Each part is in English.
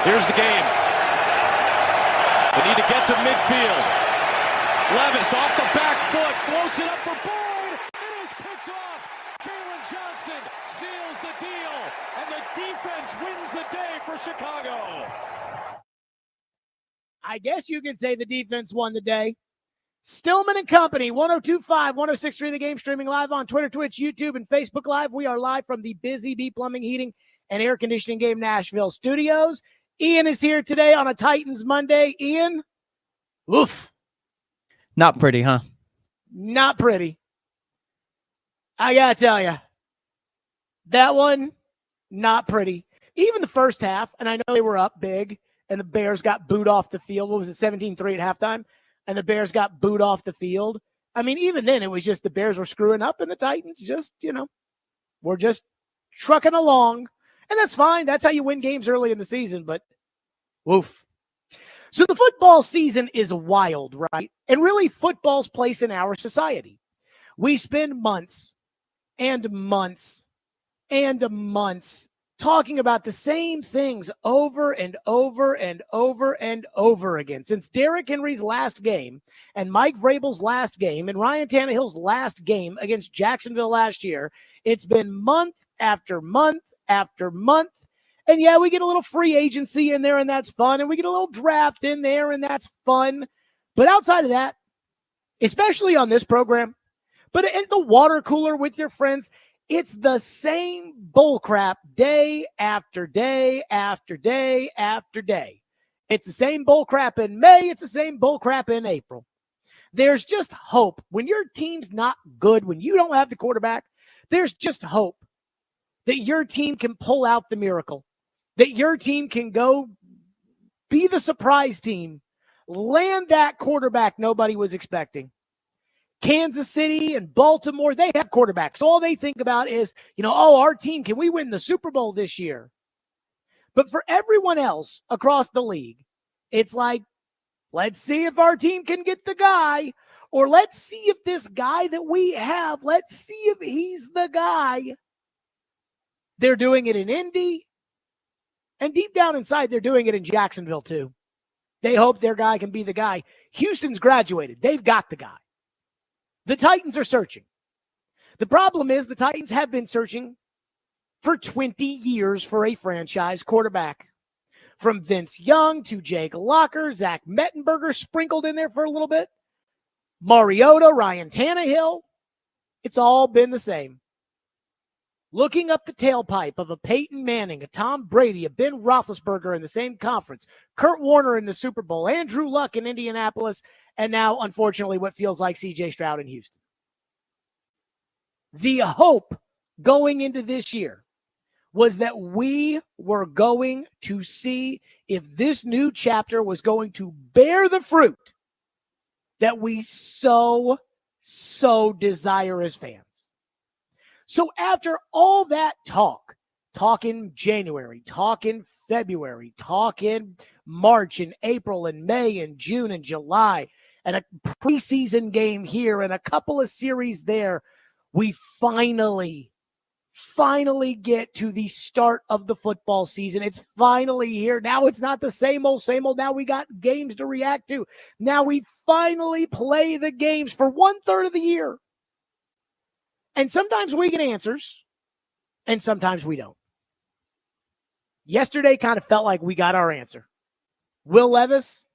Here's the game. They need to get to midfield. Levis off the back foot, floats it up for Boyd. It is picked off. Jalen Johnson seals the deal, and the defense wins the day for Chicago. I guess you could say the defense won the day. Stillman and Company, 102.5, 106.3 The Game, streaming live on Twitter, Twitch, YouTube, and Facebook Live. We are live from the Busy Bee Plumbing, Heating, and Air Conditioning Game Nashville studios. Ian is here today on a Titans Monday. Ian, oof. Not pretty, huh? Not pretty. I got to tell you, that one, not pretty. Even the first half, and I know they were up big, and the Bears got booed off the field. What was it, 17-3 at halftime? And the Bears got booed off the field. I mean, even then, it was just the Bears were screwing up, and the Titans just, were just trucking along. And that's fine. That's how you win games early in the season, but woof. So the football season is wild, right? And really, football's place in our society. We spend months and months and months talking about the same things over and over and over and over again. Since Derrick Henry's last game and Mike Vrabel's last game and Ryan Tannehill's last game against Jacksonville last year, it's been month after month after month. And yeah, we get a little free agency in there, and that's fun. And we get a little draft in there, and that's fun. But outside of that, especially on this program, but in the water cooler with your friends, it's the same bullcrap day after day after day after day. It's the same bullcrap in May. It's the same bullcrap in April. There's just hope. When your team's not good, when you don't have the quarterback, there's just hope that your team can pull out the miracle, that your team can go be the surprise team, land that quarterback nobody was expecting. Kansas City and Baltimore, they have quarterbacks. All they think about is, our team, can we win the Super Bowl this year? But for everyone else across the league, it's like, let's see if our team can get the guy, or let's see if this guy that we have, let's see if he's the guy. They're doing it in Indy, and deep down inside, they're doing it in Jacksonville too. They hope their guy can be the guy. Houston's graduated. They've got the guy. The Titans are searching. The problem is the Titans have been searching for 20 years for a franchise quarterback. From Vince Young to Jake Locker, Zach Mettenberger sprinkled in there for a little bit, Mariota, Ryan Tannehill. It's all been the same. Looking up the tailpipe of a Peyton Manning, a Tom Brady, a Ben Roethlisberger in the same conference, Kurt Warner in the Super Bowl, Andrew Luck in Indianapolis, and now, unfortunately, what feels like C.J. Stroud in Houston. The hope going into this year was that we were going to see if this new chapter was going to bear the fruit that we so desire as fans. So after all that talk in January, talk in February, talk in March and April and May and June and July, and a preseason game here and a couple of series there, we finally get to the start of the football season. It's finally here. Now it's not the same old. Now we got games to react to. Now we finally play the games for 1/3 of the year. And sometimes we get answers, and sometimes we don't. Yesterday kind of felt like we got our answer. Will Levis,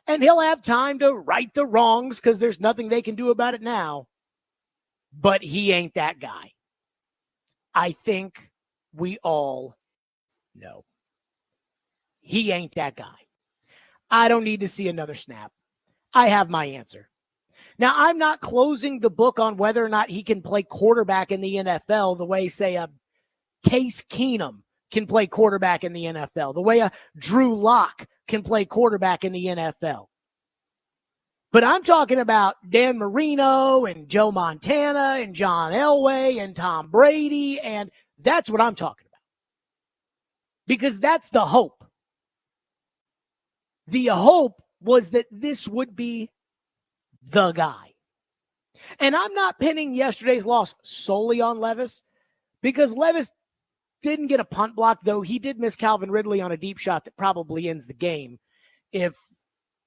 and he'll have time to right the wrongs because there's nothing they can do about it now, but he ain't that guy. I think we all know. He ain't that guy. I don't need to see another snap. I have my answer. Now, I'm not closing the book on whether or not he can play quarterback in the NFL the way, say, a Case Keenum can play quarterback in the NFL, the way a Drew Lock can play quarterback in the NFL. But I'm talking about Dan Marino and Joe Montana and John Elway and Tom Brady, and that's what I'm talking about. Because that's the hope. The hope was that this would be the guy. And I'm not pinning yesterday's loss solely on Levis, because Levis didn't get a punt block, though he did miss Calvin Ridley on a deep shot that probably ends the game if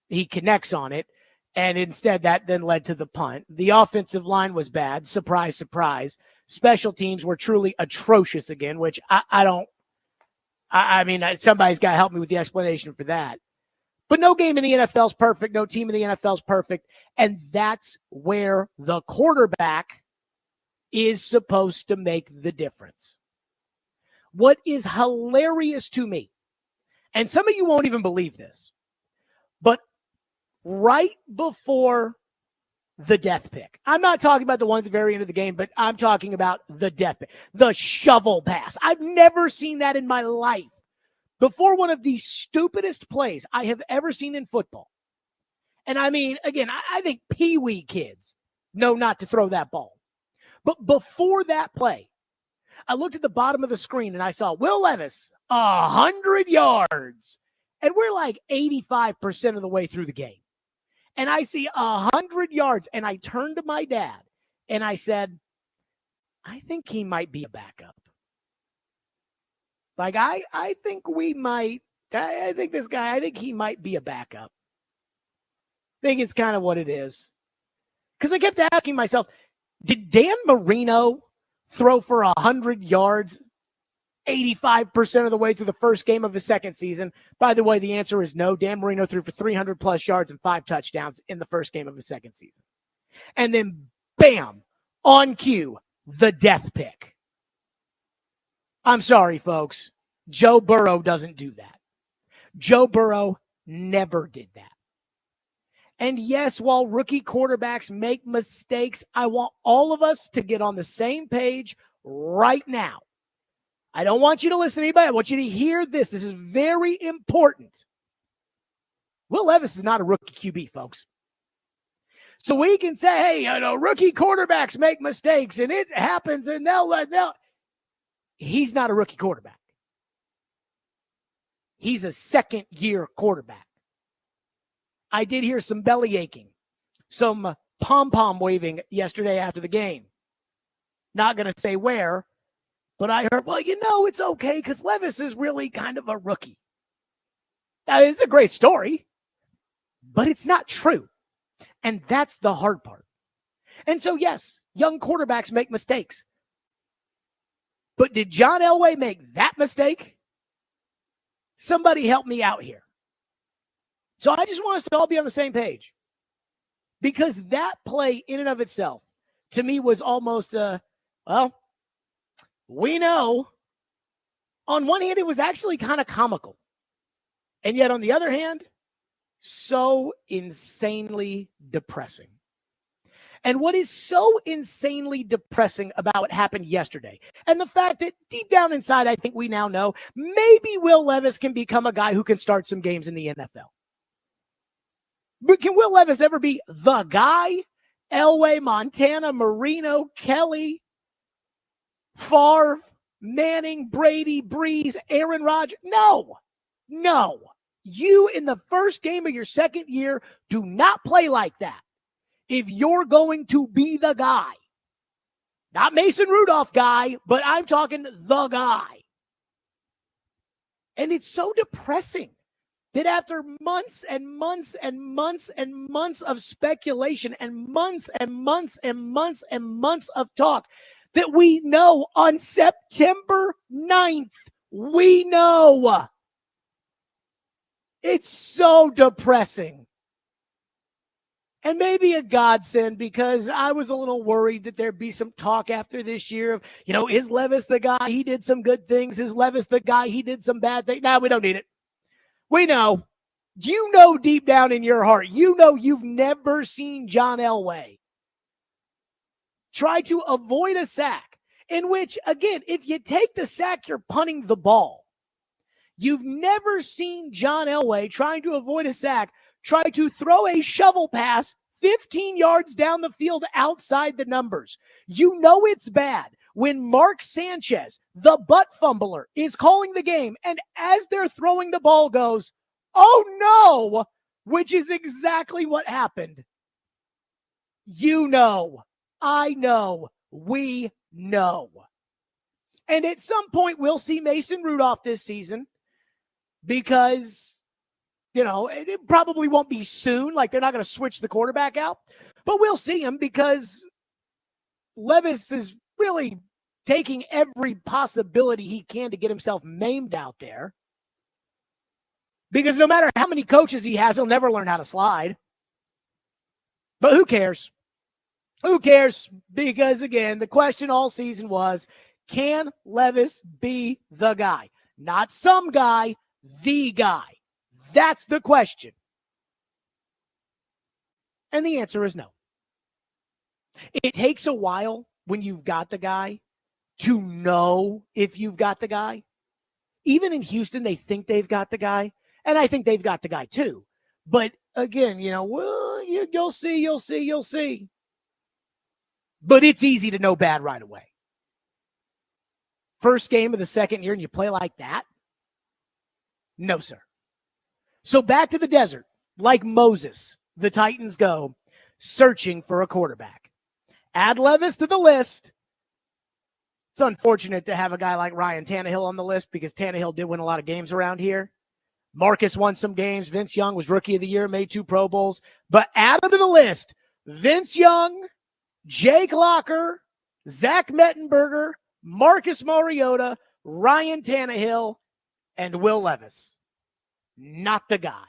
he connects on it. And instead, that then led to the punt. The offensive line was bad. Surprise, surprise. Special teams were truly atrocious again, which I mean, somebody's got to help me with the explanation for that. But no game in the NFL is perfect. No team in the NFL is perfect. And that's where the quarterback is supposed to make the difference. What is hilarious to me, and some of you won't even believe this, but right before the death pick, I'm not talking about the one at the very end of the game, but I'm talking about the death pick, the shovel pass. I've never seen that in my life. Before one of the stupidest plays I have ever seen in football. And I mean, again, I think peewee kids know not to throw that ball. But before that play, I looked at the bottom of the screen and I saw Will Levis, 100 yards. And we're like 85% of the way through the game. And I see 100 yards. And I turned to my dad and I said, I think he might be a backup. Like, I think we might, I think this guy, I think he might be a backup. I think it's kind of what it is. Because I kept asking myself, did Dan Marino throw for 100 yards 85% of the way through the first game of his second season? By the way, the answer is no. Dan Marino threw for 300 plus yards and 5 touchdowns in the first game of his second season. And then, bam, on cue, the death pick. I'm sorry, folks. Joe Burrow doesn't do that. Joe Burrow never did that. And yes, while rookie quarterbacks make mistakes, I want all of us to get on the same page right now. I don't want you to listen to anybody. I want you to hear this. This is very important. Will Levis is not a rookie QB, folks. So we can say, hey, rookie quarterbacks make mistakes and it happens and they'll. He's not a rookie quarterback. He's a second-year quarterback. I did hear some belly aching, some pom-pom waving yesterday after the game. Not going to say where, but I heard, well, it's okay because Levis is really kind of a rookie. Now, it's a great story, but it's not true. And that's the hard part. And so, yes, young quarterbacks make mistakes. But did John Elway make that mistake? Somebody help me out here. So I just want us to all be on the same page. Because that play in and of itself, to me, was almost, we know. On one hand, it was actually kind of comical. And yet on the other hand, so insanely depressing. And what is so insanely depressing about what happened yesterday, and the fact that deep down inside, I think we now know, maybe Will Levis can become a guy who can start some games in the NFL. But can Will Levis ever be the guy? Elway, Montana, Marino, Kelly, Favre, Manning, Brady, Breeze, Aaron Rodgers? No. You, in the first game of your second year, do not play like that. If you're going to be the guy, not Mason Rudolph guy, but I'm talking the guy. And it's so depressing that after months and months and months and months of speculation and months and months and months and months of talk, that we know on September 9th, we know. It's so depressing. And maybe a godsend, because I was a little worried that there'd be some talk after this year of, is Levis the guy? He did some good things. Is Levis the guy? He did some bad things. No, we don't need it. We know. You know deep down in your heart, you've never seen John Elway try to avoid a sack, in which, again, if you take the sack, you're punting the ball. You've never seen John Elway trying to avoid a sack try to throw a shovel pass 15 yards down the field outside the numbers. You know it's bad when Mark Sanchez, the butt fumbler, is calling the game, and as they're throwing the ball goes, oh no, which is exactly what happened. You know, I know, we know. And at some point, we'll see Mason Rudolph this season because, it probably won't be soon. Like, they're not going to switch the quarterback out. But we'll see him because Levis is really taking every possibility he can to get himself maimed out there. Because no matter how many coaches he has, he'll never learn how to slide. But who cares? Who cares? Because, again, the question all season was, can Levis be the guy? Not some guy, the guy. That's the question. And the answer is no. It takes a while when you've got the guy to know if you've got the guy. Even in Houston, they think they've got the guy. And I think they've got the guy too. But again, you'll see. But it's easy to know bad right away. First game of the second year and you play like that? No, sir. So back to the desert. Like Moses, the Titans go searching for a quarterback. Add Levis to the list. It's unfortunate to have a guy like Ryan Tannehill on the list because Tannehill did win a lot of games around here. Marcus won some games. Vince Young was Rookie of the Year, made 2 Pro Bowls. But add them to the list. Vince Young, Jake Locker, Zach Mettenberger, Marcus Mariota, Ryan Tannehill, and Will Levis. Not the guy.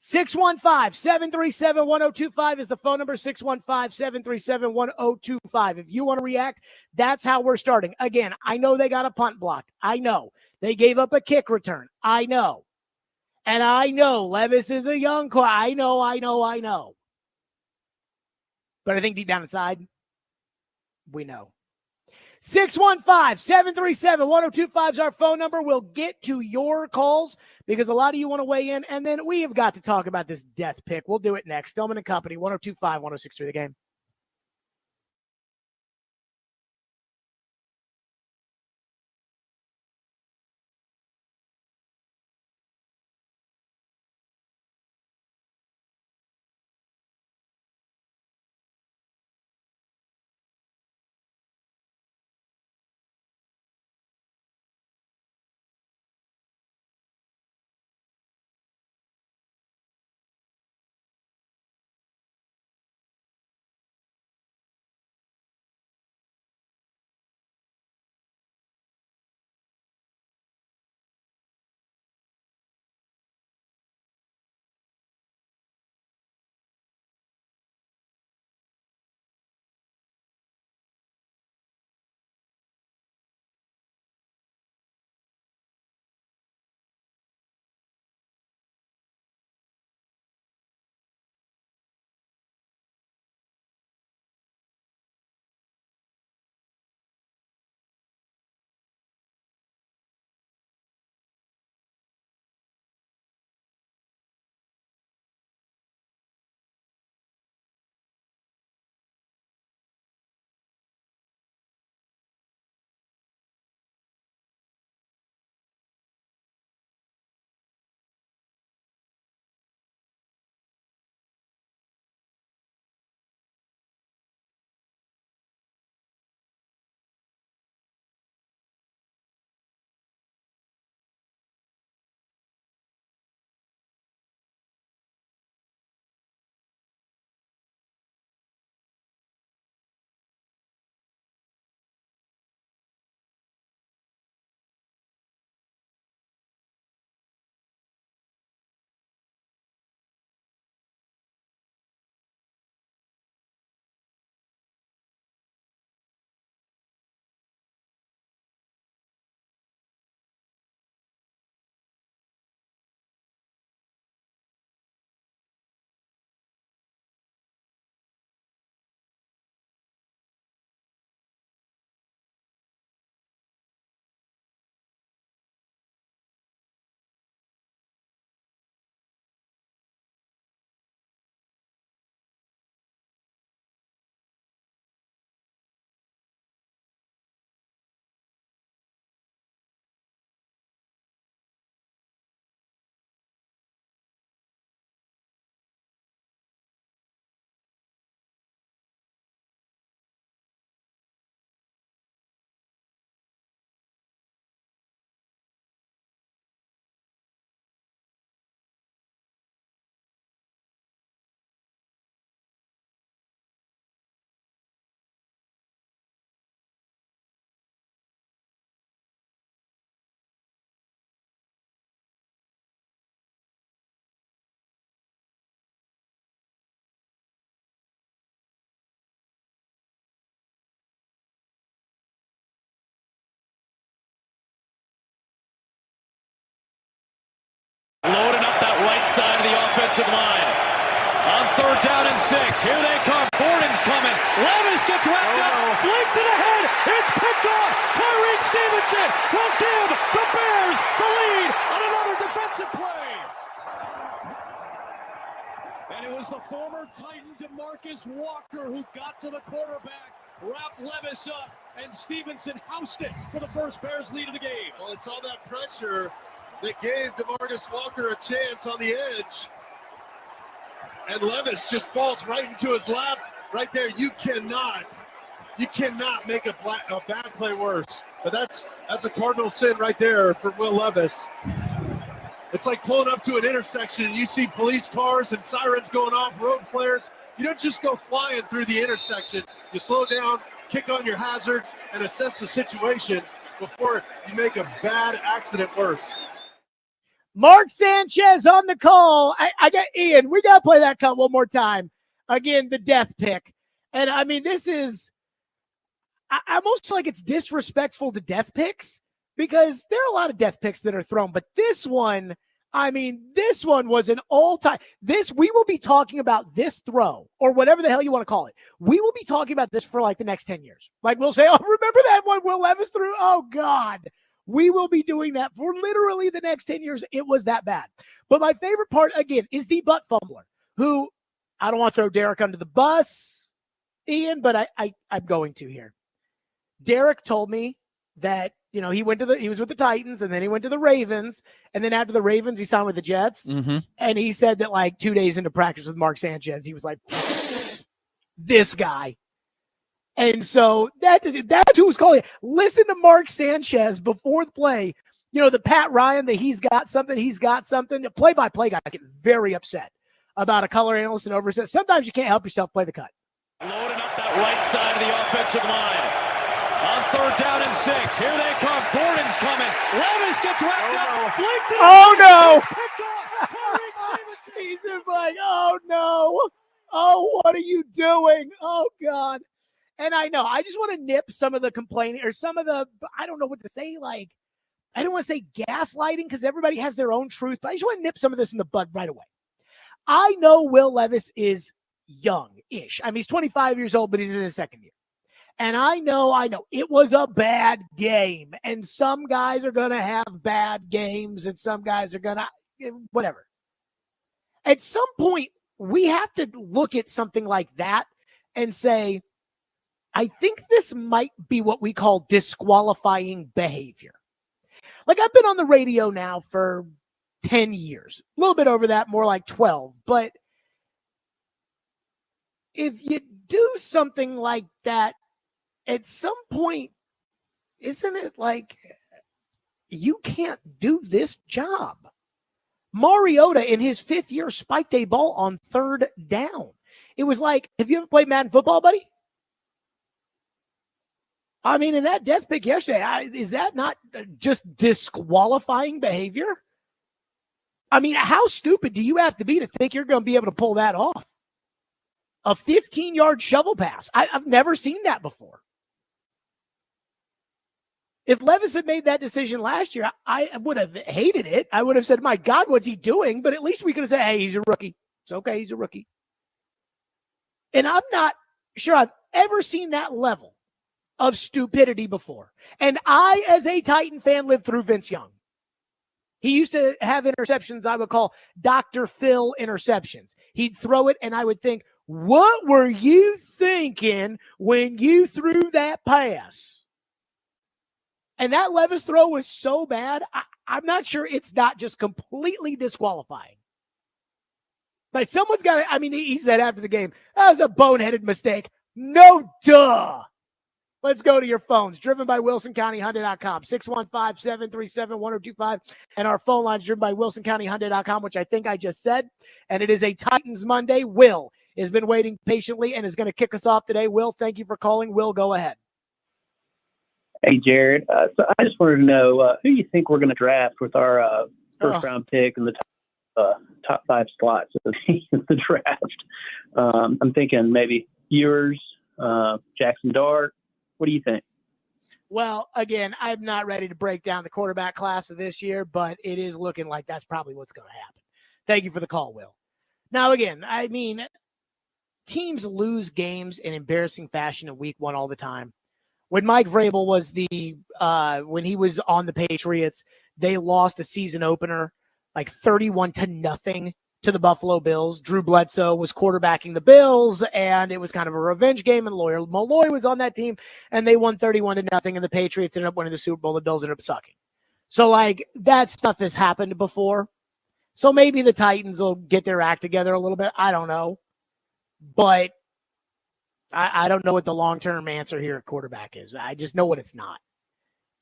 615-737-1025 is the phone number, 615-737-1025. If you want to react, that's how we're starting. Again, I know they got a punt blocked. I know. They gave up a kick return. I know. And I know Levis is a young core. I know. But I think deep down inside, we know. 615-737-1025 is our phone number. We'll get to your calls because a lot of you want to weigh in. And then we have got to talk about this death pick. We'll do it next. Stillman and Company, 1025-1063 The Game. side of the offensive line. On 3rd down and 6. Here they come. Borden's coming. Levis gets wrapped up. Flings it ahead. It's picked off. Tyreek Stevenson will give the Bears the lead on another defensive play. And it was the former Titan DeMarcus Walker who got to the quarterback, wrapped Levis up, and Stevenson housed it for the first Bears lead of the game. Well, it's all that pressure that gave DeMarcus Walker a chance on the edge. And Levis just falls right into his lap. Right there, you cannot make a bad play worse. But that's a cardinal sin right there for Will Levis. It's like pulling up to an intersection and you see police cars and sirens going off, road flares. You don't just go flying through the intersection. You slow down, kick on your hazards, and assess the situation before you make a bad accident worse. Mark Sanchez on the call. I got Ian. We got to play that cut one more time. Again, the death pick. And I mean, this is almost like it's disrespectful to death picks because there are a lot of death picks that are thrown. But this one, I mean, this one was an all-time. We will be talking about this throw or whatever the hell you want to call it. We will be talking about this for like the next 10 years. Like we'll say, oh, remember that one Will Levis threw? Oh, God. We will be doing that for literally the next 10 years. It was that bad. But my favorite part, again, is the butt fumbler, who I don't want to throw Derek under the bus, Ian, but I'm going to here. Derek told me that, you know, he was with the Titans and then he went to the Ravens. And then after the Ravens, he signed with the Jets. Mm-hmm. And he said that like 2 days into practice with Mark Sanchez, he was like, this guy. And so that's who's calling it. Listen to Mark Sanchez before the play. You know, the Pat Ryan that he's got something. The play-by-play guys get very upset about a color analyst and overset. Sometimes you can't help yourself play the cut. Loading up that right side of the offensive line. On 3rd down and 6. Here they come. Borden's coming. Levis gets wrapped up. Flings it. Oh, no. He's just like, oh, no. Oh, what are you doing? Oh, God. And I know, I just want to nip some of the complaining or some of the, I don't know what to say. Like, I don't want to say gaslighting because everybody has their own truth, but I just want to nip some of this in the bud right away. I know Will Levis is young-ish. I mean, he's 25 years old, but he's in his second year. And I know it was a bad game. And some guys are going to have bad games and some guys are going to, whatever. At some point, we have to look at something like that and say, I think this might be what we call disqualifying behavior. Like I've been on the radio now for 10 years, a little bit over that, more like 12. But if you do something like that, at some point, isn't it like you can't do this job? Mariota in his 5th year spiked a ball on 3rd down. It was like, have you ever played Madden football, buddy? I mean, in that death pick yesterday, is that not just disqualifying behavior? I mean, how stupid do you have to be to think you're going to be able to pull that off? A 15-yard shovel pass. I've never seen that before. If Levis had made that decision last year, I would have hated it. I would have said, my God, what's he doing? But at least we could have said, hey, he's a rookie. It's okay, he's a rookie. And I'm not sure I've ever seen that level of stupidity before. And I, as a Titan fan, lived through Vince Young. He used to have interceptions I would call Dr. Phil interceptions. He'd throw it, and I would think, what were you thinking when you threw that pass? And that Levis throw was so bad, I'm not sure it's not just completely disqualifying. But someone's got to, I mean, he said after the game, that was a boneheaded mistake. No, duh. Let's go to your phones. Driven by WilsonCountyHyundai.com, 615-737-1025. And our phone line is driven by WilsonCountyHyundai.com, which I think I just said. And it is a Titans Monday. Will has been waiting patiently and is going to kick us off today. Will, thank you for calling. Will, go ahead. Hey, Jared. So I just wanted to know who you think we're going to draft with our first-round pick in the top 5 slots of the draft. I'm thinking maybe Ewers, Jackson Dart. What do you think? Well, again, I'm not ready to break down the quarterback class of this year, but it is looking like that's probably what's going to happen. Thank you for the call, Will. Now, again, I mean, teams lose games in embarrassing fashion in week one all the time. When Mike Vrabel was when he was on the Patriots, they lost a season opener like 31-0 to the Buffalo Bills. Drew Bledsoe was quarterbacking the Bills, and it was kind of a revenge game, and Malloy was on that team, and they won 31-0, and the Patriots ended up winning the Super Bowl. The Bills ended up sucking. So, like, that stuff has happened before. So maybe the Titans will get their act together a little bit. I don't know. But I don't know what the long-term answer here at quarterback is. I just know what it's not.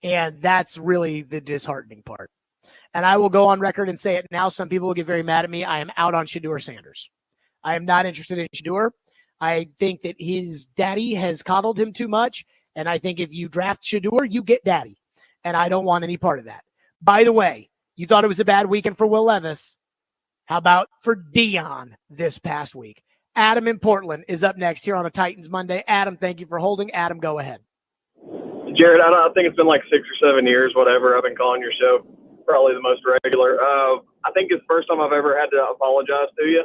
And that's really the disheartening part. And I will go on record and say it now. Some people will get very mad at me. I am out on Shedeur Sanders. I am not interested in Shedeur. I think that his daddy has coddled him too much. And I think if you draft Shedeur, you get daddy. And I don't want any part of that. By the way, you thought it was a bad weekend for Will Levis. How about for Dion this past week? Adam in Portland is up next here on a Titans Monday. Adam, thank you for holding. Adam, go ahead. Jared, I think it's been like 6 or 7 years, whatever. I've been calling your show probably the most regular. I think it's the first time I've ever had to apologize to you.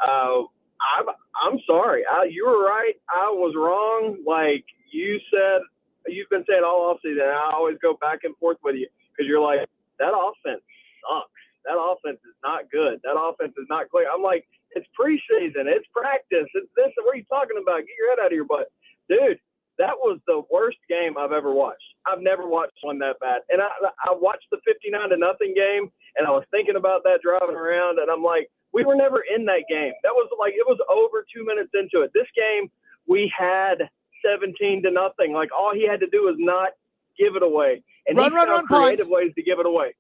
I'm sorry. You were right. I was wrong. Like you said, you've been saying all offseason, and I always go back and forth with you because you're like, that offense sucks. That offense is not good. That offense is not clear. I'm like, it's preseason. It's practice. It's this. What are you talking about? Get your head out of your butt. Dude, that was the worst game I've ever watched. I've never watched one that bad. And I watched the 59-0 game, and I was thinking about that driving around, and I'm like, we were never in that game. That was like, it was over 2 minutes into it. This game, we had 17-0. Like, all he had to do was not give it away. And he found creative ways to give it away.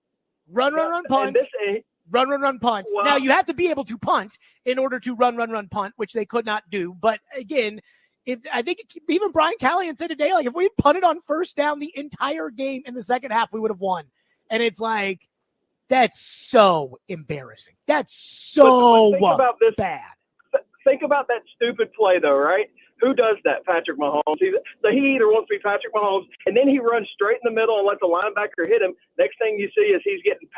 Run, punt. Run, punt. Well, now, you have to be able to punt in order to run, punt, which they could not do. But, again, I think even Brian Callahan said today, like, if we punted on first down the entire game in the second half, we would have won. And it's like, that's so embarrassing. That's so think about this, bad. Think about that stupid play, though, right? Who does that? Patrick Mahomes. So he either wants to be Patrick Mahomes, and then he runs straight in the middle and lets the linebacker hit him. Next thing you see is he's getting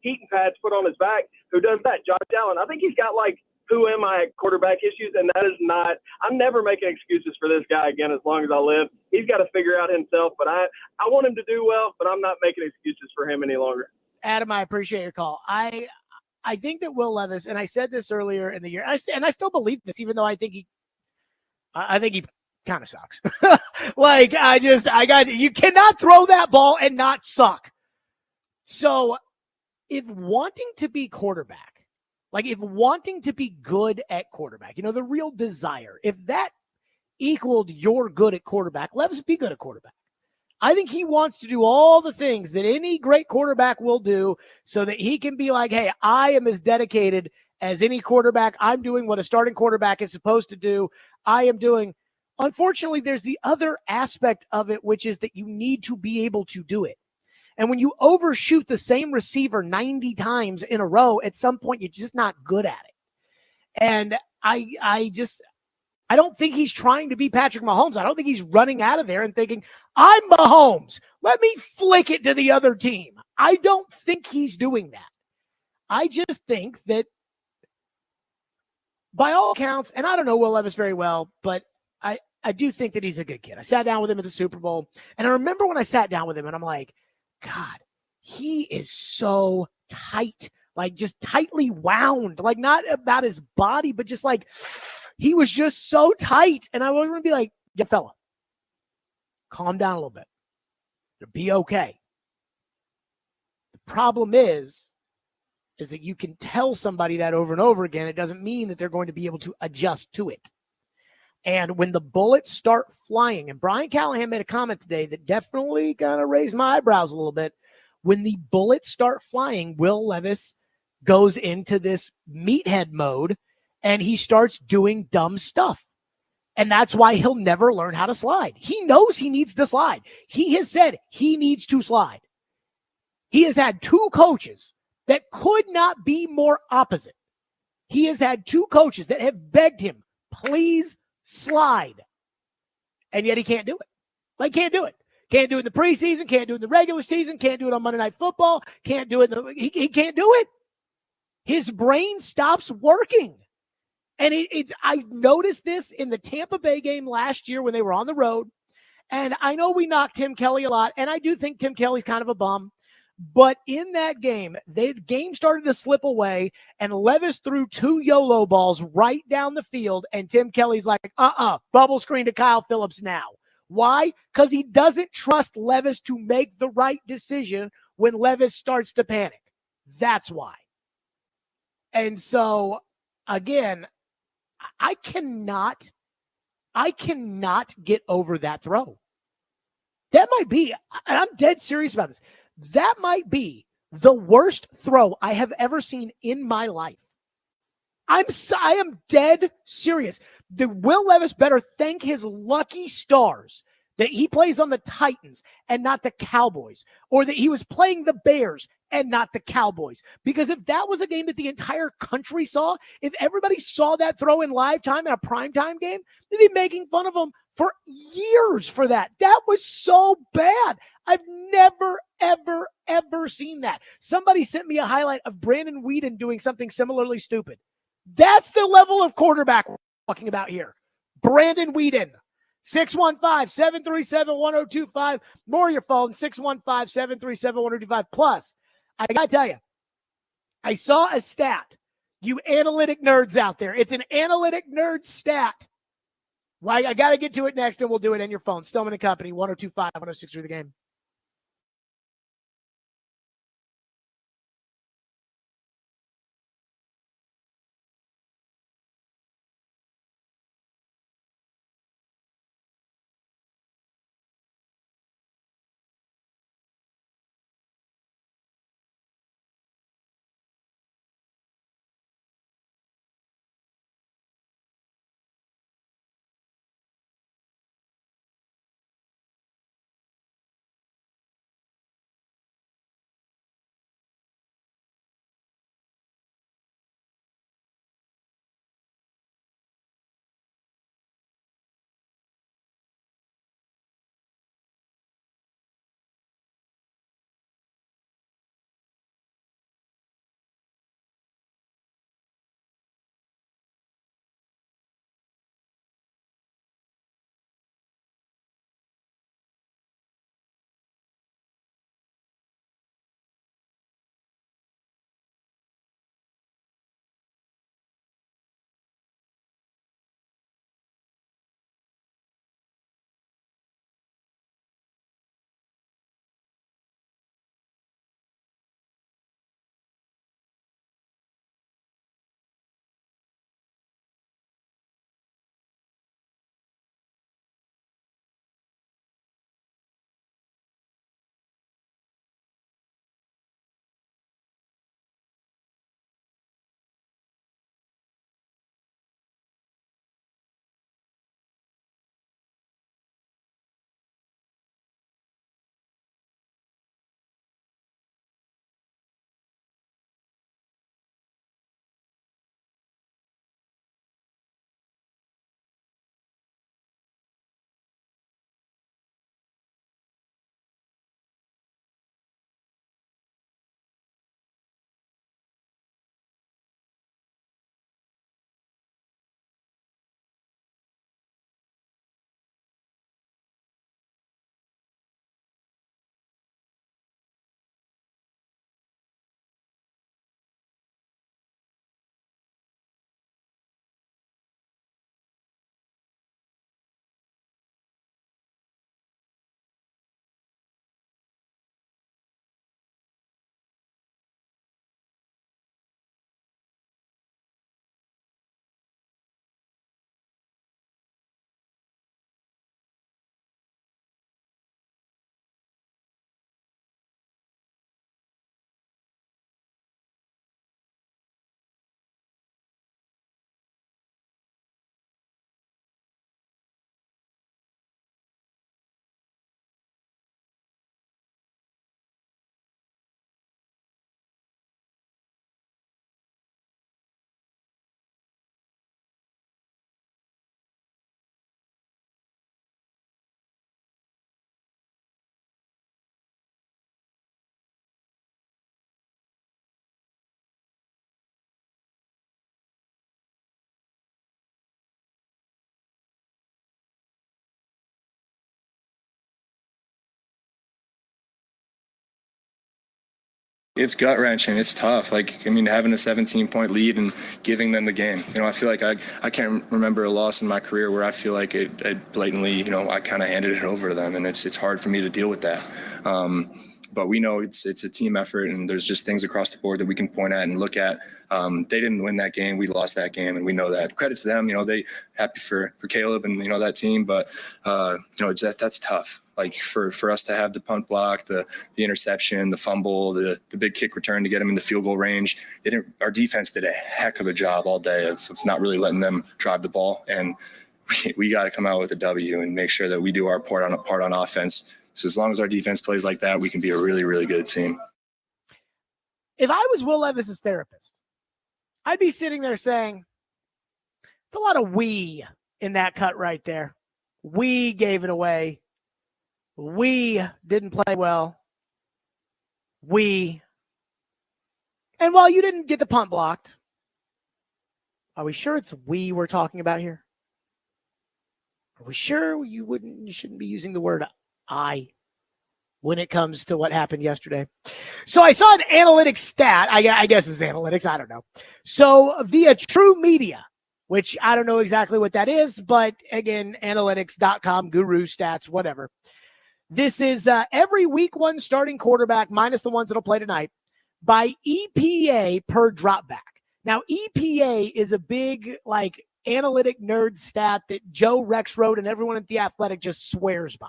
heating pads put on his back. Who does that? Josh Allen. I think he's got, like, who am I quarterback issues, and that is not – I'm never making excuses for this guy again as long as I live. He's got to figure out himself, but I want him to do well, but I'm not making excuses for him any longer. Adam, I appreciate your call. I think that Will Levis, and I said this earlier in the year, and I still believe this, even though I think he kind of sucks. Like, you cannot throw that ball and not suck. So if wanting to be quarterback, like if wanting to be good at quarterback, the real desire, if that equaled your good at quarterback, Levis be good at quarterback. I think he wants to do all the things that any great quarterback will do so that he can be like, hey, I am as dedicated as any quarterback. I'm doing what a starting quarterback is supposed to do. I am doing. Unfortunately, there's the other aspect of it, which is that you need to be able to do it. And when you overshoot the same receiver 90 times in a row, at some point, you're just not good at it. And I don't think he's trying to be Patrick Mahomes. I don't think he's running out of there and thinking, I'm Mahomes. Let me flick it to the other team. I don't think he's doing that. I just think that by all accounts, and I don't know Will Levis very well, but I do think that he's a good kid. I sat down with him at the Super Bowl, and I remember when I sat down with him, and I'm like, God, he is so tight, like just tightly wound, like not about his body, but just like he was just so tight. And I was going to be like, yeah, fella, calm down a little bit. You'll be okay. The problem is that you can tell somebody that over and over again. It doesn't mean that they're going to be able to adjust to it. And when the bullets start flying, and Brian Callahan made a comment today that definitely kind of raised my eyebrows a little bit. When the bullets start flying, Will Levis goes into this meathead mode and he starts doing dumb stuff. And that's why he'll never learn how to slide. He knows he needs to slide. He has said he needs to slide. He has had two coaches that could not be more opposite. He has had two coaches that have begged him, please slide. And yet he can't do it. Like, can't do it. Can't do it in the preseason, can't do it in the regular season, can't do it on Monday Night Football, can't do it. He can't do it. His brain stops working. And I noticed this in the Tampa Bay game last year when they were on the road. And I know we knocked Tim Kelly a lot, and I do think Tim Kelly's kind of a bum. But in that game, the game started to slip away, and Levis threw 2 YOLO balls right down the field, and Tim Kelly's like, bubble screen to Kyle Phillips now. Why? Because he doesn't trust Levis to make the right decision when Levis starts to panic. That's why. And so, again, I cannot get over that throw. That might be, and I'm dead serious about this, that might be the worst throw I have ever seen in my life. I am dead serious. The Will Levis better thank his lucky stars that he plays on the Titans and not the Cowboys, or that he was playing the Bears and not the Cowboys. Because if that was a game that the entire country saw, if everybody saw that throw in live time in a primetime game, they'd be making fun of him for years for that. That was so bad. I've never, ever, ever seen that. Somebody sent me a highlight of Brandon Weeden doing something similarly stupid. That's the level of quarterback we're talking about here. Brandon Weeden. 615-737-1025. More your phone, 615-737-1025. Plus, I got to tell you, I saw a stat. You analytic nerds out there. It's an analytic nerd stat. Well, I got to get to it next, and we'll do it on your phone. Stillman and Company, 1025, 106 The Game. It's gut wrenching. It's tough. Like, I mean, having a 17-point lead and giving them the game. You know, I feel like I can't remember a loss in my career where I feel like I blatantly, you know, I kind of handed it over to them, and it's hard for me to deal with that. But we know it's a team effort, and there's just things across the board that we can point at and look at. They didn't win that game. We lost that game, and we know that. Credit to them. You know, they happy for Caleb and, you know, that team. But, you know, that's tough. Like for us to have the punt block, the interception, the fumble, the big kick return to get them in the field goal range. Our defense did a heck of a job all day of not really letting them drive the ball. And we got to come out with a W and make sure that we do our part on offense. So as long as our defense plays like that, we can be a really, really good team. If I was Will Levis's therapist, I'd be sitting there saying, it's a lot of we in that cut right there. We gave it away. We didn't play well. And while you didn't get the punt blocked, are we sure it's we we're talking about here? Are we sure you shouldn't be using the word I when it comes to what happened yesterday? So I saw an analytics stat. I guess it's analytics. I don't know. So via True Media, which I don't know exactly what that is, but again, analytics.com, guru stats, whatever. This is every week one starting quarterback minus the ones that'll play tonight by EPA per dropback. Now, EPA is a big, like, analytic nerd stat that Joe Rexroad and everyone at The Athletic just swears by.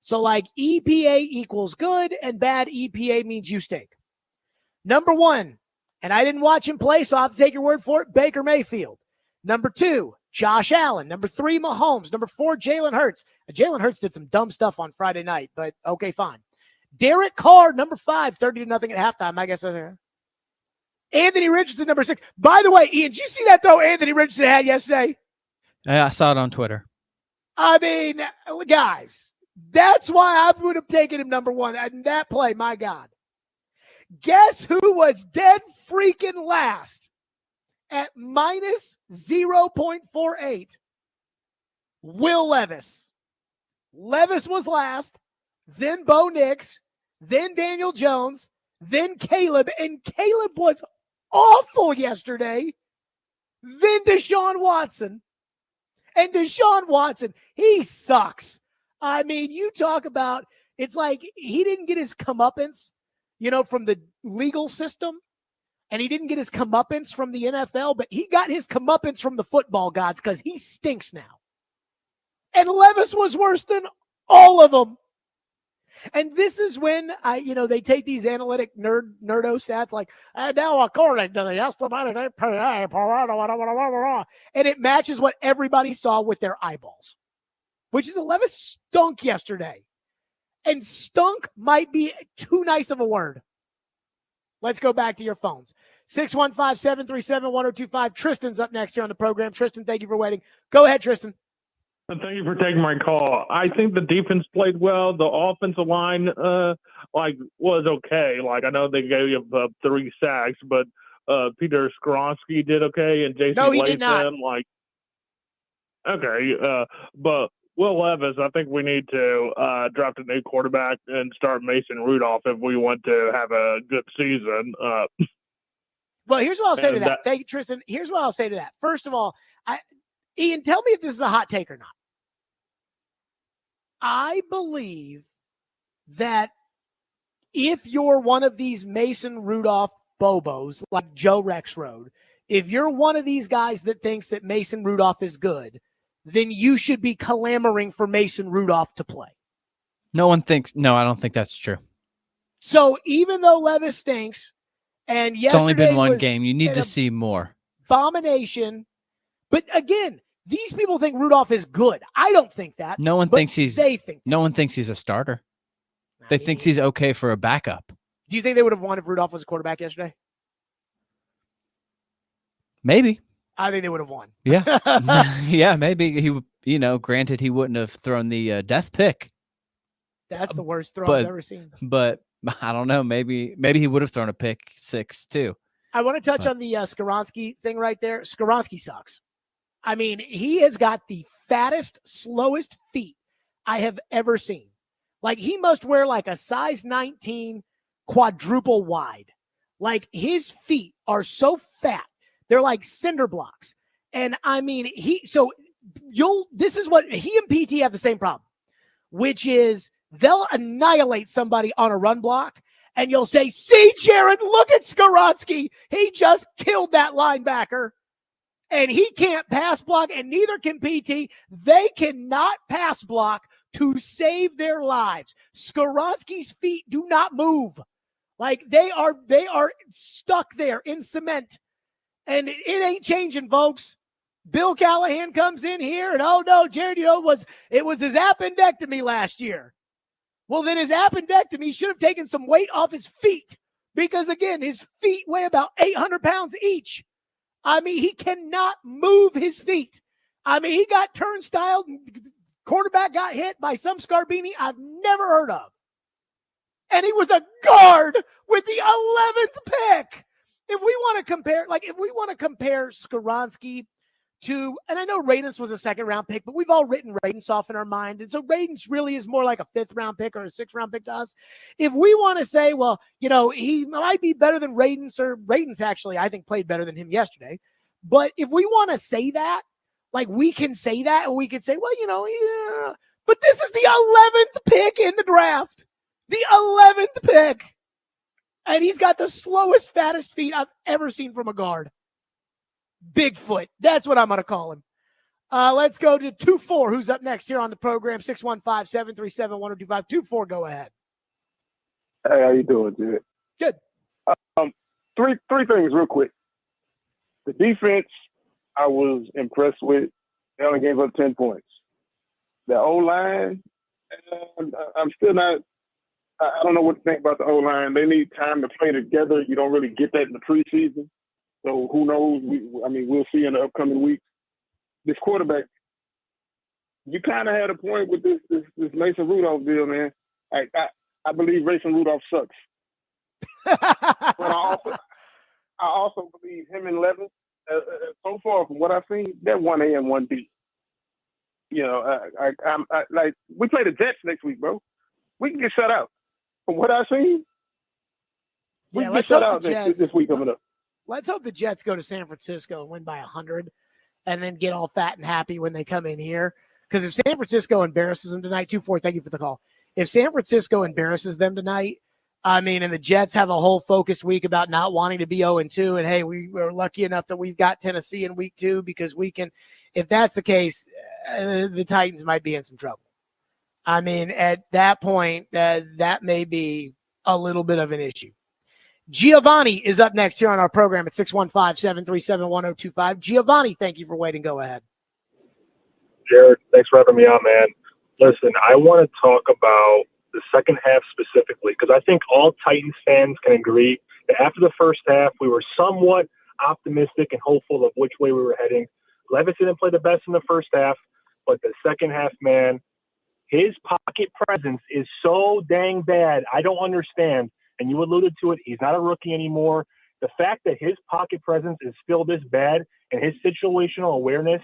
So, like, EPA equals good and bad EPA means you stink. Number one, and I didn't watch him play, so I'll have to take your word for it, Baker Mayfield. Number two, Josh Allen. Number three, Mahomes. Number four, Jalen Hurts. Jalen Hurts did some dumb stuff on Friday night, but okay, fine. Derek Carr, number 5, 30-0 at halftime. I guess that's Anthony Richardson, number 6. By the way, Ian, did you see that throw Anthony Richardson had yesterday? Yeah, I saw it on Twitter. I mean, guys, that's why I would have taken him number 1. And that play, my God. Guess who was dead freaking last at minus 0.48? Will Levis. Levis was last, then Bo Nix, then Daniel Jones, then Caleb, and Caleb was awful yesterday. Then Deshaun Watson. And Deshaun Watson, he sucks. I mean, you talk about, it's like he didn't get his comeuppance, you know, from the legal system, and he didn't get his comeuppance from the NFL, but he got his comeuppance from the football gods because he stinks now. And Levis was worse than all of them. And this is when they take these analytic nerdo stats like, and now according to the estimated APA, and it matches what everybody saw with their eyeballs, which is that Levis stunk yesterday. And stunk might be too nice of a word. Let's go back to your phones. 615-737-1025. Tristan's up next here on the program. Tristan, thank you for waiting. Go ahead, Tristan. Thank you for taking my call. I think the defense played well. The offensive line, was okay. Like, I know they gave up 3 sacks, but Peter Skronsky did okay, and Jason No, he did not. But Will Levis, I think we need to draft a new quarterback and start Mason Rudolph if we want to have a good season. Well, here's what I'll say to that. Thank you, Tristan. Here's what I'll say to that. First of all, Ian, tell me if this is a hot take or not. I believe that if you're one of these Mason Rudolph Bobos, like Joe Rexroad, if you're one of these guys that thinks that Mason Rudolph is good, then you should be clamoring for Mason Rudolph to play. No, I don't think that's true. So even though Levis stinks, and it's only been one game, you need to see more. Abomination. But again, these people think Rudolph is good. I don't think that. No one thinks he's. They think. No one thinks he's a starter. They think he's okay for a backup. Do you think they would have won if Rudolph was a quarterback yesterday? Maybe. I think they would have won. Yeah. Yeah, maybe granted he wouldn't have thrown the death pick. That's the worst throw I've ever seen. But I don't know. Maybe he would have thrown a pick 6 too. I want to touch on the Skronsky thing right there. Skronsky sucks. I mean, he has got the fattest, slowest feet I have ever seen. Like, he must wear like a size 19 quadruple wide Like, his feet are so fat. They're like cinder blocks. And I mean, this is what he and PT have the same problem, which is they'll annihilate somebody on a run block. And you'll say, see, Jared, look at Skoronski. He just killed that linebacker. And he can't pass block, and neither can PT. They cannot pass block to save their lives. Skoronski's feet do not move. Like, they are stuck there in cement. And it ain't changing, folks. Bill Callahan comes in here, and oh no, Jared, it was his appendectomy last year. Well, then his appendectomy should have taken some weight off his feet, because again, his feet weigh about 800 pounds each. I mean, he cannot move his feet. I mean, he got turnstile. Quarterback got hit by some Scarbini I've never heard of. And he was a guard with the 11th pick. If we want to compare Skoronski to, and I know Radens was a second-round pick, but we've all written Radens off in our mind. And so Radens really is more like a fifth-round pick or a sixth-round pick to us. If we want to say, well, he might be better than Radens, or Radens actually, I think, played better than him yesterday. But if we want to say that, like, we can say that, and we could say, well, yeah. But this is the 11th pick in the draft. The 11th pick. And he's got the slowest, fattest feet I've ever seen from a guard. Bigfoot. That's what I'm going to call him. Let's go to 2-4. Who's up next here on the program? 615-737-1025. 2-4, go ahead. Hey, how you doing, dude? Good. Three things real quick. The defense, I was impressed with. They only gave up 10 points. The O-line, I'm still not – I don't know what to think about the O-line. They need time to play together. You don't really get that in the preseason. So who knows? We'll see in the upcoming weeks. This quarterback, you kind of had a point with this Mason Rudolph deal, man. I believe Mason Rudolph sucks. But I also believe him and Levis, so far from what I've seen, they're 1A and 1B. Like, we play the Jets next week, bro. We can get shut out. From what I've seen, we can get shut out this week coming up. Let's hope the Jets go to San Francisco and win by 100 and then get all fat and happy when they come in here. Because if San Francisco embarrasses them tonight, 2-4, thank you for the call. If San Francisco embarrasses them tonight, and the Jets have a whole focused week about not wanting to be 0-2, and hey, we're lucky enough that we've got Tennessee in week 2 because we can, if that's the case, the Titans might be in some trouble. At that point, that may be a little bit of an issue. Giovanni is up next here on our program at 615-737-1025. Giovanni, thank you for waiting. Go ahead. Jared, thanks for having me on, man. Listen, I want to talk about the second half specifically because I think all Titans fans can agree that after the first half, we were somewhat optimistic and hopeful of which way we were heading. Levis didn't play the best in the first half, but the second half, man, his pocket presence is so dang bad. I don't understand. And you alluded to it. He's not a rookie anymore. The fact that his pocket presence is still this bad and his situational awareness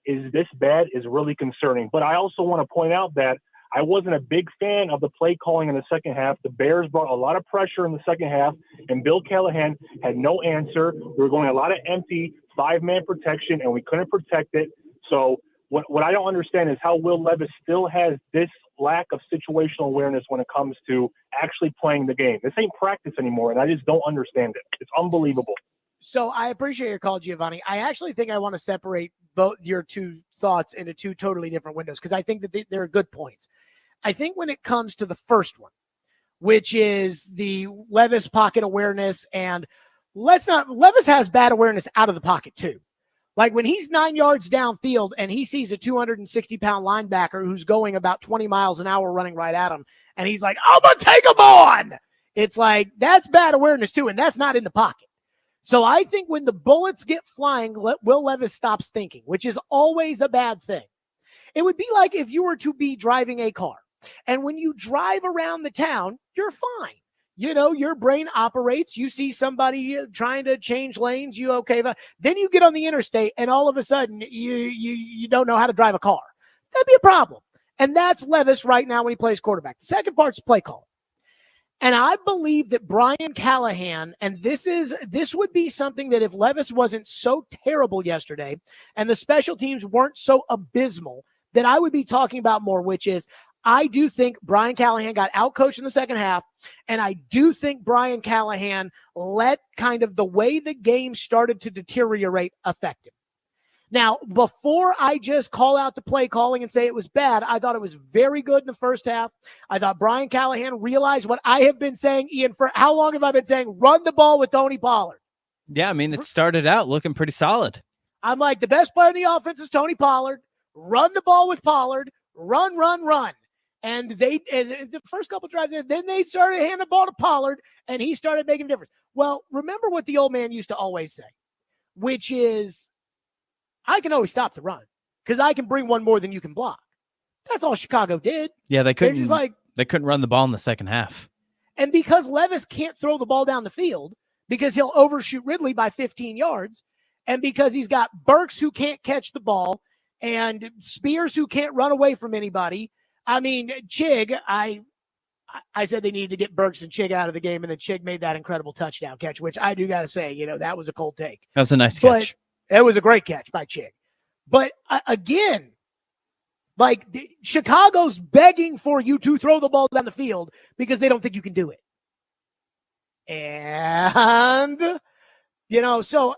is this bad is really concerning. But I also want to point out that I wasn't a big fan of the play calling in the second half. The Bears brought a lot of pressure in the second half, and Bill Callahan had no answer. We were going a lot of empty 5-man protection, and we couldn't protect it. So what I don't understand is how Will Levis still has this lack of situational awareness when it comes to actually playing the game. This ain't practice anymore, and I just don't understand it. It's unbelievable. So I appreciate your call, Giovanni. I actually think I want to separate both your two thoughts into two totally different windows because I think that they're good points. I think when it comes to the first one, which is the Levis pocket awareness, and Levis has bad awareness out of the pocket too. Like when he's 9 yards downfield and he sees a 260-pound linebacker who's going about 20 miles an hour running right at him, and he's like, I'm going to take him on. It's like, that's bad awareness too, and that's not in the pocket. So I think when the bullets get flying, Will Levis stops thinking, which is always a bad thing. It would be like if you were to be driving a car, and when you drive around the town, you're fine. Your brain operates. You see somebody trying to change lanes. You okay? But then you get on the interstate and all of a sudden you don't know how to drive a car. That'd be a problem. And that's Levis right now when he plays quarterback. The second part's play calling. And I believe that Brian Callahan, and this would be something that if Levis wasn't so terrible yesterday and the special teams weren't so abysmal, that I would be talking about more, which is I do think Brian Callahan got outcoached in the second half, and I do think Brian Callahan let kind of the way the game started to deteriorate affect him. Now, before I just call out the play calling and say it was bad, I thought it was very good in the first half. I thought Brian Callahan realized what I have been saying, Ian, for how long have I been saying? Run the ball with Tony Pollard. Yeah, I mean, it started out looking pretty solid. I'm like, the best player in the offense is Tony Pollard. Run the ball with Pollard. Run, run, run. And the first couple drives, then they started handing the ball to Pollard, and he started making a difference. Well, remember what the old man used to always say, which is, I can always stop the run because I can bring one more than you can block. That's all Chicago did. Yeah, they couldn't. Just like, they couldn't run the ball in the second half. And because Levis can't throw the ball down the field because he'll overshoot Ridley by 15 yards, and because he's got Burks who can't catch the ball and Spears who can't run away from anybody. I mean, Chig, I said they needed to get Burks and Chig out of the game, and then Chig made that incredible touchdown catch, which I do got to say, that was a cold take. That was a nice catch. It was a great catch by Chig. But again, like Chicago's begging for you to throw the ball down the field because they don't think you can do it. And, so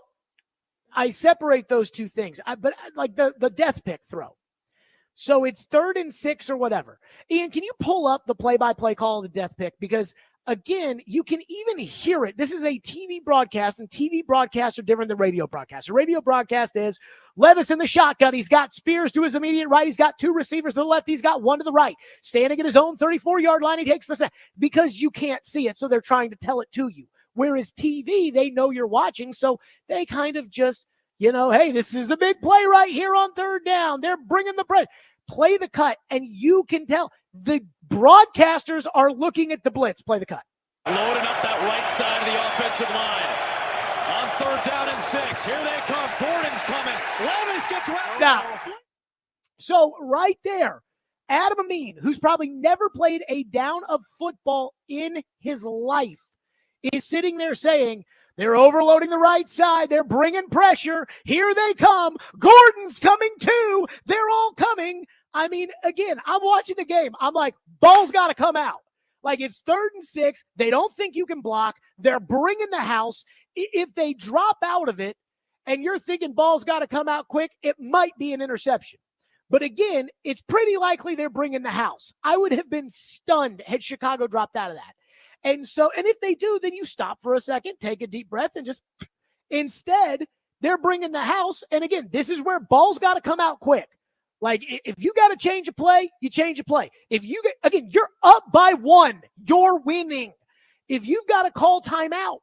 I separate those two things. But like the death pick throw. So it's 3rd and 6 or whatever. Ian, can you pull up the play-by-play call of the death pick? Because, again, you can even hear it. This is a TV broadcast, and TV broadcasts are different than radio broadcasts. A radio broadcast is Levis in the shotgun. He's got Spears to his immediate right. He's got 2 receivers to the left. He's got 1 to the right. Standing at his own 34-yard line, he takes the snap. Because you can't see it, so they're trying to tell it to you. Whereas TV, they know you're watching, so they kind of just, hey, this is a big play right here on 3rd down. They're bringing the pressure. Play the cut, and you can tell the broadcasters are looking at the blitz. Play the cut. Loading up that right side of the offensive line. On 3rd down and 6. Here they come. Gordon's coming. Levis gets wrapped. Stop. So right there, Adam Amin, who's probably never played a down of football in his life, is sitting there saying, they're overloading the right side. They're bringing pressure. Here they come. Gordon's coming too. They're all coming. I mean, again, I'm watching the game. I'm like, ball's got to come out. Like, it's 3rd and 6. They don't think you can block. They're bringing the house. If they drop out of it and you're thinking ball's got to come out quick, it might be an interception. But again, it's pretty likely they're bringing the house. I would have been stunned had Chicago dropped out of that. And if they do, then you stop for a second, take a deep breath, and just instead, they're bringing the house. And again, this is where ball's got to come out quick. Like, if you got to change a play, you change a play. If you you're up by 1, you're winning. If you've got to call timeout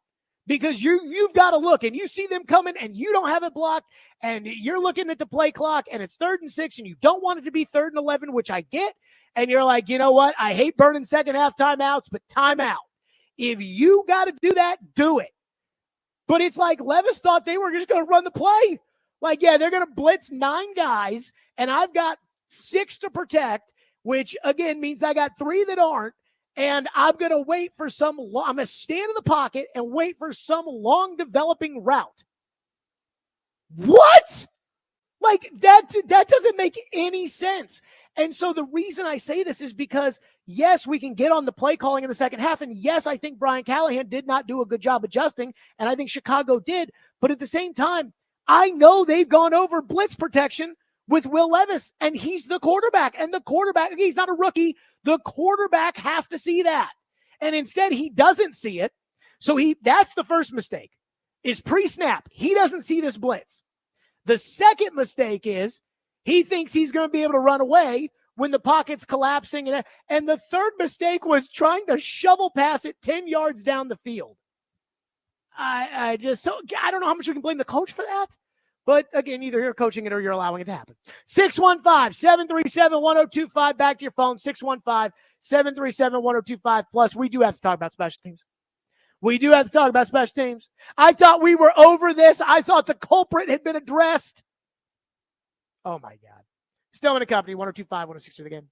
because you've got to look and you see them coming and you don't have it blocked and you're looking at the play clock and it's 3rd and 6 and you don't want it to be 3rd and 11, which I get. And you're like, you know what? I hate burning second half timeouts, but timeout. If you got to do that, do it. But it's like Levis thought they were just going to run the play. Like, yeah, they're going to blitz 9 guys, and I've got 6 to protect, which, again, means I got 3 that aren't, and I'm going to wait for I'm going to stand in the pocket and wait for some long developing route. What? Like, that doesn't make any sense. And so the reason I say this is because, yes, we can get on the play calling in the second half. And yes, I think Brian Callahan did not do a good job adjusting. And I think Chicago did. But at the same time, I know they've gone over blitz protection with Will Levis, and he's the quarterback. And the quarterback, he's not a rookie. The quarterback has to see that. And instead, he doesn't see it. So that's the first mistake, is pre-snap. He doesn't see this blitz. The second mistake is he thinks he's going to be able to run away when the pocket's collapsing. And the third mistake was trying to shovel pass it 10 yards down the field. I don't know how much we can blame the coach for that. But again, either you're coaching it or you're allowing it to happen. 615-737-1025. Back to your phone, 615-737-1025. Plus, we do have to talk about special teams. We do have to talk about special teams. I thought we were over this. I thought the culprit had been addressed. Oh, my God. Stillman and Company, 1025, 106 The Game.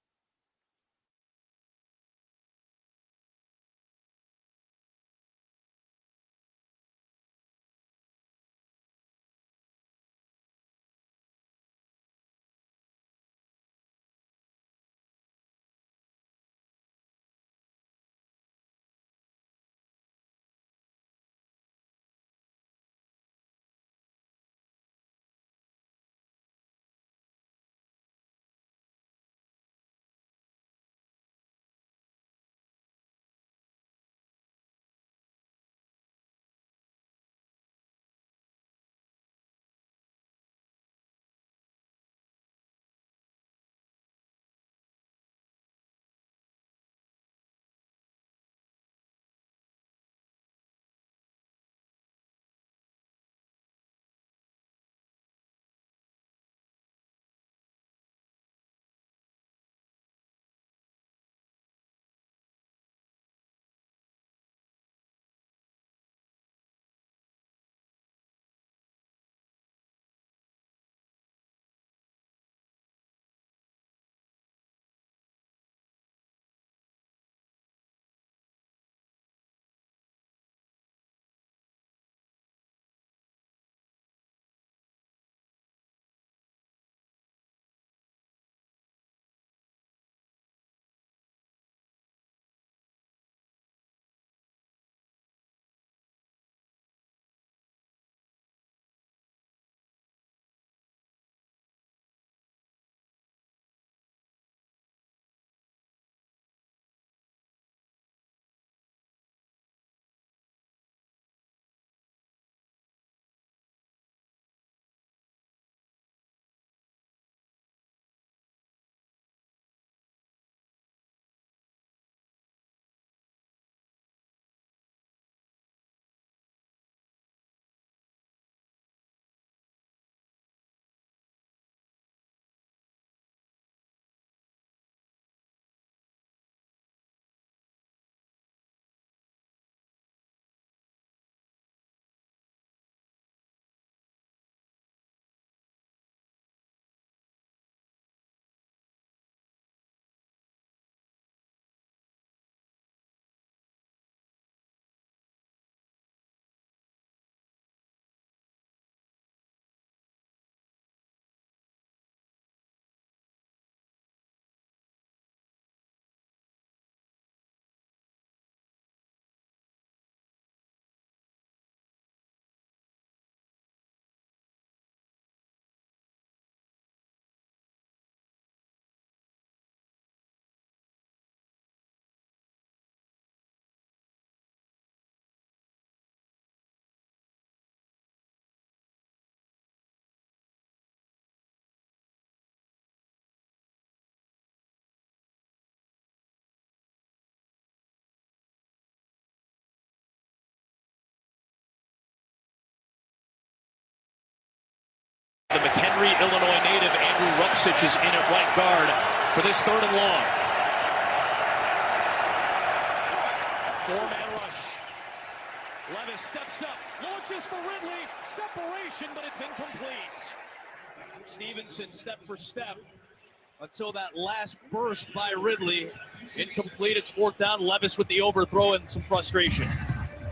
McHenry, Illinois native Andrew Rupsich is in at right guard for this 3rd and long. 4-man rush. Levis steps up, launches for Ridley. Separation, but it's incomplete. Stevenson step for step until that last burst by Ridley. Incomplete. It's 4th down. Levis with the overthrow and some frustration.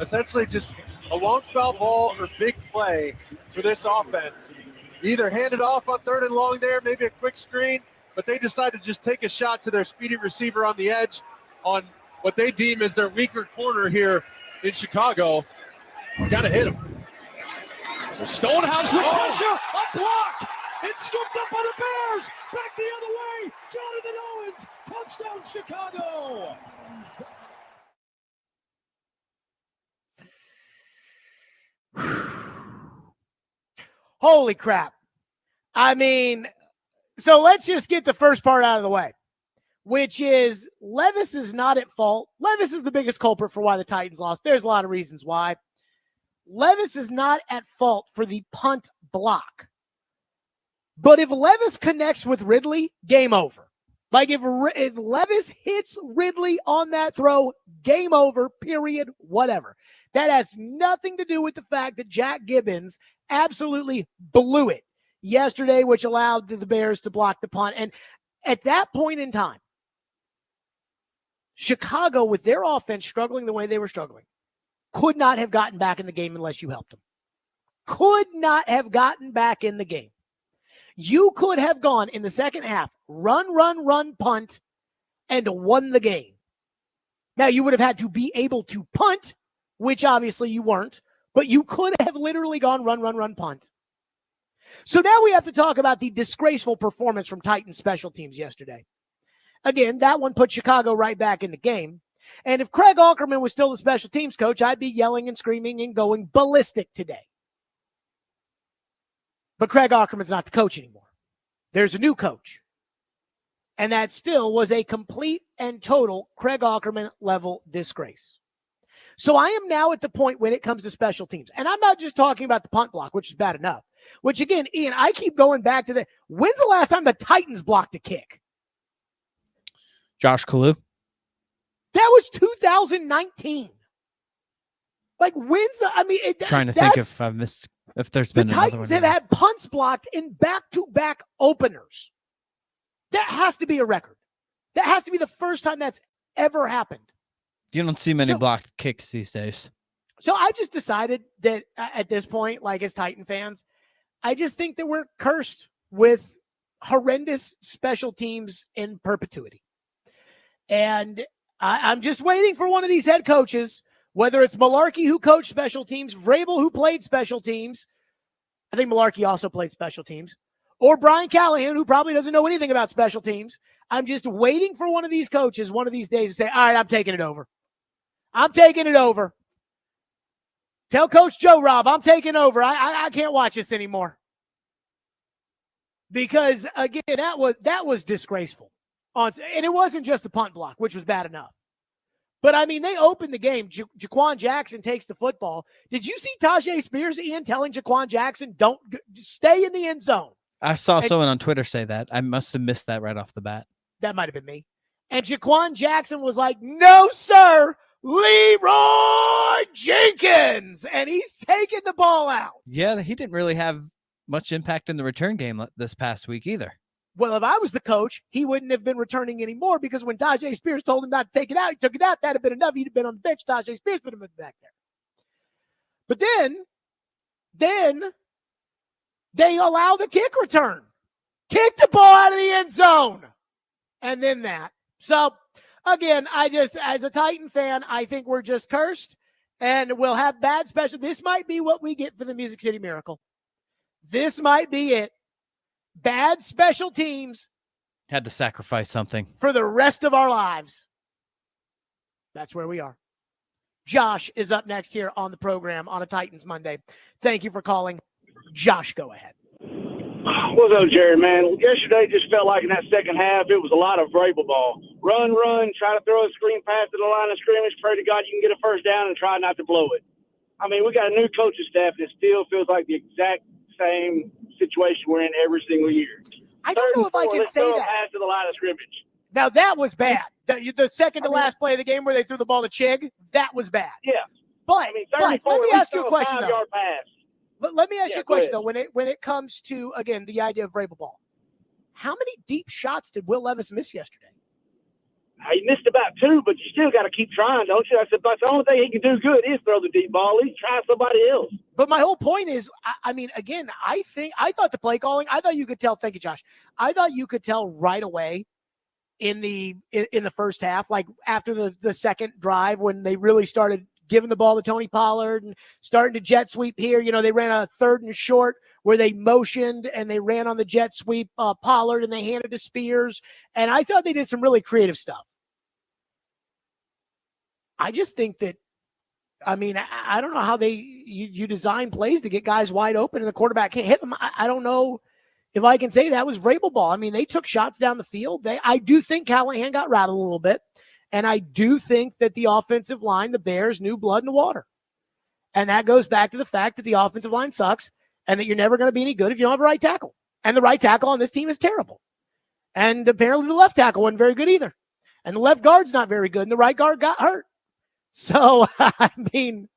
Essentially just a long foul ball or big play for this offense. Either hand it off on 3rd and long there, maybe a quick screen, but they decide to just take a shot to their speedy receiver on the edge on what they deem as their weaker corner here in Chicago. Got to hit him. Stonehouse with pressure, a block. It's scooped up by the Bears. Back the other way. Jonathan Owens, touchdown Chicago. Holy crap. I mean, so let's just get the first part out of the way, which is Levis is not at fault. Levis is the biggest culprit for why the Titans lost. There's a lot of reasons why. Levis is not at fault for the punt block. But if Levis connects with Ridley, game over. Like if Levis hits Ridley on that throw, game over, period, whatever. That has nothing to do with the fact that Jack Gibbons absolutely blew it yesterday, which allowed the Bears to block the punt. And at that point in time, Chicago, with their offense struggling the way they were struggling, could not have gotten back in the game unless you helped them. Could not have gotten back in the game. You could have gone in the second half, run, punt, and won the game. Now, you would have had to be able to punt, which obviously you weren't, but you could have literally gone run, punt. So now we have to talk about the disgraceful performance from Titans special teams yesterday. Again, that one put Chicago right back in the game. And if Craig Aukerman was still the special teams coach, I'd be yelling and screaming and going ballistic today. But Craig Aukerman's not the coach anymore. There's a new coach. And that still was a complete and total Craig Aukerman level disgrace. So I am now at the point when it comes to special teams. And I'm not just talking about the punt block, which is bad enough. Which again, Ian, I keep going back to when's the last time the Titans blocked a kick? Josh Kalu. That was 2019. Like Trying to think if there's been the another Titans one. have had punts blocked in back-to-back openers. That has to be a record. That has to be the first time that's ever happened. You don't see many blocked kicks these days. So I just decided that at this point, like as Titan fans, I just think that we're cursed with horrendous special teams in perpetuity. And I'm just waiting for one of these head coaches, whether it's Malarkey who coached special teams, Vrabel who played special teams. I think Malarkey also played special teams. Or Brian Callahan, who probably doesn't know anything about special teams. I'm just waiting for one of these coaches one of these days to say, all right, I'm taking it over. I'm taking it over. Tell Coach Joe Rob, I'm taking over. I can't watch this anymore. Because, again, that was disgraceful. And it wasn't just the punt block, which was bad enough. But, I mean, they opened the game. Jaquan Jackson takes the football. Did you see Tajay Spears, Ian, telling Jaquan Jackson, don't stay in the end zone? I saw someone on Twitter say that. I must have missed that right off the bat. That might have been me. And Jaquan Jackson was like, no, sir, Leroy Jenkins. And he's taking the ball out. Yeah, he didn't really have much impact in the return game this past week either. Well, if I was the coach, he wouldn't have been returning anymore because when Tajay Spears told him not to take it out, he took it out. That'd have been enough. He'd have been on the bench. Tajay Spears would have been back there. But then they allow the kick return. Kick the ball out of the end zone. And then that. So, again, as a Titan fan, I think we're just cursed. And we'll have bad special. This might be what we get for the Music City Miracle. This might be it. Bad special teams. Had to sacrifice something. For the rest of our lives. That's where we are. Josh is up next here on the program on a Titans Monday. Thank you for calling. Josh, go ahead. What's up, Jerry, man? Yesterday just felt like in that second half, it was a lot of Vrabel ball. Run, try to throw a screen pass to the line of scrimmage, pray to God you can get a first down and try not to blow it. I mean, we got a new coaching staff and it still feels like the exact same situation we're in every single year. I don't know if I can let's say throw a that. pass to the line of scrimmage. Now, that was bad. The second to last play of the game where they threw the ball to Chig, that was bad. Yeah. But, let me ask you a question, though. 5-yard pass. Let me ask you a question, ahead. though. When it comes to, again, the idea of Vrabel ball, how many deep shots did Will Levis miss yesterday? He missed about 2, but you still got to keep trying, don't you? That's the only thing he can do good is throw the deep ball. He's trying somebody else. But my whole point is, I thought the play calling, I thought you could tell. Thank you, Josh. I thought you could tell right away in the first half, like after the second drive when they really started giving the ball to Tony Pollard and starting to jet sweep here. You know, they ran a 3rd and short where they motioned and they ran on the jet sweep Pollard and they handed to Spears. And I thought they did some really creative stuff. I just think that, I mean, I don't know how you design plays to get guys wide open and the quarterback can't hit them. I don't know if I can say that was Vrabel ball. I mean, they took shots down the field. I do think Callahan got rattled a little bit. And I do think that the offensive line, the Bears, knew blood in the water. And that goes back to the fact that the offensive line sucks and that you're never going to be any good if you don't have a right tackle. And the right tackle on this team is terrible. And apparently the left tackle wasn't very good either. And the left guard's not very good. And the right guard got hurt. So, I mean,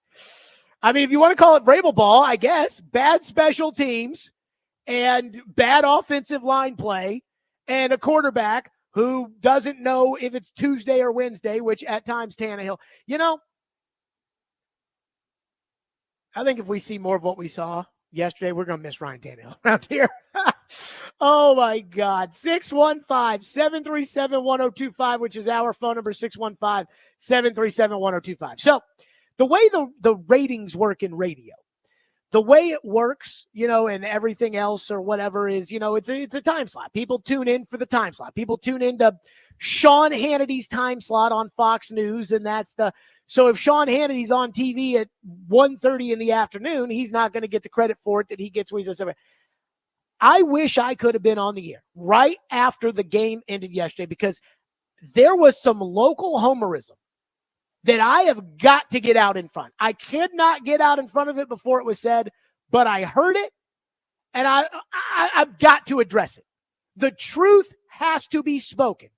if you want to call it Vrabel ball, I guess, bad special teams and bad offensive line play and a quarterback who doesn't know if it's Tuesday or Wednesday, which at times Tannehill, I think if we see more of what we saw yesterday, we're going to miss Ryan Tannehill around here. Oh, my God. 615-737-1025, which is our phone number, 615-737-1025. So the way the ratings work in radio, the way it works, and everything else or whatever is, it's a time slot. People tune in for the time slot. People tune into Sean Hannity's time slot on Fox News, and so if Sean Hannity's on TV at 1:30 in the afternoon, he's not going to get the credit for it that he gets when he's at. I wish I could have been on the air right after the game ended yesterday because there was some local homerism that I have got to get out in front. I could not get out in front of it before it was said, but I heard it, and I've got to address it. The truth has to be spoken,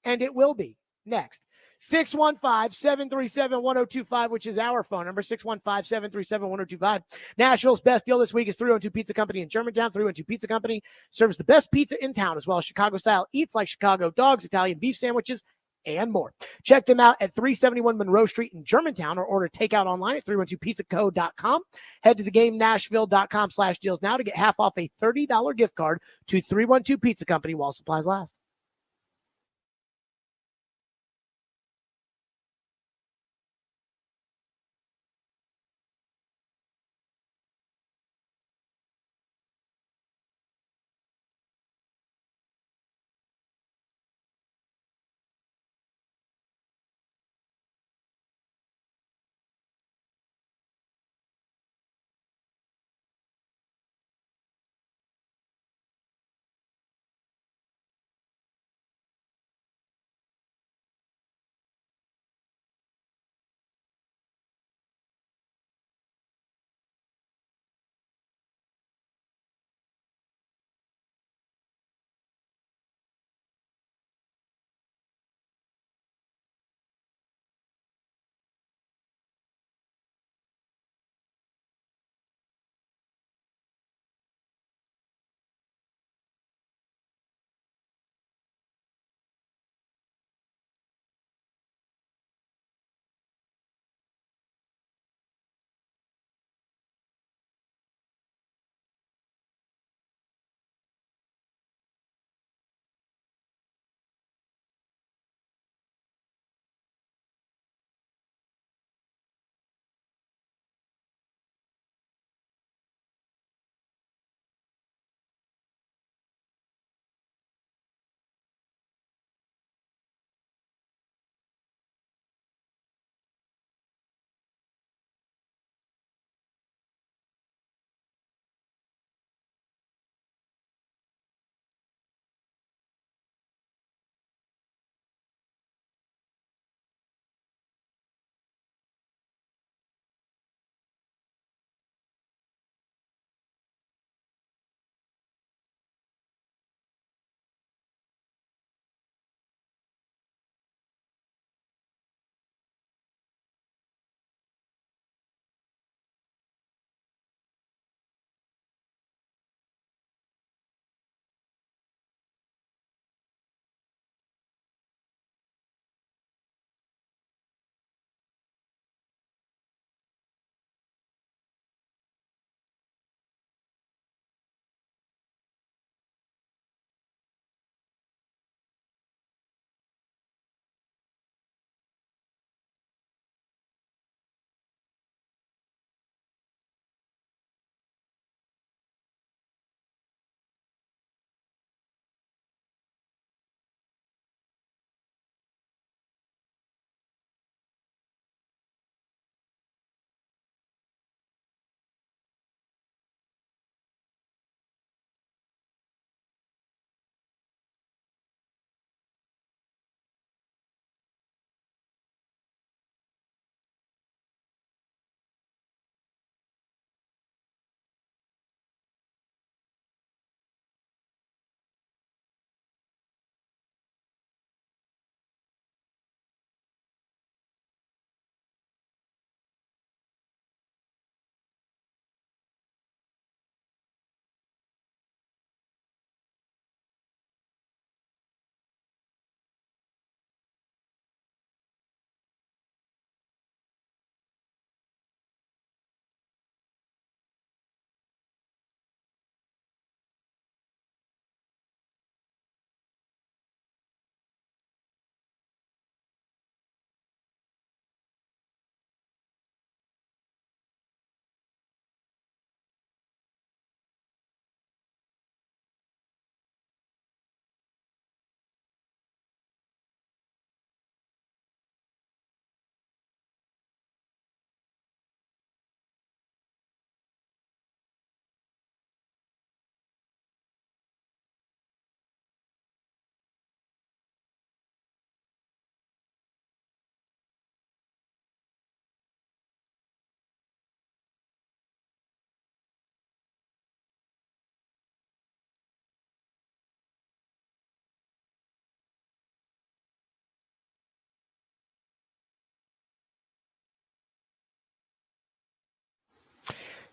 and it will be next. 615-737-1025, which is our phone number, 615-737-1025. Nashville's best deal this week is 312 Pizza Company in Germantown. 312 Pizza Company serves the best pizza in town, as well as Chicago-style eats like Chicago dogs, Italian beef sandwiches, and more. Check them out at 371 Monroe Street in Germantown or order takeout online at 312pizzaco.com. Head to theGameNashville.com/deals now to get half off a $30 gift card to 312 Pizza Company while supplies last.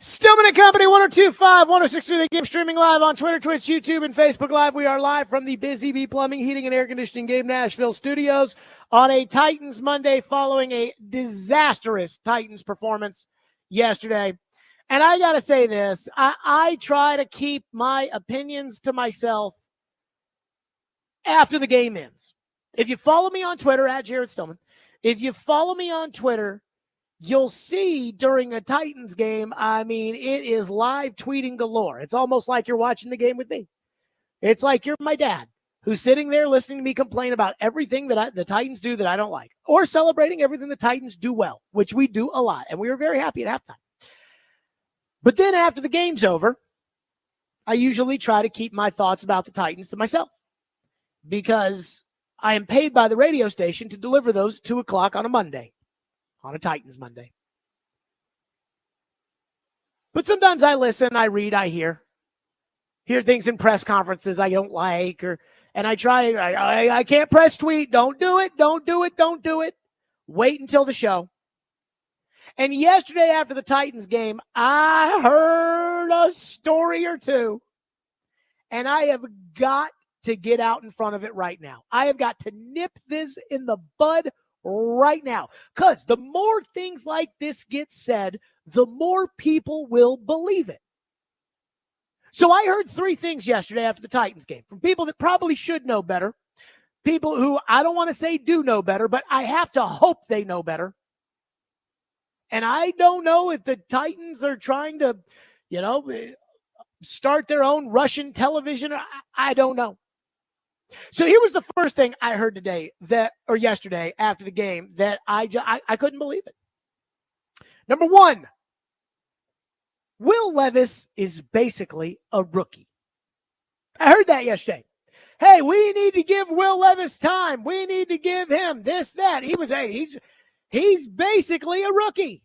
Stillman and Company, 1025, 1063, the game streaming live on Twitter, Twitch, YouTube, and Facebook Live. We are live from the Busy Bee Plumbing, Heating, and Air Conditioning Game Nashville studios on a Titans Monday following a disastrous Titans performance yesterday. And I got to say this, I try to keep my opinions to myself after the game ends. If you follow me on Twitter, at Jared Stillman, if you follow me on Twitter, you'll see during a Titans game, I mean, it is live tweeting galore. It's almost like you're watching the game with me. It's like you're my dad who's sitting there listening to me complain about everything that the Titans do that I don't like, or celebrating everything the Titans do well, which we do a lot. And we were very happy at halftime. But then after the game's over, I usually try to keep my thoughts about the Titans to myself because I am paid by the radio station to deliver those at 2 o'clock on a Monday. On a Titans Monday. But sometimes I listen, I read, I hear things in press conferences I don't like, and I try, I can't press tweet. Don't do it. Wait until the show. And yesterday after the Titans game, I heard a story or two, and I have got to get out in front of it right now. I have got to nip this in the bud right now, because the more things like this get said, the more people will believe it. So I heard 3 things yesterday after the Titans game from people that probably should know better, people who I don't want to say do know better, but I have to hope they know better. And I don't know if the Titans are trying to, start their own Russian television. I don't know. So here was the first thing I heard yesterday after the game that I couldn't believe it. Number 1, Will Levis is basically a rookie. I heard that yesterday. Hey, we need to give Will Levis time. We need to give him this, that. He's basically a rookie.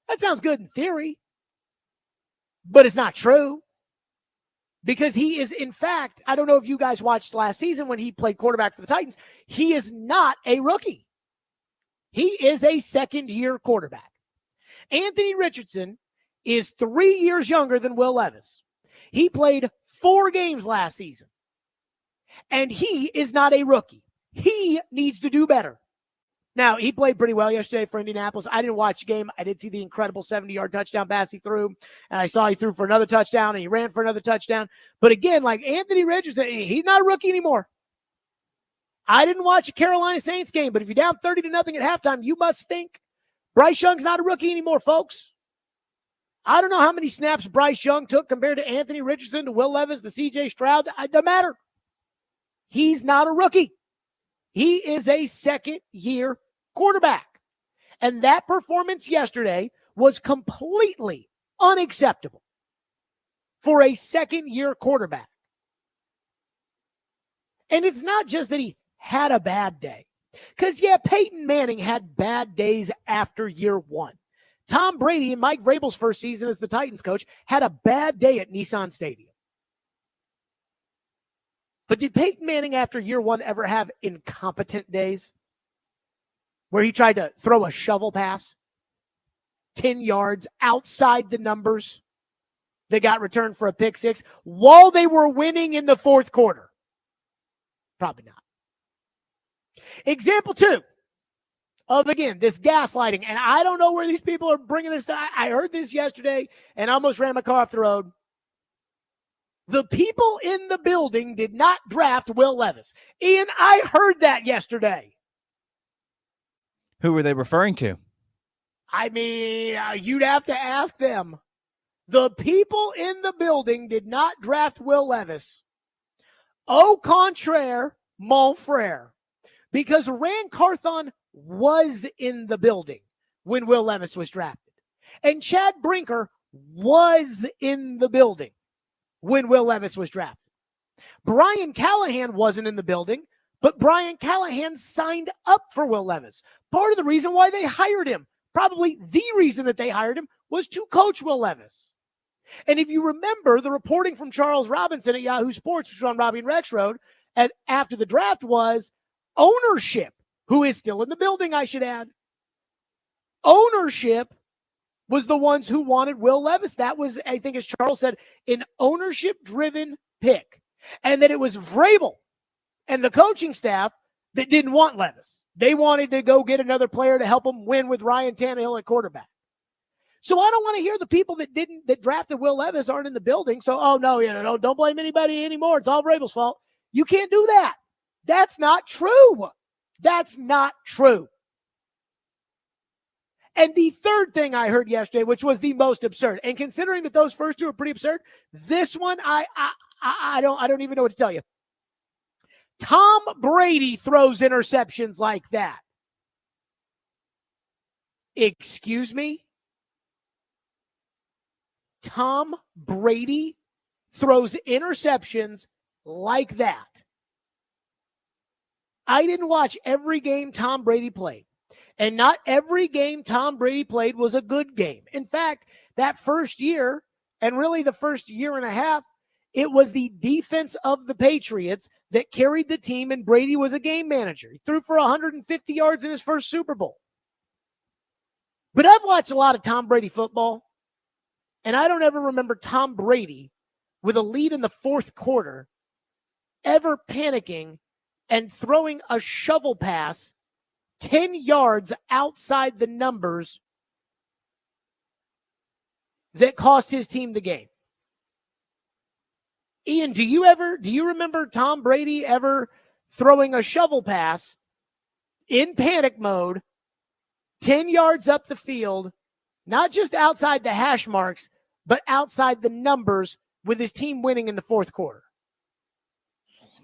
That sounds good in theory, but it's not true. Because he is, in fact, I don't know if you guys watched last season when he played quarterback for the Titans. He is not a rookie. He is a second-year quarterback. Anthony Richardson is 3 years younger than Will Levis. He played 4 games last season. And he is not a rookie. He needs to do better. Now, he played pretty well yesterday for Indianapolis. I didn't watch the game. I did see the incredible 70-yard touchdown pass he threw, and I saw he threw for another touchdown, and he ran for another touchdown. But again, like Anthony Richardson, he's not a rookie anymore. I didn't watch a Carolina Saints game, but if you're down 30-0 at halftime, you must stink. Bryce Young's not a rookie anymore, folks. I don't know how many snaps Bryce Young took compared to Anthony Richardson, to Will Levis, to C.J. Stroud. It doesn't matter. He's not a rookie. He is a second-year quarterback. And that performance yesterday was completely unacceptable for a second-year quarterback. And it's not just that he had a bad day. Because, Peyton Manning had bad days after year 1. Tom Brady, in Mike Vrabel's first season as the Titans coach, had a bad day at Nissan Stadium. But did Peyton Manning after year 1 ever have incompetent days where he tried to throw a shovel pass 10 yards outside the numbers that got returned for a pick 6 while they were winning in the 4th quarter? Probably not. Example 2 of, again, this gaslighting. And I don't know where these people are bringing this. I heard this yesterday and almost ran my car off the road. The people in the building did not draft Will Levis. Ian, I heard that yesterday. Who were they referring to? I mean, you'd have to ask them. The people in the building did not draft Will Levis. Au contraire, mon frere. Because Rand Carthon was in the building when Will Levis was drafted. And Chad Brinker was in the building when Will Levis was drafted. Brian Callahan wasn't in the building, but Brian Callahan signed up for Will Levis. Part of the reason why they hired him, probably the reason that they hired him, was to coach Will Levis. And if you remember the reporting from Charles Robinson at Yahoo Sports, which was on Robbie and Rex Road, after the draft was ownership, who is still in the building, I should add. Ownership was the ones who wanted Will Levis. That was, I think, as Charles said, an ownership-driven pick. And that it was Vrabel and the coaching staff that didn't want Levis. They wanted to go get another player to help them win with Ryan Tannehill at quarterback. So I don't want to hear the people that drafted Will Levis aren't in the building. So, oh, no, don't blame anybody anymore. It's all Vrabel's fault. You can't do that. That's not true. That's not true. And the third thing I heard yesterday, which was the most absurd, and considering that those first two are pretty absurd, this one I don't even know what to tell you. Tom Brady throws interceptions like that. Excuse me? Tom Brady throws interceptions like that. I didn't watch every game Tom Brady played. And not every game Tom Brady played was a good game. In fact, that first year, and really the first year and a half, it was the defense of the Patriots that carried the team, and Brady was a game manager. He threw for 150 yards in his first Super Bowl. But I've watched a lot of Tom Brady football, and I don't ever remember Tom Brady with a lead in the fourth quarter ever panicking and throwing a shovel pass 10 yards outside the numbers that cost his team the game. Ian, do you remember Tom Brady ever throwing a shovel pass in panic mode 10 yards up the field, not just outside the hash marks, but outside the numbers with his team winning in the fourth quarter?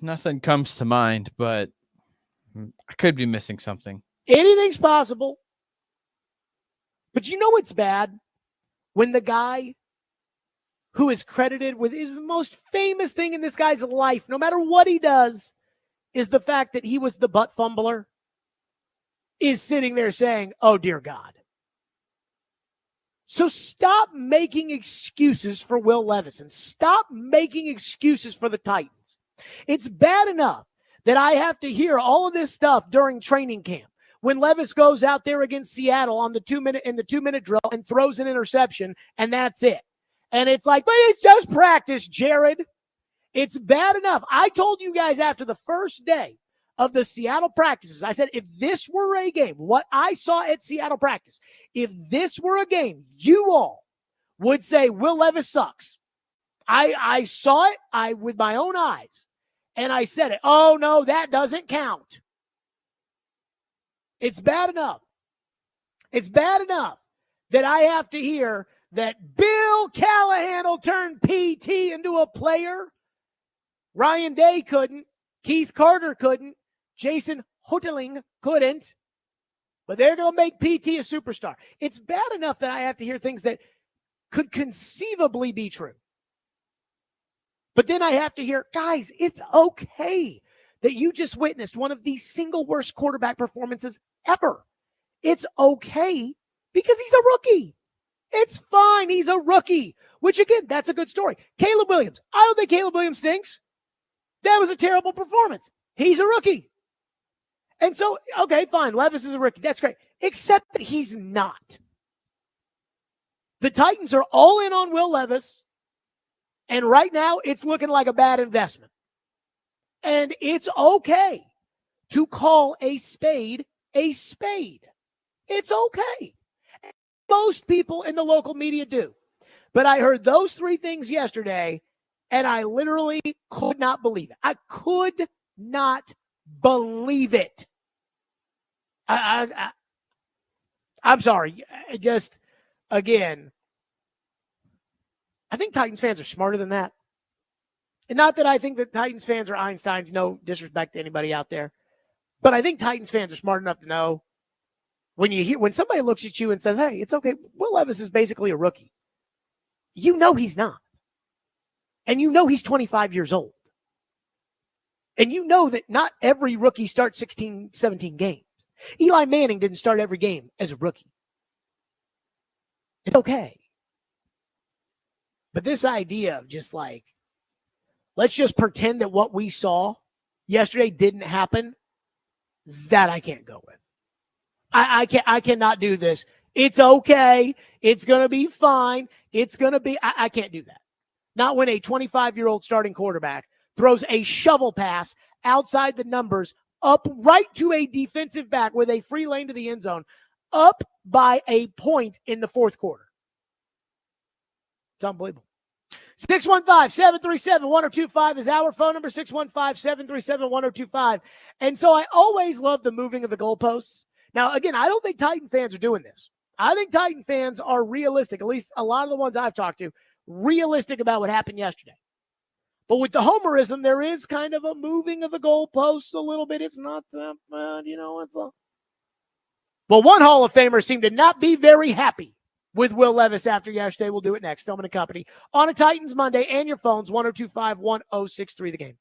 Nothing comes to mind, but I could be missing something. Anything's possible. But you know what's bad? When the guy who is credited with his most famous thing in this guy's life, no matter what he does, is the fact that he was the butt fumbler, is sitting there saying, oh, dear God. So stop making excuses for Will Levis and stop making excuses for the Titans. It's bad enough that I have to hear all of this stuff during training camp when Levis goes out there against Seattle on the 2-minute drill and throws an interception, and that's it. And it's like, but it's just practice, Jared. It's bad enough. I told you guys after the first day of the Seattle practices, I said, if this were a game, what I saw at Seattle practice, if this were a game, you all would say Will Levis sucks. I saw it with my own eyes, and I said it. Oh, no, that doesn't count. It's bad enough. It's bad enough that I have to hear that Bill Callahan will turn PT into a player. Ryan Day couldn't. Keith Carter couldn't. Jason Hoteling couldn't. But they're going to make PT a superstar. It's bad enough that I have to hear things that could conceivably be true. But then I have to hear, guys, it's okay that you just witnessed one of the single worst quarterback performances ever. It's okay because he's a rookie. It's fine. He's a rookie, which, again, that's a good story. Caleb Williams. I don't think Caleb Williams stinks. That was a terrible performance. He's a rookie. And so, okay, fine. Levis is a rookie. That's great. Except that he's not. The Titans are all in on Will Levis. And right now, it's looking like a bad investment. And it's okay to call a spade a spade. It's okay. Most people in the local media do. But I heard those three things yesterday, and I literally could not believe it. I could not believe it. I'm sorry. Just, again, I think Titans fans are smarter than that. And not that I think that Titans fans are Einsteins, no disrespect to anybody out there. But I think Titans fans are smart enough to know when somebody looks at you and says, hey, it's okay, Will Levis is basically a rookie. You know he's not. And you know he's 25 years old. And you know that not every rookie starts 16, 17 games. Eli Manning didn't start every game as a rookie. It's okay. But this idea of just like, let's just pretend that what we saw yesterday didn't happen, that I can't go with. I cannot do this It's okay. It's going to be fine. It's going to be, I can't do that. Not when a 25-year-old starting quarterback throws a shovel pass outside the numbers up right to a defensive back with a free lane to the end zone, up by a point in the fourth quarter. It's unbelievable. 615-737-1025 is our phone number, 615-737-1025. And so I always love the moving of the goalposts. Now, again, I don't think Titan fans are doing this. I think Titan fans are realistic, at least a lot of the ones I've talked to, realistic about what happened yesterday. But with the homerism, there is kind of a moving of the goalposts a little bit. It's not that bad, Well, one Hall of Famer seemed to not be very happy with Will Levis after yesterday. We'll do it next. Stillman and Company on a Titans Monday, and your phones, 1025-1063 The Game.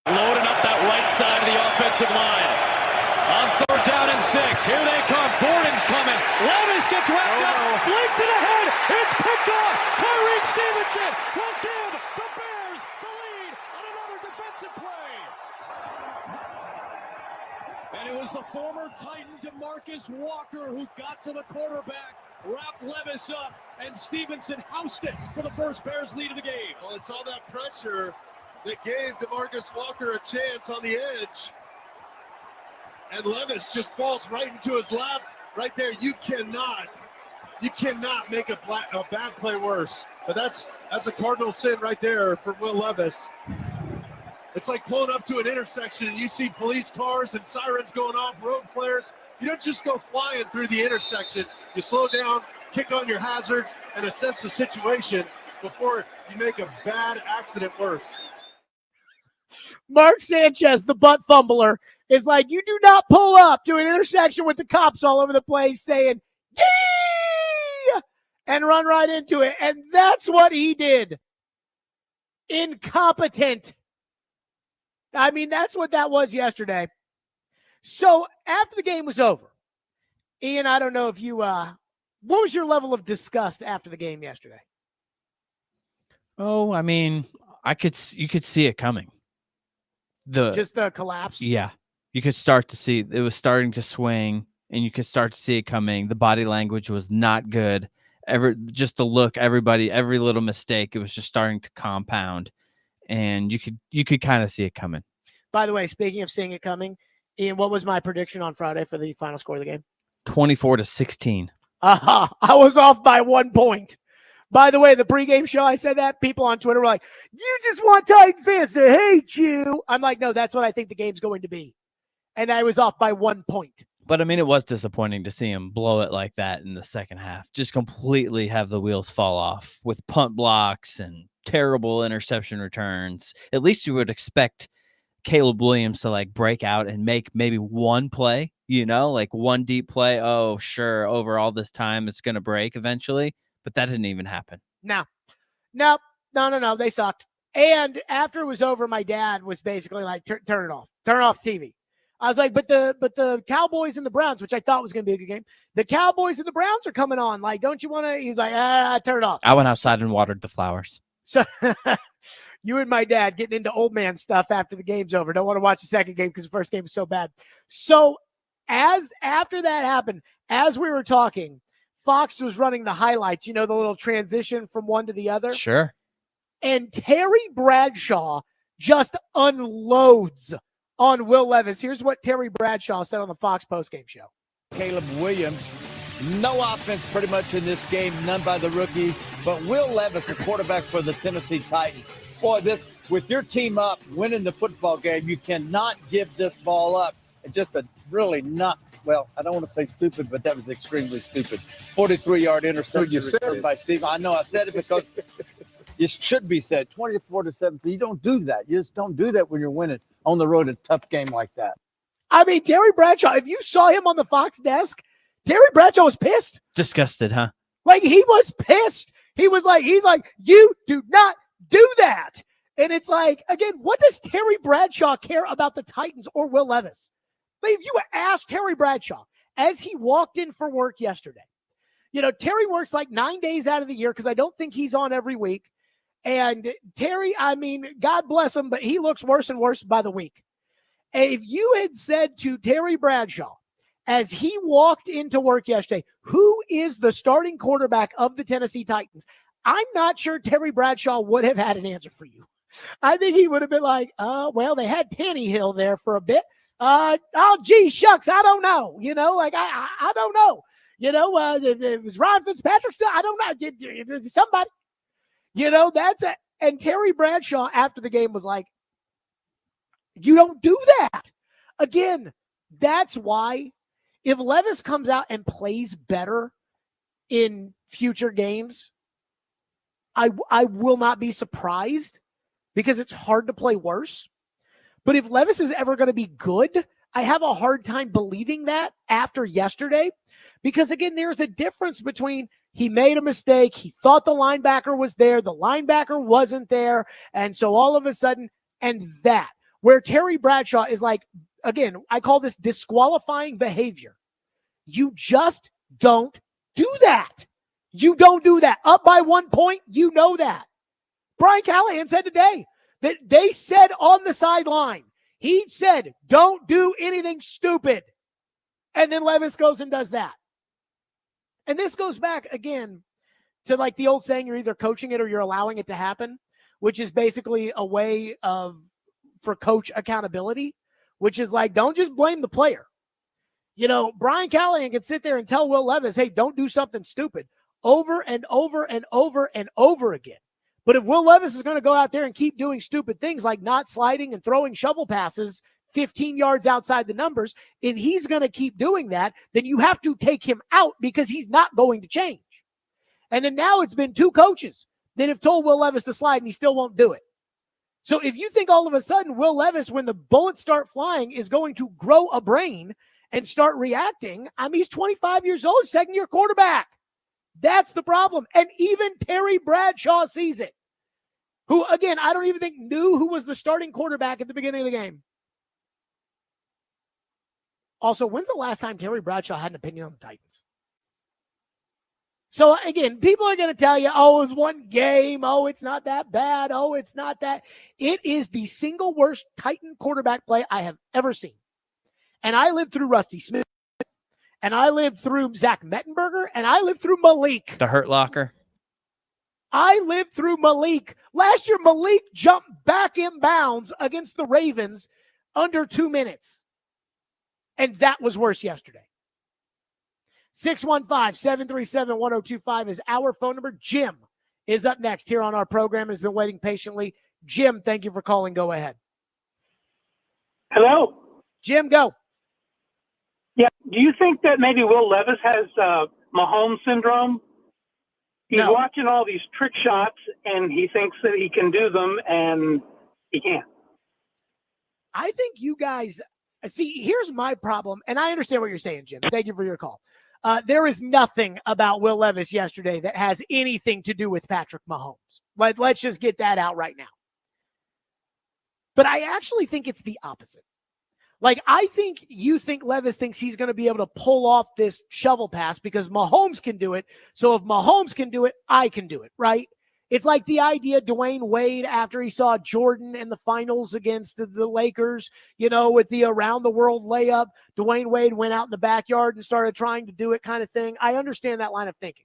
Loading up that right side of the offensive line. On 3rd down and 6. Here they come. Gordon's coming. Levis gets whacked up. Flakes it ahead. It's picked off. Tyreek Stevenson will give the Bears the lead on another defensive play. And it was the former Titan DeMarcus Walker who got to the quarterback, wrapped Levis up, and Stevenson housed it for the first Bears lead of the game. Well, it's all that pressure that gave DeMarcus Walker a chance on the edge. And Levis just falls right into his lap right there. You cannot make a bad play worse. But that's a cardinal sin right there for Will Levis. It's like pulling up to an intersection and you see police cars and sirens going off, road flares. You don't just go flying through the intersection. You slow down, kick on your hazards, and assess the situation before you make a bad accident worse. Mark Sanchez, the butt fumbler, is like, you do not pull up to an intersection with the cops all over the place saying, yee! And run right into it. And that's what he did. Incompetent. I mean, that's what that was yesterday. So after the game was over, Ian, I don't know if you, what was your level of disgust after the game yesterday? Oh, I mean, you could see it coming. Just the collapse? Yeah. You could start to see it was starting to swing, and you could start to see it coming. The body language was not good. Just the look, everybody, every little mistake, it was just starting to compound, and you could kind of see it coming. By the way, speaking of seeing it coming, Ian, what was my prediction on Friday for the final score of the game? 24-16. I was off by 1 point. By the way, the pregame show, I said that. People on Twitter were like, you just want Titan fans to hate you. I'm like, no, that's what I think the game's going to be. And I was off by 1 point. But, I mean, it was disappointing to see him blow it like that in the second half. Just completely have the wheels fall off with punt blocks and terrible interception returns. At least you would expect Caleb Williams to, like, break out and make maybe one play, like one deep play. Oh, sure, over all this time it's going to break eventually. But that didn't even happen. No. They sucked. And after it was over, my dad was basically like, turn it off. Turn off TV. I was like, but the Cowboys and the Browns, which I thought was going to be a good game, the Cowboys and the Browns are coming on. Like, don't you want to? He's like, turn it off. I went outside and watered the flowers. So you and my dad getting into old man stuff after the game's over. Don't want to watch the second game because the first game was so bad. So after that happened, as we were talking, Fox was running the highlights, the little transition from one to the other. Sure. And Terry Bradshaw just unloads on Will Levis. Here's what Terry Bradshaw said on the Fox postgame show. Caleb Williams, no offense pretty much in this game, none by the rookie. But Will Levis, the quarterback for the Tennessee Titans, boy, with your team up, winning the football game, you cannot give this ball up. And just a really not, well, I don't want to say stupid, but that was extremely stupid. 43-yard interception by Steve. I know I said it because it should be said. 24-17. You don't do that. You just don't do that when you're winning on the road a tough game like that. I mean, Terry Bradshaw, if you saw him on the Fox desk, Terry Bradshaw was pissed. Disgusted, huh? Like, he was pissed. He's like, you do not do that. And it's like, again, what does Terry Bradshaw care about the Titans or Will Levis? If you asked Terry Bradshaw as he walked in for work yesterday, Terry works like 9 days out of the year because I don't think he's on every week. And Terry, I mean, God bless him, but he looks worse and worse by the week. And if you had said to Terry Bradshaw as he walked into work yesterday, who is the starting quarterback of the Tennessee Titans, I'm not sure Terry Bradshaw would have had an answer for you. I think he would have been like, well, they had Tannehill there for a bit. Gee, shucks, I don't know. I don't know. It was Ryan Fitzpatrick still. I don't know. Somebody, that's it. And Terry Bradshaw after the game was like, you don't do that. Again, that's why if Levis comes out and plays better in future games, I will not be surprised because it's hard to play worse. But if Levis is ever going to be good, I have a hard time believing that after yesterday. Because, again, there's a difference between he made a mistake, he thought the linebacker was there, the linebacker wasn't there, and so all of a sudden, and that, where Terry Bradshaw is like, again, I call this disqualifying behavior. You just don't do that. You don't do that. Up by 1 point, you know that. Brian Callahan said today that they said on the sideline, he said, don't do anything stupid. And then Levis goes and does that. And this goes back again to like the old saying, you're either coaching it or you're allowing it to happen, which is basically a way for coach accountability, which is like, don't just blame the player. Brian Callahan can sit there and tell Will Levis, hey, don't do something stupid over and over and over and over again. But if Will Levis is going to go out there and keep doing stupid things like not sliding and throwing shovel passes 15 yards outside the numbers, if he's going to keep doing that, then you have to take him out because he's not going to change. And then now it's been two coaches that have told Will Levis to slide and he still won't do it. So if you think all of a sudden Will Levis, when the bullets start flying, is going to grow a brain and start reacting, I mean, he's 25 years old, second-year quarterback. That's the problem. And even Terry Bradshaw sees it, who, again, I don't even think knew who was the starting quarterback at the beginning of the game. Also, when's the last time Terry Bradshaw had an opinion on the Titans? So, again, people are going to tell you, oh, it was one game. Oh, it's not that bad. Oh, it's not that. It is the single worst Titan quarterback play I have ever seen. And I lived through Rusty Smith, and I lived through Zach Mettenberger, and I lived through Malik. The Hurt Locker. I lived through Malik. Last year, Malik jumped back in bounds against the Ravens under 2 minutes. And that was worse yesterday. 615-737-1025 is our phone number. Jim is up next here on our program and has been waiting patiently. Jim, thank you for calling. Go ahead. Hello. Jim, go. Yeah. Do you think that maybe Will Levis has Mahomes syndrome? He's watching all these trick shots, and he thinks that he can do them, and he can't. I think you guys – see, here's my problem, and I understand what you're saying, Jim. Thank you for your call. There is nothing about Will Levis yesterday that has anything to do with Patrick Mahomes. Let's just get that out right now. But I actually think it's the opposite. Like, I think you think Levis thinks he's going to be able to pull off this shovel pass because Mahomes can do it. So if Mahomes can do it, I can do it, right? It's like the idea Dwayne Wade, after he saw Jordan in the finals against the Lakers, with the around the world layup, Dwayne Wade went out in the backyard and started trying to do it kind of thing. I understand that line of thinking.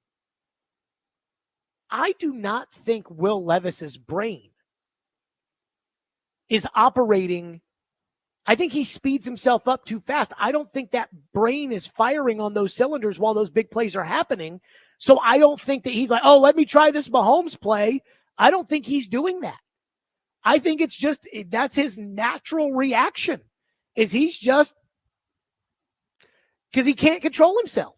I do not think Will Levis's brain is operating. I think he speeds himself up too fast. I don't think that brain is firing on those cylinders while those big plays are happening. So I don't think that he's like, oh, let me try this Mahomes play. I don't think he's doing that. I think it's just, that's his natural reaction, is he's just, because he can't control himself.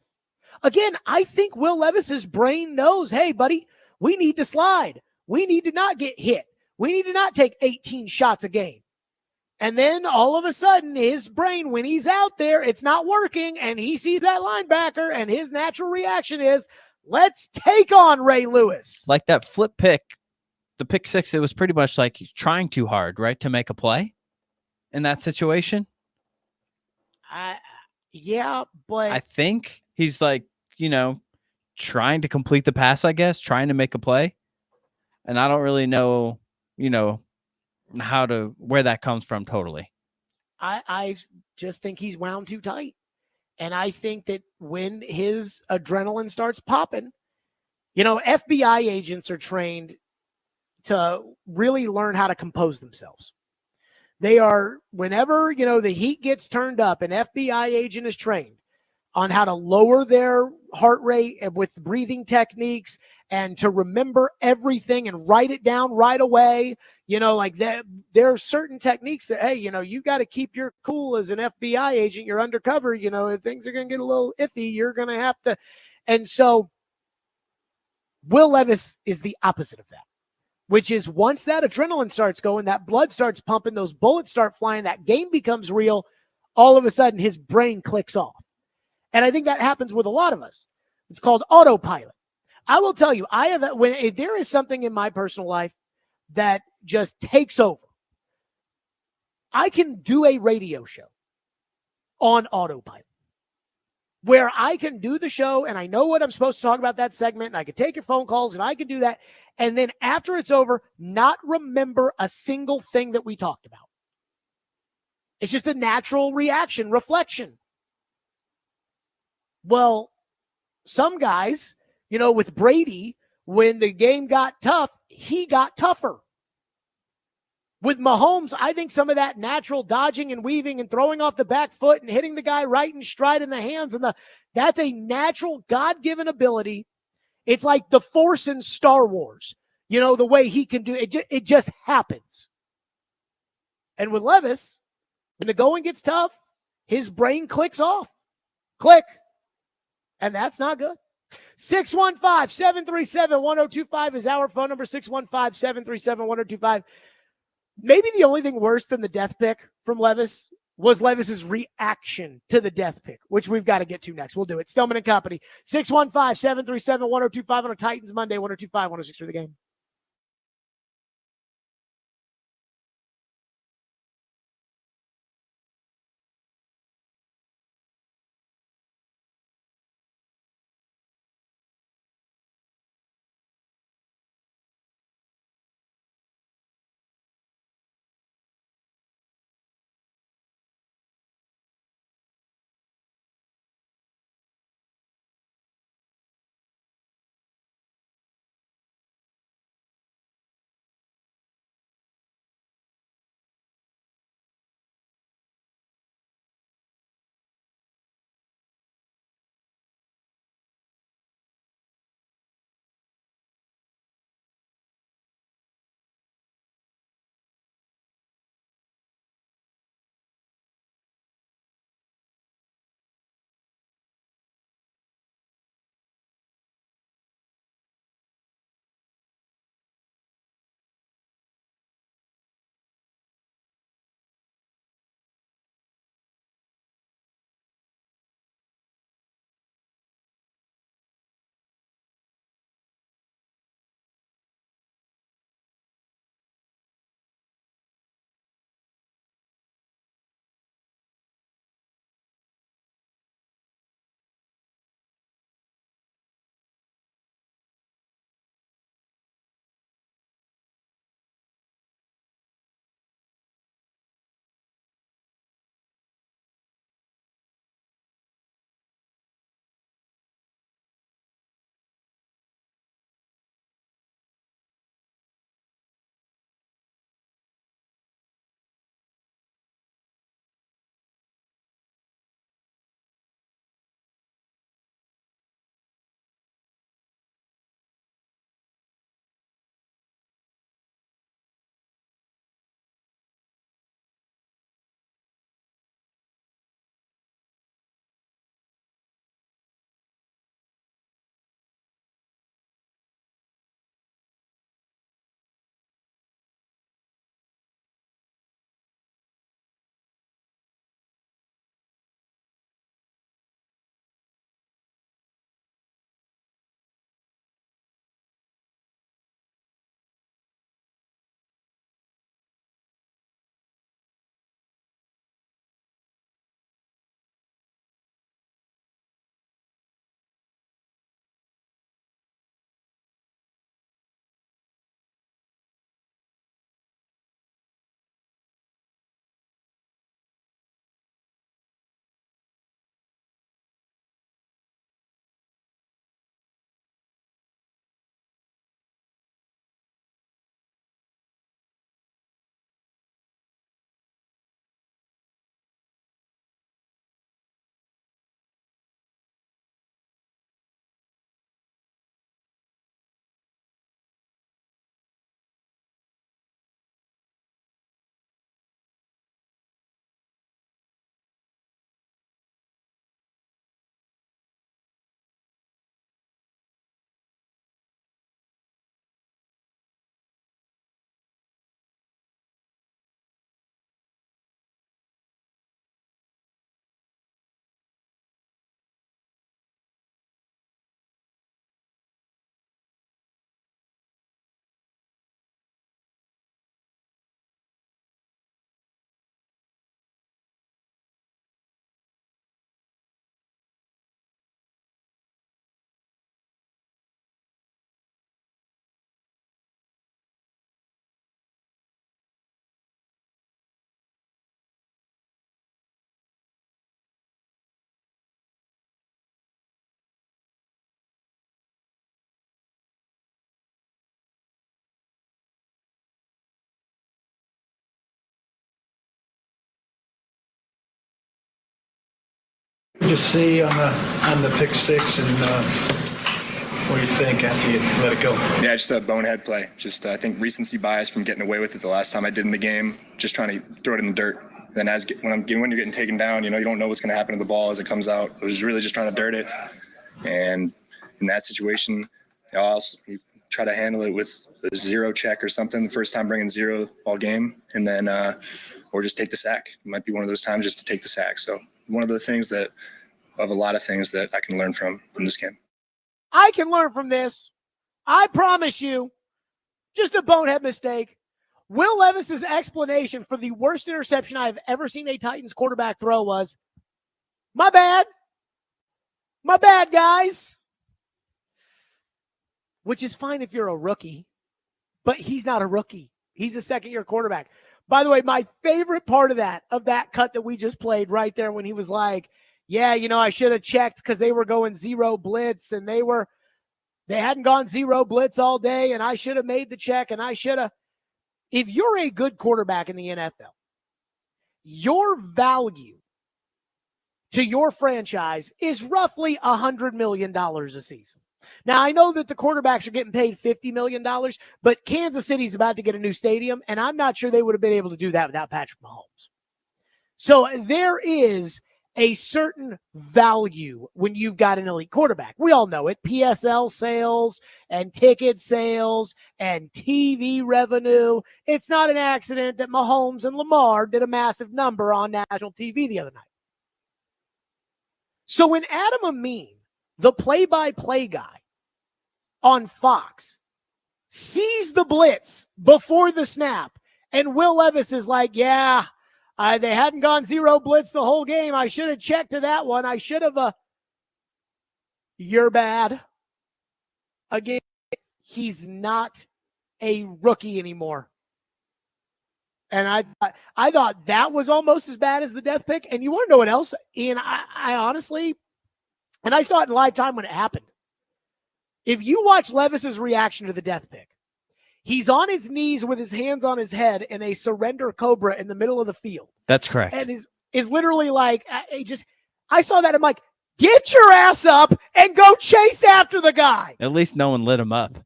Again, I think Will Levis's brain knows, hey, buddy, we need to slide. We need to not get hit. We need to not take 18 shots a game. And then all of a sudden, his brain, when he's out there, it's not working, and he sees that linebacker, and his natural reaction is, let's take on Ray Lewis. Like that flip pick, the pick six, it was pretty much like he's trying too hard, right, to make a play in that situation. Yeah, but I think he's like, trying to complete the pass, I guess, trying to make a play. And I don't really know, where that comes from totally. I just think he's wound too tight. And I think that when his adrenaline starts popping, FBI agents are trained to really learn how to compose themselves. They are, whenever, the heat gets turned up, an FBI agent is trained on how to lower their heart rate and with breathing techniques and to remember everything and write it down right away. Like that, there are certain techniques that, hey, you got to keep your cool as an FBI agent. You're undercover, things are going to get a little iffy. You're going to have to. And so Will Levis is the opposite of that, which is once that adrenaline starts going, that blood starts pumping, those bullets start flying, that game becomes real. All of a sudden his brain clicks off. And I think that happens with a lot of us. It's called autopilot. I will tell you, if there is something in my personal life that just takes over, I can do a radio show on autopilot where I can do the show and I know what I'm supposed to talk about that segment and I can take your phone calls and I can do that. And then after it's over, not remember a single thing that we talked about. It's just a natural reaction, reflection. Well, some guys, with Brady, when the game got tough, he got tougher. With Mahomes, I think some of that natural dodging and weaving and throwing off the back foot and hitting the guy right in stride in the hands, that's a natural God-given ability. It's like the Force in Star Wars, the way he can do it. It just happens. And with Levis, when the going gets tough, his brain clicks off. Click. And that's not good. 615-737-1025 is our phone number, 615-737-1025. Maybe the only thing worse than the death pick from Levis was Levis's reaction to the death pick, which we've got to get to next. We'll do it. Stillman and Company, 615-737-1025 on a Titans Monday, 1025, 106 for the game. Just see on the pick six, and what do you think after you let it go? Yeah, just a bonehead play. Just I think recency bias from getting away with it the last time I did in the game. Just trying to throw it in the dirt. Then when you're getting taken down, you don't know what's going to happen to the ball as it comes out. I was really just trying to dirt it, and in that situation, I also try to handle it with a 0 check or something the first time, bringing 0 all game, and then or just take the sack. It might be one of those times just to take the sack. So one of the things of a lot of things that I can learn from this game. I can learn from this. I promise you, just a bonehead mistake. Will Levis's explanation for the worst interception I've ever seen a Titans quarterback throw was, my bad. My bad, guys. Which is fine if you're a rookie, but he's not a rookie. He's a second-year quarterback. By the way, my favorite part of that cut that we just played right there when he was like, yeah, I should have checked because they were going 0 blitz and they hadn't gone 0 blitz all day and I should have made the check and I should have. If you're a good quarterback in the NFL, your value to your franchise is roughly $100 million a season. Now, I know that the quarterbacks are getting paid $50 million, but Kansas City's about to get a new stadium, and I'm not sure they would have been able to do that without Patrick Mahomes. So there is a certain value when you've got an elite quarterback. We all know it. PSL sales and ticket sales and TV revenue. It's not an accident that Mahomes and Lamar did a massive number on national TV the other night. So when Adam Amin, the play-by-play guy on Fox, sees the blitz before the snap, and Will Levis is like, yeah, they hadn't gone 0 blitz the whole game. I should have checked to that one. I should have. You're bad. Again, he's not a rookie anymore. And I thought that was almost as bad as the death pick. And you want to know what else? Ian, I honestly, and I saw it in live time when it happened. If you watch Levis's reaction to the death pick, he's on his knees with his hands on his head in a surrender cobra in the middle of the field. That's correct. And is literally like, I saw that. I'm like, get your ass up and go chase after the guy. At least no one lit him up.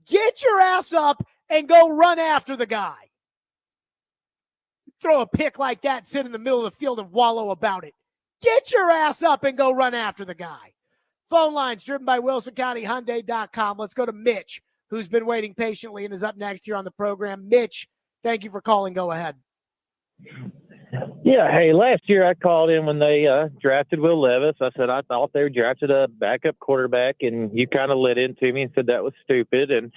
Get your ass up and go run after the guy. Throw a pick like that, sit in the middle of the field and wallow about it. Get your ass up and go run after the guy. Phone lines driven by WilsonCountyHyundai.com. Let's go to Mitch, who's been waiting patiently and is up next here on the program. Mitch, thank you for calling. Go ahead. Yeah, hey, last year I called in when they drafted Will Levis. I said I thought they drafted a backup quarterback, and you kind of lit into me and said that was stupid. And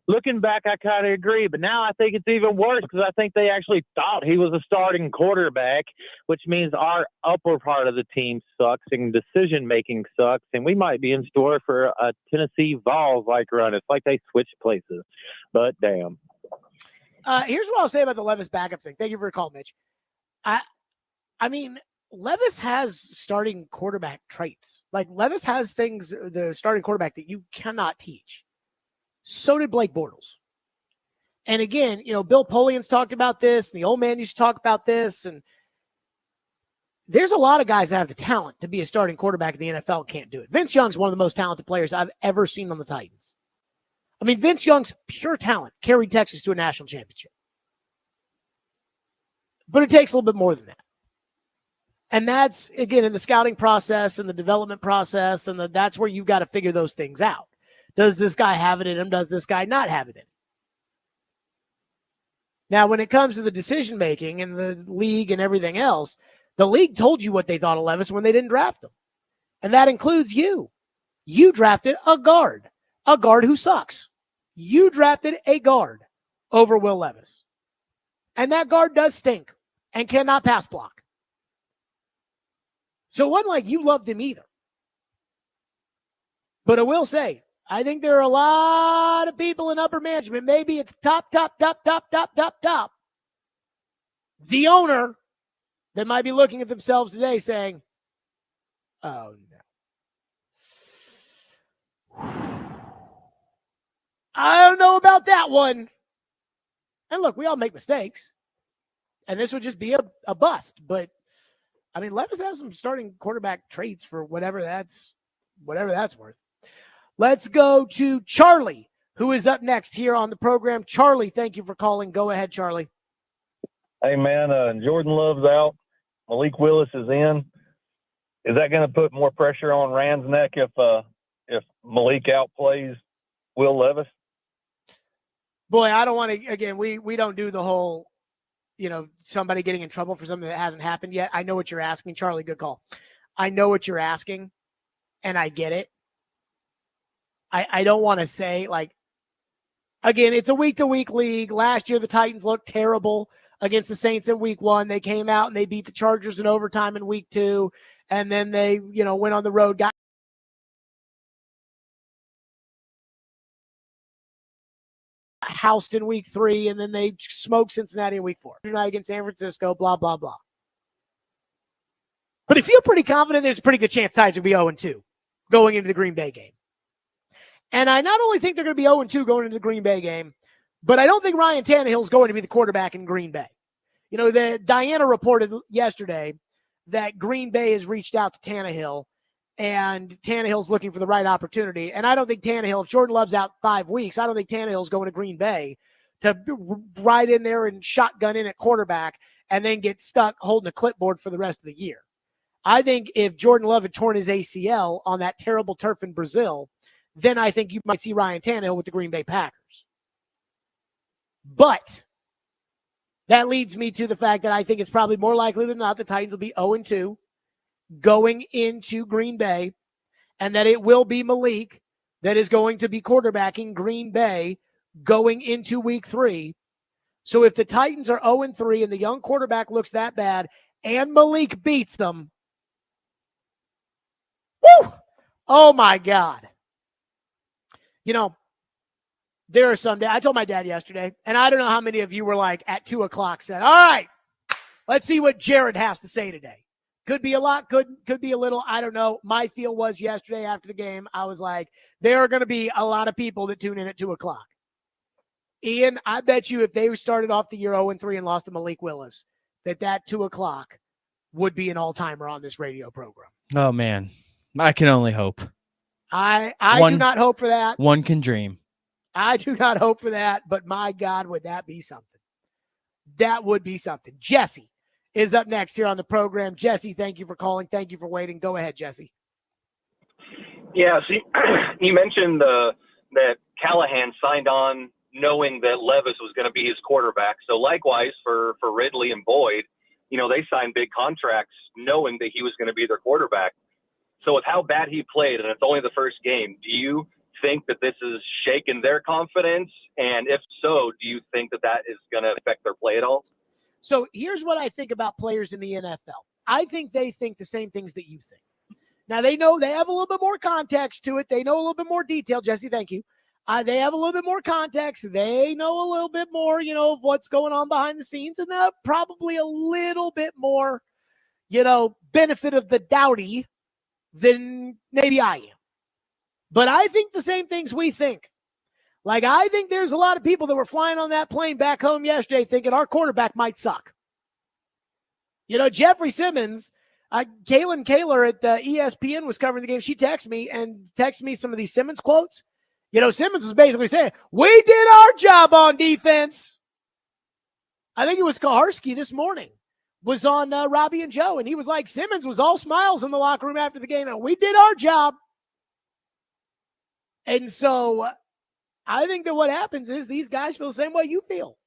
looking back, I kind of agree. But now I think it's even worse because I think they actually thought he was a starting quarterback, which means our upper part of the team sucks and decision-making sucks, and we might be in store for a Tennessee Vols-like run. It's like they switched places. But damn. Here's what I'll say about the Levis backup thing. Thank you for your call, Mitch. I mean, Levis has starting quarterback traits. Like, Levis has things, the starting quarterback, that you cannot teach. So did Blake Bortles. And again, Bill Polian's talked about this, and the old man used to talk about this, and there's a lot of guys that have the talent to be a starting quarterback in the NFL can't do it. Vince Young's one of the most talented players I've ever seen on the Titans. I mean, Vince Young's pure talent carried Texas to a national championship. But it takes a little bit more than that. And that's, again, in the scouting process and the development process, and that's where you've got to figure those things out. Does this guy have it in him? Does this guy not have it in him? Now, when it comes to the decision-making and the league and everything else, the league told you what they thought of Levis when they didn't draft him. And that includes you. You drafted a guard who sucks. You drafted a guard over Will Levis. And that guard does stink and cannot pass block. So it wasn't like you loved him either. But I will say, I think there are a lot of people in upper management, maybe it's top, the owner, that might be looking at themselves today saying, oh, no. I don't know about that one. And look, we all make mistakes. And this would just be a bust. But, I mean, Levis has some starting quarterback traits for whatever that's worth. Let's go to Charlie, who is up next here on the program. Charlie, thank you for calling. Go ahead, Charlie. Hey, man, Jordan Love's out. Malik Willis is in. Is that going to put more pressure on Rand's neck if Malik outplays Will Levis? Boy, I don't want to, again, we don't do the whole, somebody getting in trouble for something that hasn't happened yet. I know what you're asking. Charlie, good call. I know what you're asking, and I get it. I don't want to say, again, it's a week-to-week league. Last year, the Titans looked terrible against the Saints in week 1. They came out and they beat the Chargers in overtime in week 2, and then they, went on the road, got housed in week 3, and then they smoked Cincinnati in week 4. Tonight against San Francisco, blah, blah, blah. But I feel pretty confident there's a pretty good chance Titans will be 0-2 going into the Green Bay game. And I not only think they're going to be 0-2 going into the Green Bay game, but I don't think Ryan Tannehill is going to be the quarterback in Green Bay. Diana reported yesterday that Green Bay has reached out to Tannehill, and Tannehill's looking for the right opportunity. And I don't think Tannehill, if Jordan Love's out 5 weeks, I don't think Tannehill's going to Green Bay to ride in there and shotgun in at quarterback and then get stuck holding a clipboard for the rest of the year. I think if Jordan Love had torn his ACL on that terrible turf in Brazil, then I think you might see Ryan Tannehill with the Green Bay Packers. But that leads me to the fact that I think it's probably more likely than not the Titans will be 0-2 going into Green Bay, and that it will be Malik that is going to be quarterbacking Green Bay going into week 3. So if the Titans are 0-3 and the young quarterback looks that bad and Malik beats them, woo! Oh my God. There are some days, I told my dad yesterday, and I don't know how many of you were at 2:00 said, all right, let's see what Jared has to say today. Could be a lot, could be a little, I don't know. My feel was yesterday after the game, I was like, there are going to be a lot of people that tune in at 2:00. Ian, I bet you if they started off the year 0-3 and lost to Malik Willis, that 2:00 would be an all-timer on this radio program. Oh, man. I can only hope. I do not hope for that. One can dream. I do not hope for that, but my God, would that be something? That would be something. Jesse is up next here on the program. Jesse, thank you for calling. Thank you for waiting. Go ahead, Jesse. Yeah, see, you mentioned that Callahan signed on knowing that Levis was going to be his quarterback. So likewise for Ridley and Boyd, they signed big contracts knowing that he was going to be their quarterback. So with how bad he played, and it's only the first game, do you think that this is shaking their confidence? And if so, do you think that is going to affect their play at all? So here's what I think about players in the NFL. I think they think the same things that you think. Now, they know they have a little bit more context to it. They know a little bit more detail. Jesse, thank you. They have a little bit more context. They know a little bit more, of what's going on behind the scenes. And they're probably a little bit more, benefit of the doubty than maybe I am. But I think the same things we think. I think there's a lot of people that were flying on that plane back home yesterday thinking our quarterback might suck. Jeffrey Simmons, Kaylin Kaler at ESPN was covering the game. She texted me some of these Simmons quotes. Simmons was basically saying, we did our job on defense. I think it was Kaharski this morning was on Robbie and Joe, and he was like, Simmons was all smiles in the locker room after the game, and we did our job. And so I think that what happens is these guys feel the same way you feel.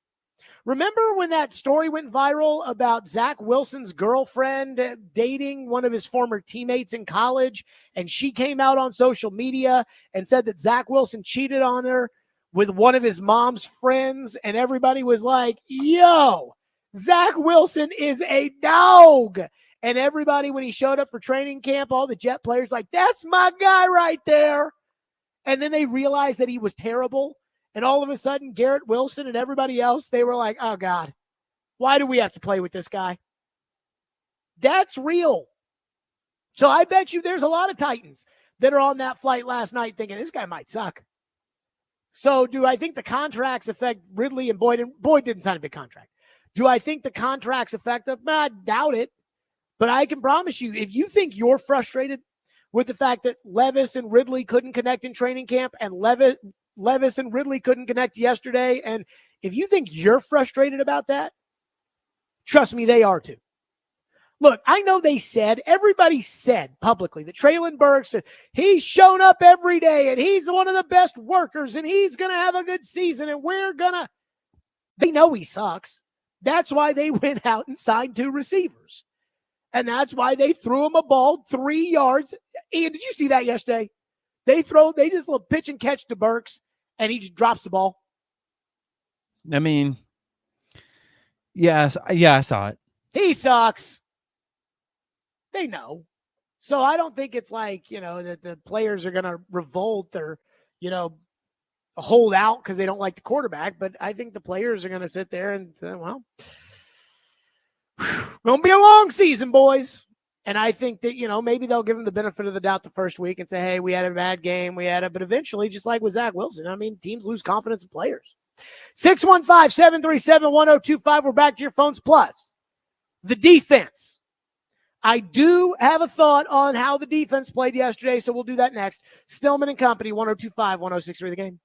Remember when that story went viral about Zach Wilson's girlfriend dating one of his former teammates in college, and she came out on social media and said that Zach Wilson cheated on her with one of his mom's friends, and everybody was like, yo, Zach Wilson is a dog. And everybody, when he showed up for training camp, all the Jet players like, that's my guy right there. And then they realized that he was terrible. And all of a sudden, Garrett Wilson and everybody else, they were like, oh, God, why do we have to play with this guy? That's real. So I bet you there's a lot of Titans that are on that flight last night thinking this guy might suck. So do I think the contracts affect Ridley and Boyd? And Boyd didn't sign a big contract. Do I think the contracts affect them? I doubt it. But I can promise you, if you think you're frustrated with the fact that Levis and Ridley couldn't connect in training camp and Levis and Ridley couldn't connect yesterday, and if you think you're frustrated about that, trust me, they are too. Look, I know everybody said publicly that Traylon Burks, he's shown up every day and he's one of the best workers and he's going to have a good season and they know he sucks. That's why they went out and signed 2 receivers. And that's why they threw him a ball 3 yards. Ian, did you see that yesterday? They just little pitch and catch to Burks and he just drops the ball. I mean, yes, yeah, I saw it. He sucks. They know. So I don't think it's like, that the players are going to revolt or, hold out because they don't like the quarterback. But I think the players are going to sit there and say, well, going to be a long season, boys. And I think that, maybe they'll give them the benefit of the doubt the first week and say, hey, we had a bad game. But eventually, just like with Zach Wilson, I mean, teams lose confidence in players. 615-737-1025. We're back to your phones. Plus, the defense. I do have a thought on how the defense played yesterday, so we'll do that next. Stillman and Company, 1025, 1063 The Game.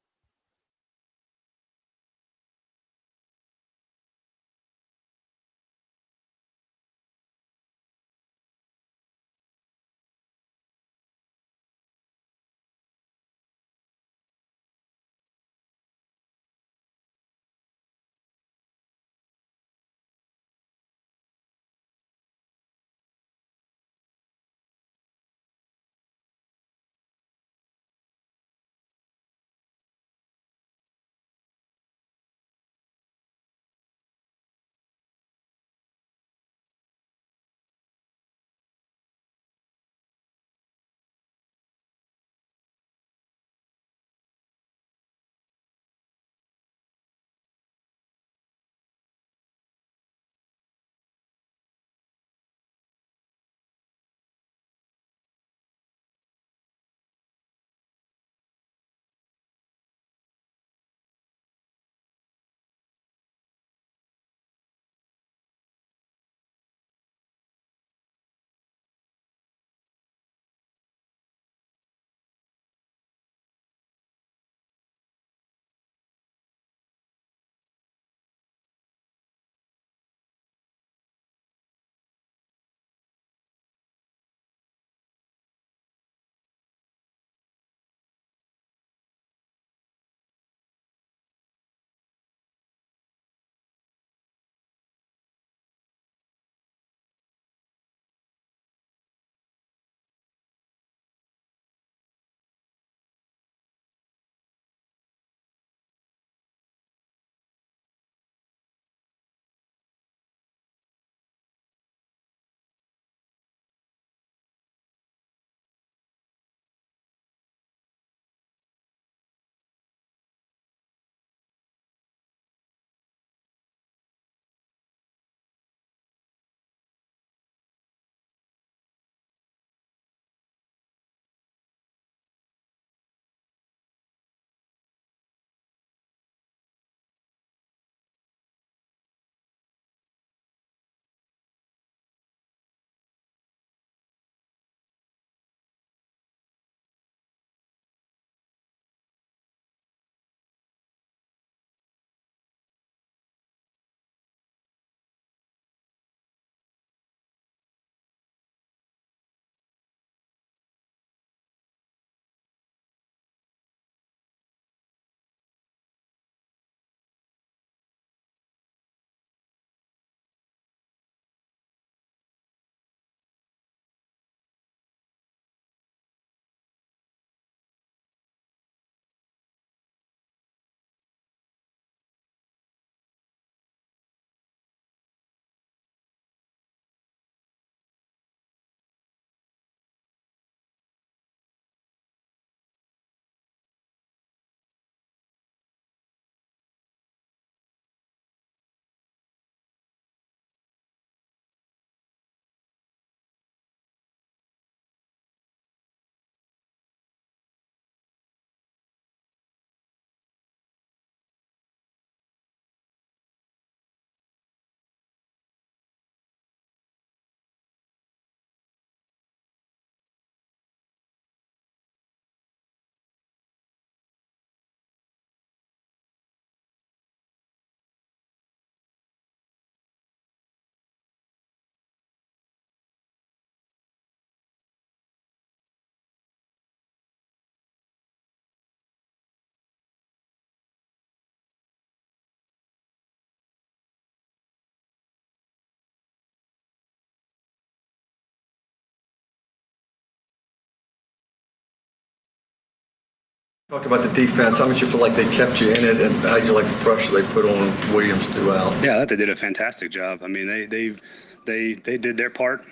Talk about the defense. How much you feel like they kept you in it, and how you like the pressure they put on Williams throughout? Yeah, I thought they did a fantastic job. I mean, they did their part.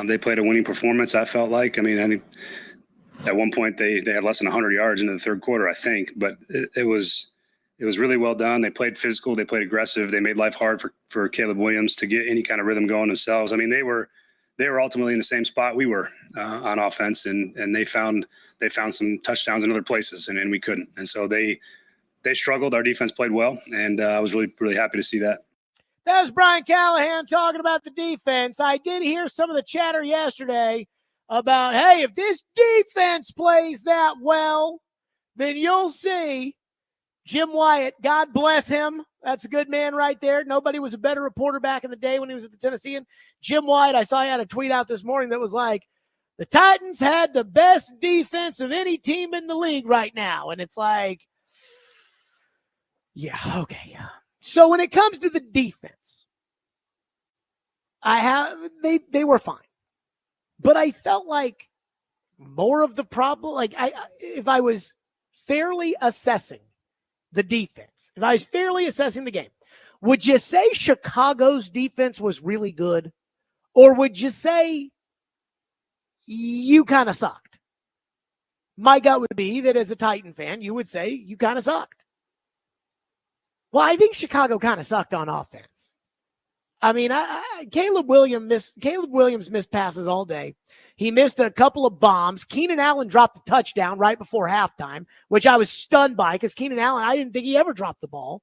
They played a winning performance, I felt like. I mean, I think at one point they had less than 100 yards into the third quarter, I think. But it was really well done. They played physical. They played aggressive. They made life hard for Caleb Williams to get any kind of rhythm going themselves. I mean, they were ultimately in the same spot we were on offense, and they found some touchdowns in other places, and we couldn't. And so they struggled. Our defense played well, and I was really, really happy to see that. That was Brian Callahan talking about the defense. I did hear some of the chatter yesterday about, hey, if this defense plays that well, then you'll see. Jim Wyatt, God bless him. That's a good man right there. Nobody was a better reporter back in the day when he was at the Tennessean. Jim Wyatt, I saw he had a tweet out this morning that was like, the Titans had the best defense of any team in the league right now. And it's like, yeah, okay. So when it comes to the defense, they were fine. But I felt like more of the problem, like if I was fairly assessing the defense, if I was fairly assessing the game, would you say Chicago's defense was really good? Or would you say you kind of sucked? My gut would be that as a Titan fan, you would say you kind of sucked. Well, I think Chicago kind of sucked on offense. I mean, Caleb Williams missed passes all day. He missed a couple of bombs. Keenan Allen dropped a touchdown right before halftime, which I was stunned by because Keenan Allen, I didn't think he ever dropped the ball.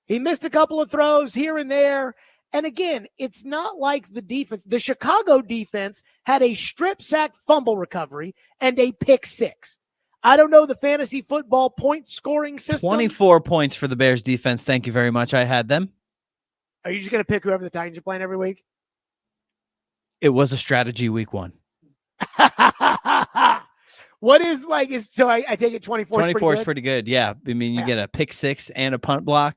He missed a couple of throws here and there. And again, it's not like the defense. The Chicago defense had a strip sack fumble recovery and a pick six. I don't know the fantasy football point scoring system. 24 points for the Bears defense. Thank you very much. I had them. Are you just going to pick whoever the Titans are playing every week? It was a strategy week one. What is like, so I take it 24 is 24 is pretty good. Yeah. I mean, you get a pick six and a punt block,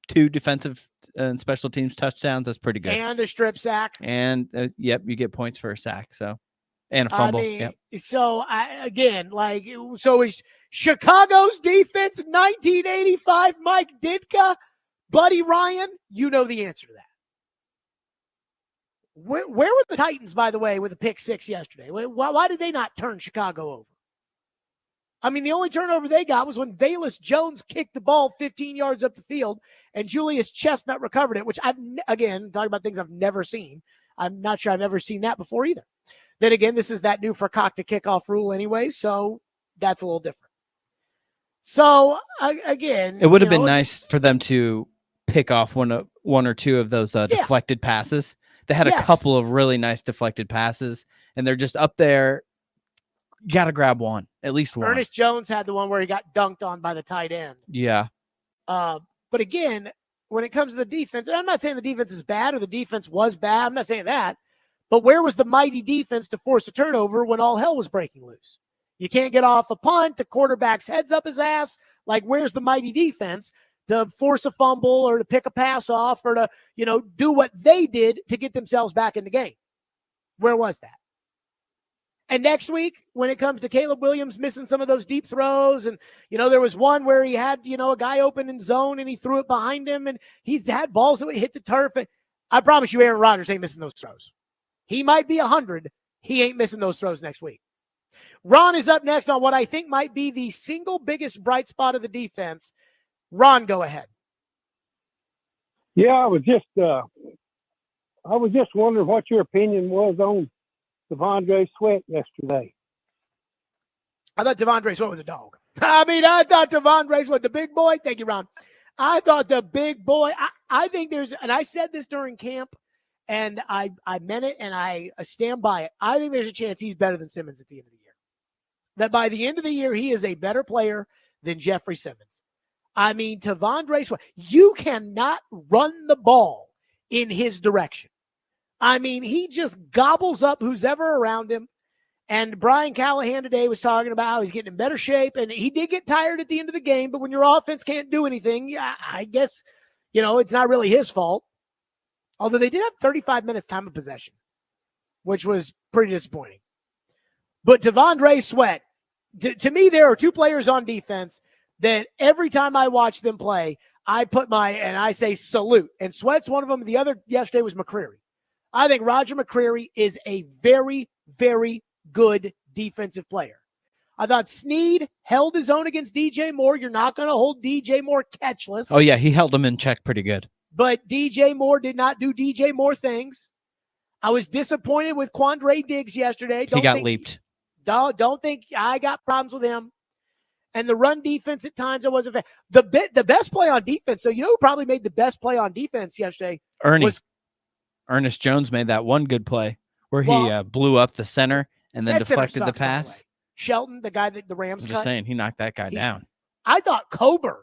2 defensive and special teams touchdowns. That's pretty good. And a strip sack. And yep, you get points for a sack. So, and a fumble. I mean, yep. So is Chicago's defense 1985 Mike Ditka, Buddy Ryan? You know the answer to that. Where were the Titans, by the way, with a pick six yesterday? Why did they not turn Chicago over? I mean, the only turnover they got was when Velus Jones kicked the ball 15 yards up the field and Julius Chestnut recovered it, which again, talking about things I've never seen. I'm not sure I've ever seen that before either. Then again, this is that new Fakakta kickoff rule anyway, so that's a little different. So, again, it would have been nice for them to pick off one or two of those deflected passes. They had a couple of really nice deflected passes, and they're just up there. You got to grab one, at least one. Ernest Jones had the one where he got dunked on by the tight end. Yeah. But again, when it comes to the defense, and I'm not saying the defense is bad or the defense was bad. I'm not saying that. But where was the mighty defense to force a turnover when all hell was breaking loose? You can't get off a punt. The quarterback's head's up his ass. Like, where's the mighty defense to force a fumble or to pick a pass off or to, do what they did to get themselves back in the game? Where was that? And next week, when it comes to Caleb Williams missing some of those deep throws, and, there was one where he had, a guy open in zone and he threw it behind him, and he's had balls that hit the turf. And I promise you, Aaron Rodgers ain't missing those throws. He might be 100. He ain't missing those throws next week. Ron is up next on what I think might be the single biggest bright spot of the defense. Ron, go ahead. Yeah, I was just wondering what your opinion was on Devondre Sweat yesterday. I thought Devondre Sweat was a dog. I thought Devondre Sweat, the big boy. Thank you, Ron. I thought the big boy. I think and I said this during camp, and I meant it, and I stand by it. I think there's a chance he's better than Simmons at the end of the year. That by the end of the year, he is a better player than Jeffrey Simmons. I mean, Devondre Sweat, you cannot run the ball in his direction. I mean, he just gobbles up who's ever around him. And Brian Callahan today was talking about how he's getting in better shape, and he did get tired at the end of the game, but when your offense can't do anything, I guess, it's not really his fault. Although they did have 35 minutes time of possession, which was pretty disappointing. But Devondre Sweat, to me, there are two players on defense that every time I watch them play, I put and I say salute. And Sweat's one of them. The other yesterday was McCreary. I think Roger McCreary is a very, very good defensive player. I thought Snead held his own against DJ Moore. You're not going to hold DJ Moore catchless. Oh, yeah, he held him in check pretty good. But DJ Moore did not do DJ Moore things. I was disappointed with Quandre Diggs yesterday. He got leaped. Don't think I got problems with him. And the run defense at times, I wasn't. The best play on defense. So you know who probably made the best play on defense yesterday? Ernest Jones made that one good play where he blew up the center and then deflected the pass. Shelton, the guy that the Rams I'm just saying, he knocked that guy down. I thought Coburn,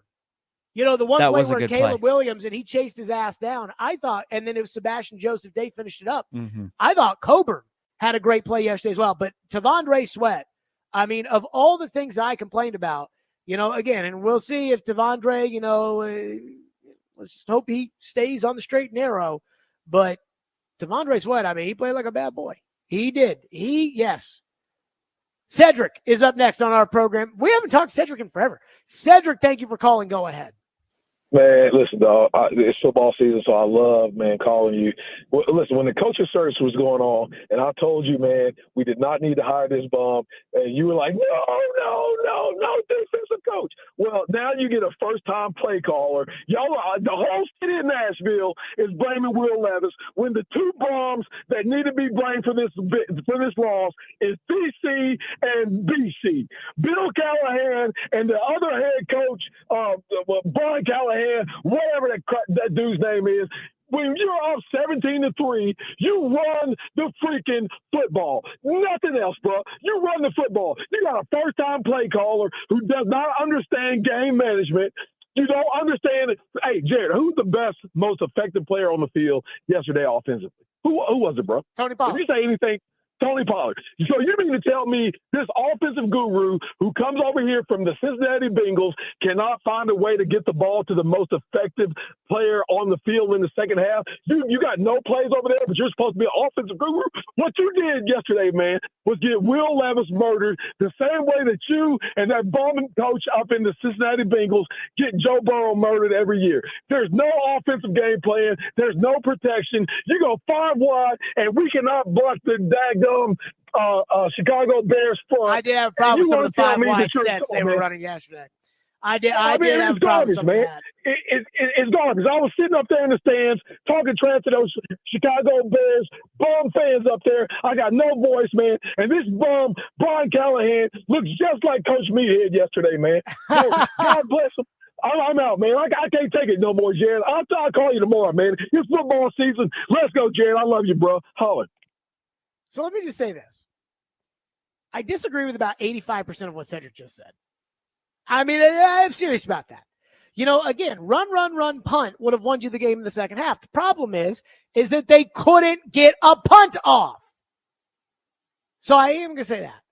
the one that play was where a good Caleb play. Williams and he chased his ass down. I thought, and then it was Sebastian Joseph Day finished it up. Mm-hmm. I thought Coburn had a great play yesterday as well. But Tavondre Sweat, I mean, of all the things that I complained about, again, and we'll see if Tavondre, let's hope he stays on the straight and narrow. But Tavondre Sweat, I mean, he played like a bad boy. He did. Yes. Cedric is up next on our program. We haven't talked to Cedric in forever. Cedric, thank you for calling. Go ahead. Man, listen, dog, it's football season, so I love, man, calling you. Well, listen, when the coaching search was going on, and I told you, man, we did not need to hire this bum, and you were like, no, defensive coach. Well, now you get a first-time play caller. The whole city of Nashville is blaming Will Levis when the two bums that need to be blamed for this loss is BC and BC. Bill Callahan and the other head coach, Brian Callahan, whatever that dude's name is, when you're up 17-3, you run the freaking football. Nothing else, bro. You run the football. You got a first-time play caller who does not understand game management. You don't understand it. Hey, Jared, who's the best, most effective player on the field yesterday offensively? Who was it, bro? Tony Pollard. Did you say anything? Tony Pollard. So you mean to tell me this offensive guru who comes over here from the Cincinnati Bengals cannot find a way to get the ball to the most effective player on the field in the second half? You got no plays over there, but you're supposed to be an offensive guru? What you did yesterday, man, was get Will Levis murdered the same way that you and that bombing coach up in the Cincinnati Bengals get Joe Burrow murdered every year. There's no offensive game plan. There's no protection. You go 5 wide, and we cannot block the daggum Chicago Bears front. I did have a problem with some of the 5 wide sets they were running yesterday. I did have a problem with some of that. It's garbage. I was sitting up there in the stands talking trash to those Chicago Bears bum fans up there. I got no voice, man. And this bum, Brian Callahan, looks just like Coach Meathead yesterday, man. So, God bless him. I'm out, man. I can't take it no more, Jared. I'll call you tomorrow, man. It's football season. Let's go, Jared. I love you, bro. Holler. So let me just say this. I disagree with about 85% of what Cedric just said. I mean, I'm serious about that. Again, run, punt would have won you the game in the second half. The problem is that they couldn't get a punt off. So I am going to say that.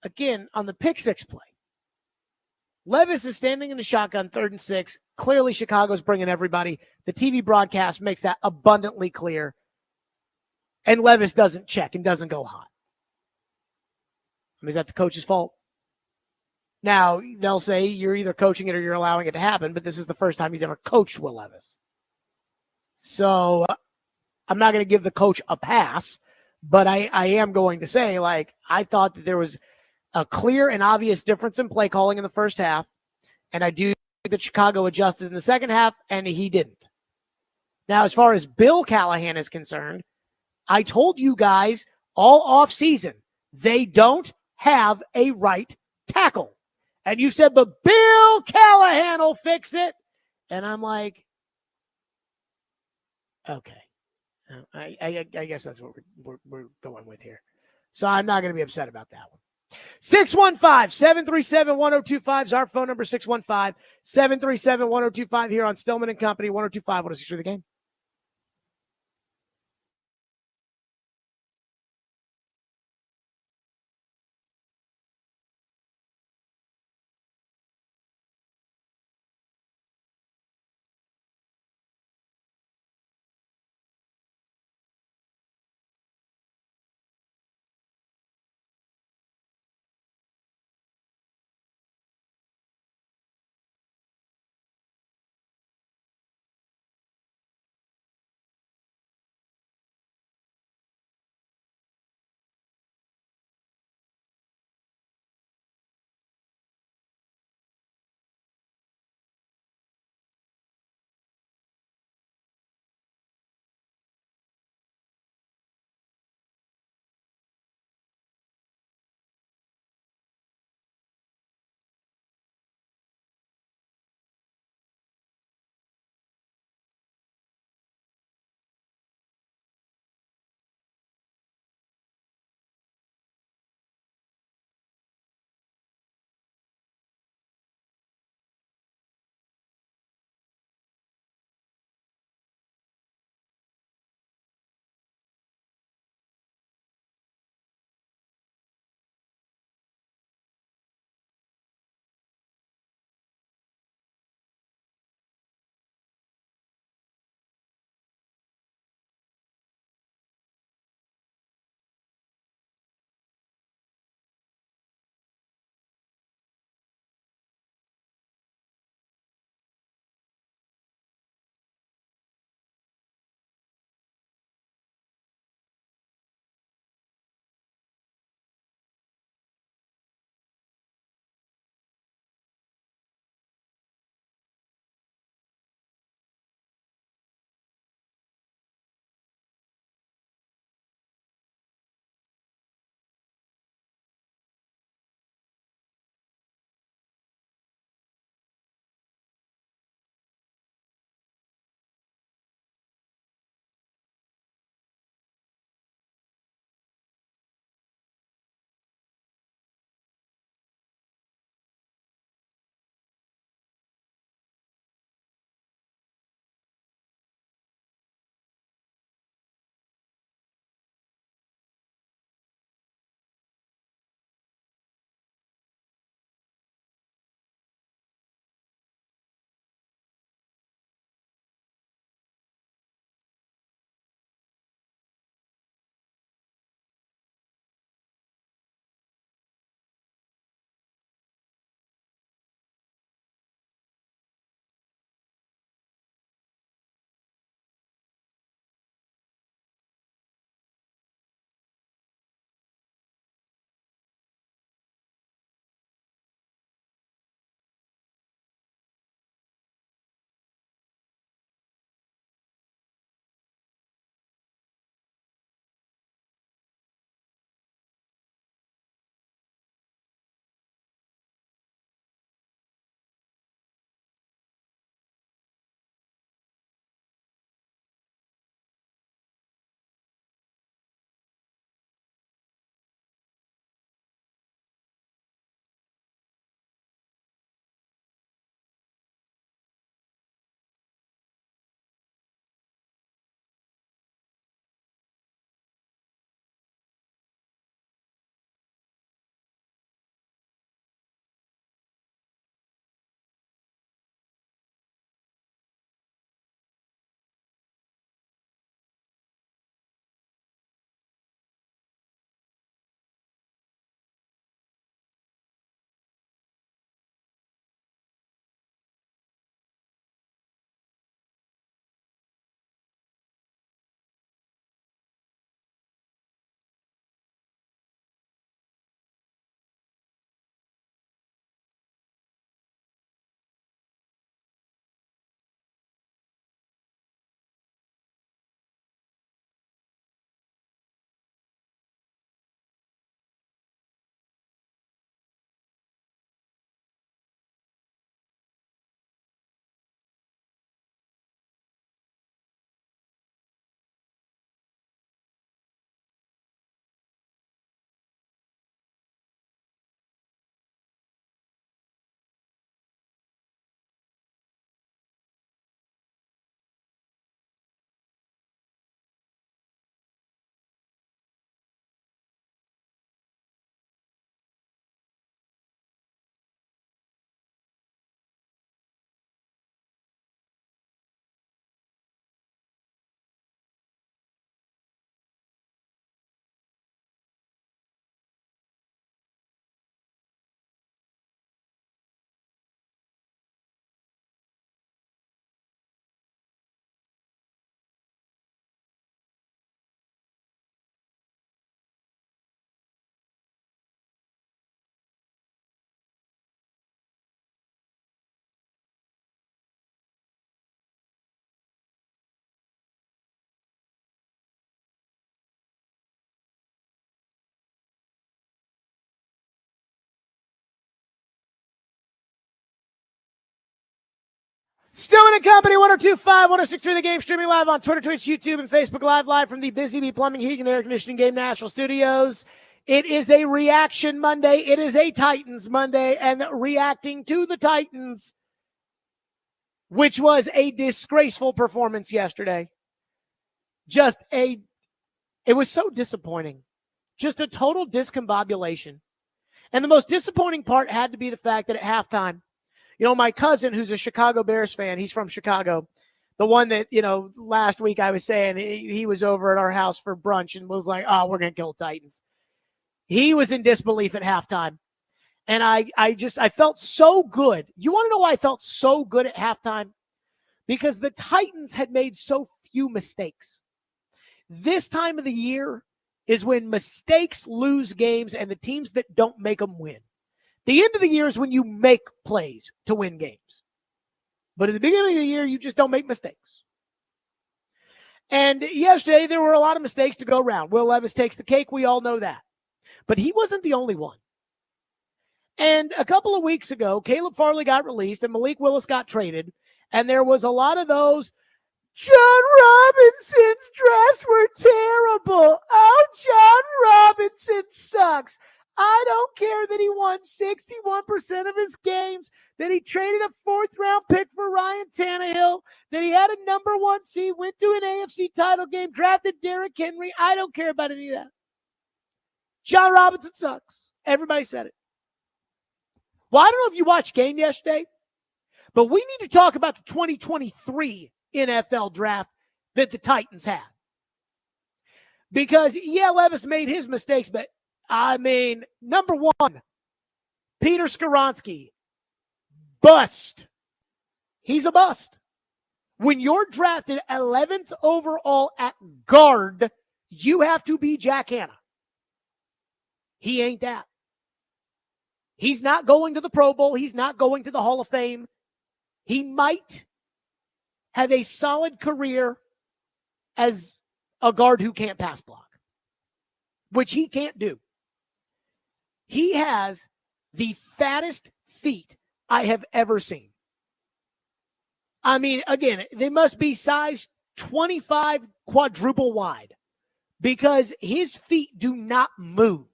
Again, on the pick 6 play, Levis is standing in the shotgun, 3rd and 6. Clearly, Chicago's bringing everybody. The TV broadcast makes that abundantly clear. And Levis doesn't check and doesn't go hot. I mean, is that the coach's fault? Now, they'll say you're either coaching it or you're allowing it to happen, but this is the first time he's ever coached Will Levis. So I'm not going to give the coach a pass, but I am going to say, I thought that there was a clear and obvious difference in play calling in the first half, and I do think that Chicago adjusted in the second half, and he didn't. Now, as far as Bill Callahan is concerned, I told you guys all off season, they don't have a right tackle. And you said, but Bill Callahan will fix it. And I'm like, okay. I guess that's what we're going with here. So I'm not going to be upset about that one. 615-737-1025 is our phone number, 615-737-1025 here on Stillman and Company, 102.5, 106 The Game. Stillman and Company, 102.5, 106.3 The Game, streaming live on Twitter, Twitch, YouTube, and Facebook live from the Busy Bee Plumbing, Heating, and Air Conditioning Game National Studios. It is a reaction Monday. It is a Titans Monday, and reacting to the Titans, which was a disgraceful performance yesterday. It was so disappointing. Just a total discombobulation. And the most disappointing part had to be the fact that at halftime, my cousin, who's a Chicago Bears fan, he's from Chicago, the one that, last week I was saying he was over at our house for brunch and was like, oh, we're going to kill the Titans. He was in disbelief at halftime. And I felt so good. You want to know why I felt so good at halftime? Because the Titans had made so few mistakes. This time of the year is when mistakes lose games and the teams that don't make them win. The end of the year is when you make plays to win games. But at the beginning of the year, you just don't make mistakes. And yesterday, there were a lot of mistakes to go around. Will Levis takes the cake. We all know that. But he wasn't the only one. And a couple of weeks ago, Caleb Farley got released and Malik Willis got traded. And there was a lot of those, John Robinson's drafts were terrible. Oh, John Robinson sucks. I don't care that he won 61% of his games, that he traded a fourth-round pick for Ryan Tannehill, that he had a number 1 seed, went to an AFC title game, drafted Derrick Henry. I don't care about any of that. John Robinson sucks. Everybody said it. Well, I don't know if you watched the game yesterday, but we need to talk about the 2023 NFL draft that the Titans had. Because, Levis made his mistakes, but number 1, Peter Skoronski, bust. He's a bust. When you're drafted 11th overall at guard, you have to be Jack Hanna. He ain't that. He's not going to the Pro Bowl. He's not going to the Hall of Fame. He might have a solid career as a guard who can't pass block, which he can't do. He has the fattest feet I have ever seen. Again, they must be size 25 quadruple wide because his feet do not move.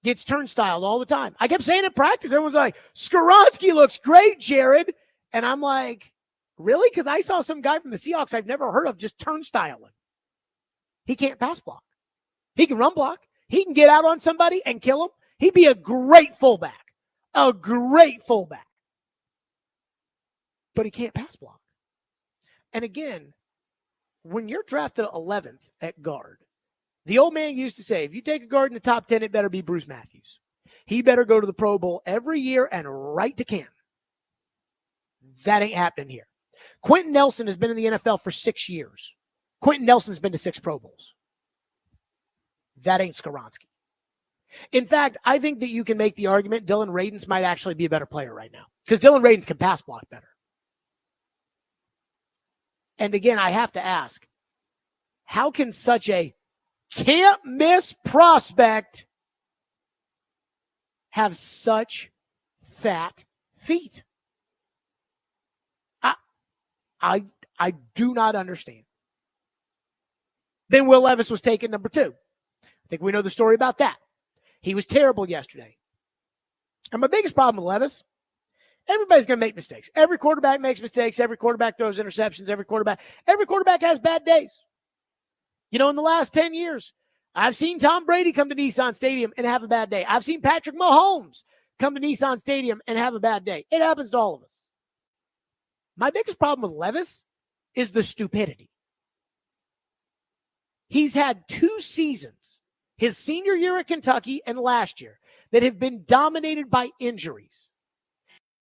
Gets turnstiled all the time. I kept saying in practice, everyone's like, Skoronski looks great, Jared. And I'm like, really? Because I saw some guy from the Seahawks I've never heard of just turnstiling. He can't pass block. He can run block. He can get out on somebody and kill him. He'd be a great fullback. A great fullback. But he can't pass block. And again, when you're drafted 11th at guard, the old man used to say, if you take a guard in the top 10, it better be Bruce Matthews. He better go to the Pro Bowl every year and right to Canton. That ain't happening here. Quentin Nelson has been in the NFL for 6 years. Quentin Nelson's been to 6 Pro Bowls. That ain't Skoronski. In fact, I think that you can make the argument Dylan Radins might actually be a better player right now because Dylan Radins can pass block better. And again, I have to ask, how can such a can't miss prospect have such fat feet? I do not understand. Then Will Levis was taken number 2. I think we know the story about that. He was terrible yesterday. And my biggest problem with Levis, everybody's going to make mistakes. Every quarterback makes mistakes. Every quarterback throws interceptions. Every quarterback has bad days. In the last 10 years, I've seen Tom Brady come to Nissan Stadium and have a bad day. I've seen Patrick Mahomes come to Nissan Stadium and have a bad day. It happens to all of us. My biggest problem with Levis is the stupidity. He's had 2 seasons, his senior year at Kentucky and last year, that have been dominated by injuries.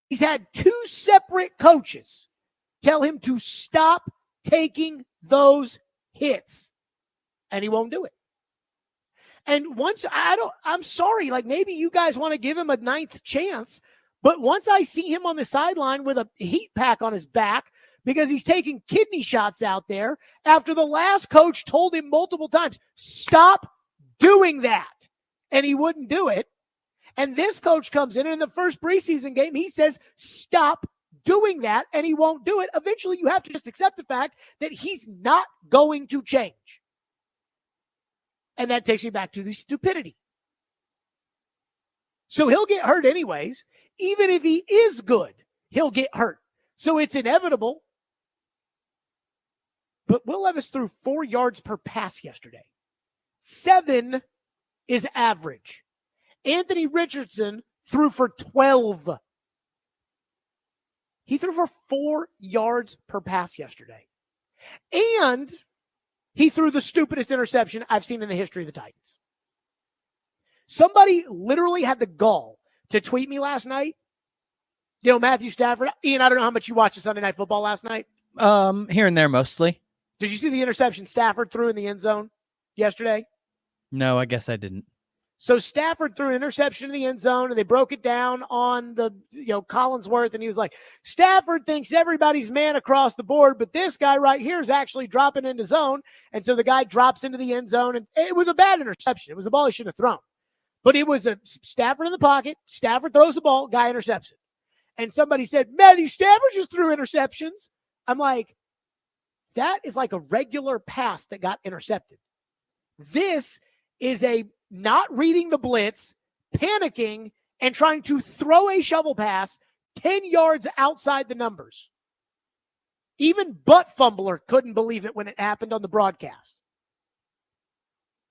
He's had 2 separate coaches tell him to stop taking those hits, and he won't do it. And once I'm sorry, maybe you guys want to give him a 9th chance, but once I see him on the sideline with a heat pack on his back because he's taking kidney shots out there after the last coach told him multiple times, stop doing that. And he wouldn't do it. And this coach comes in the first preseason game, he says, stop doing that and he won't do it. Eventually, you have to just accept the fact that he's not going to change. And that takes me back to the stupidity. So he'll get hurt anyways. Even if he is good, he'll get hurt. So it's inevitable. But Will Levis threw 4 yards per pass yesterday. 7 is average. Anthony Richardson threw for 12. He threw for 4 yards per pass yesterday. And he threw the stupidest interception I've seen in the history of the Titans. Somebody literally had the gall to tweet me last night. You know, Matthew Stafford. Ian, I don't know how much you watched the Sunday Night Football last night. Here and there mostly. Did you see the interception Stafford threw in the end zone yesterday? No, I guess I didn't. So Stafford threw an interception in the end zone, and they broke it down on the, Collinsworth, and he was like, Stafford thinks everybody's man across the board, but this guy right here is actually dropping into zone. And so the guy drops into the end zone, and it was a bad interception. It was a ball he shouldn't have thrown. But it was a Stafford in the pocket. Stafford throws the ball, guy intercepts it. And somebody said, Matthew Stafford just threw interceptions. I'm like, that is like a regular pass that got intercepted. This is a not reading the blitz, panicking, and trying to throw a shovel pass 10 yards outside the numbers. Even Butt Fumbler couldn't believe it when it happened on the broadcast.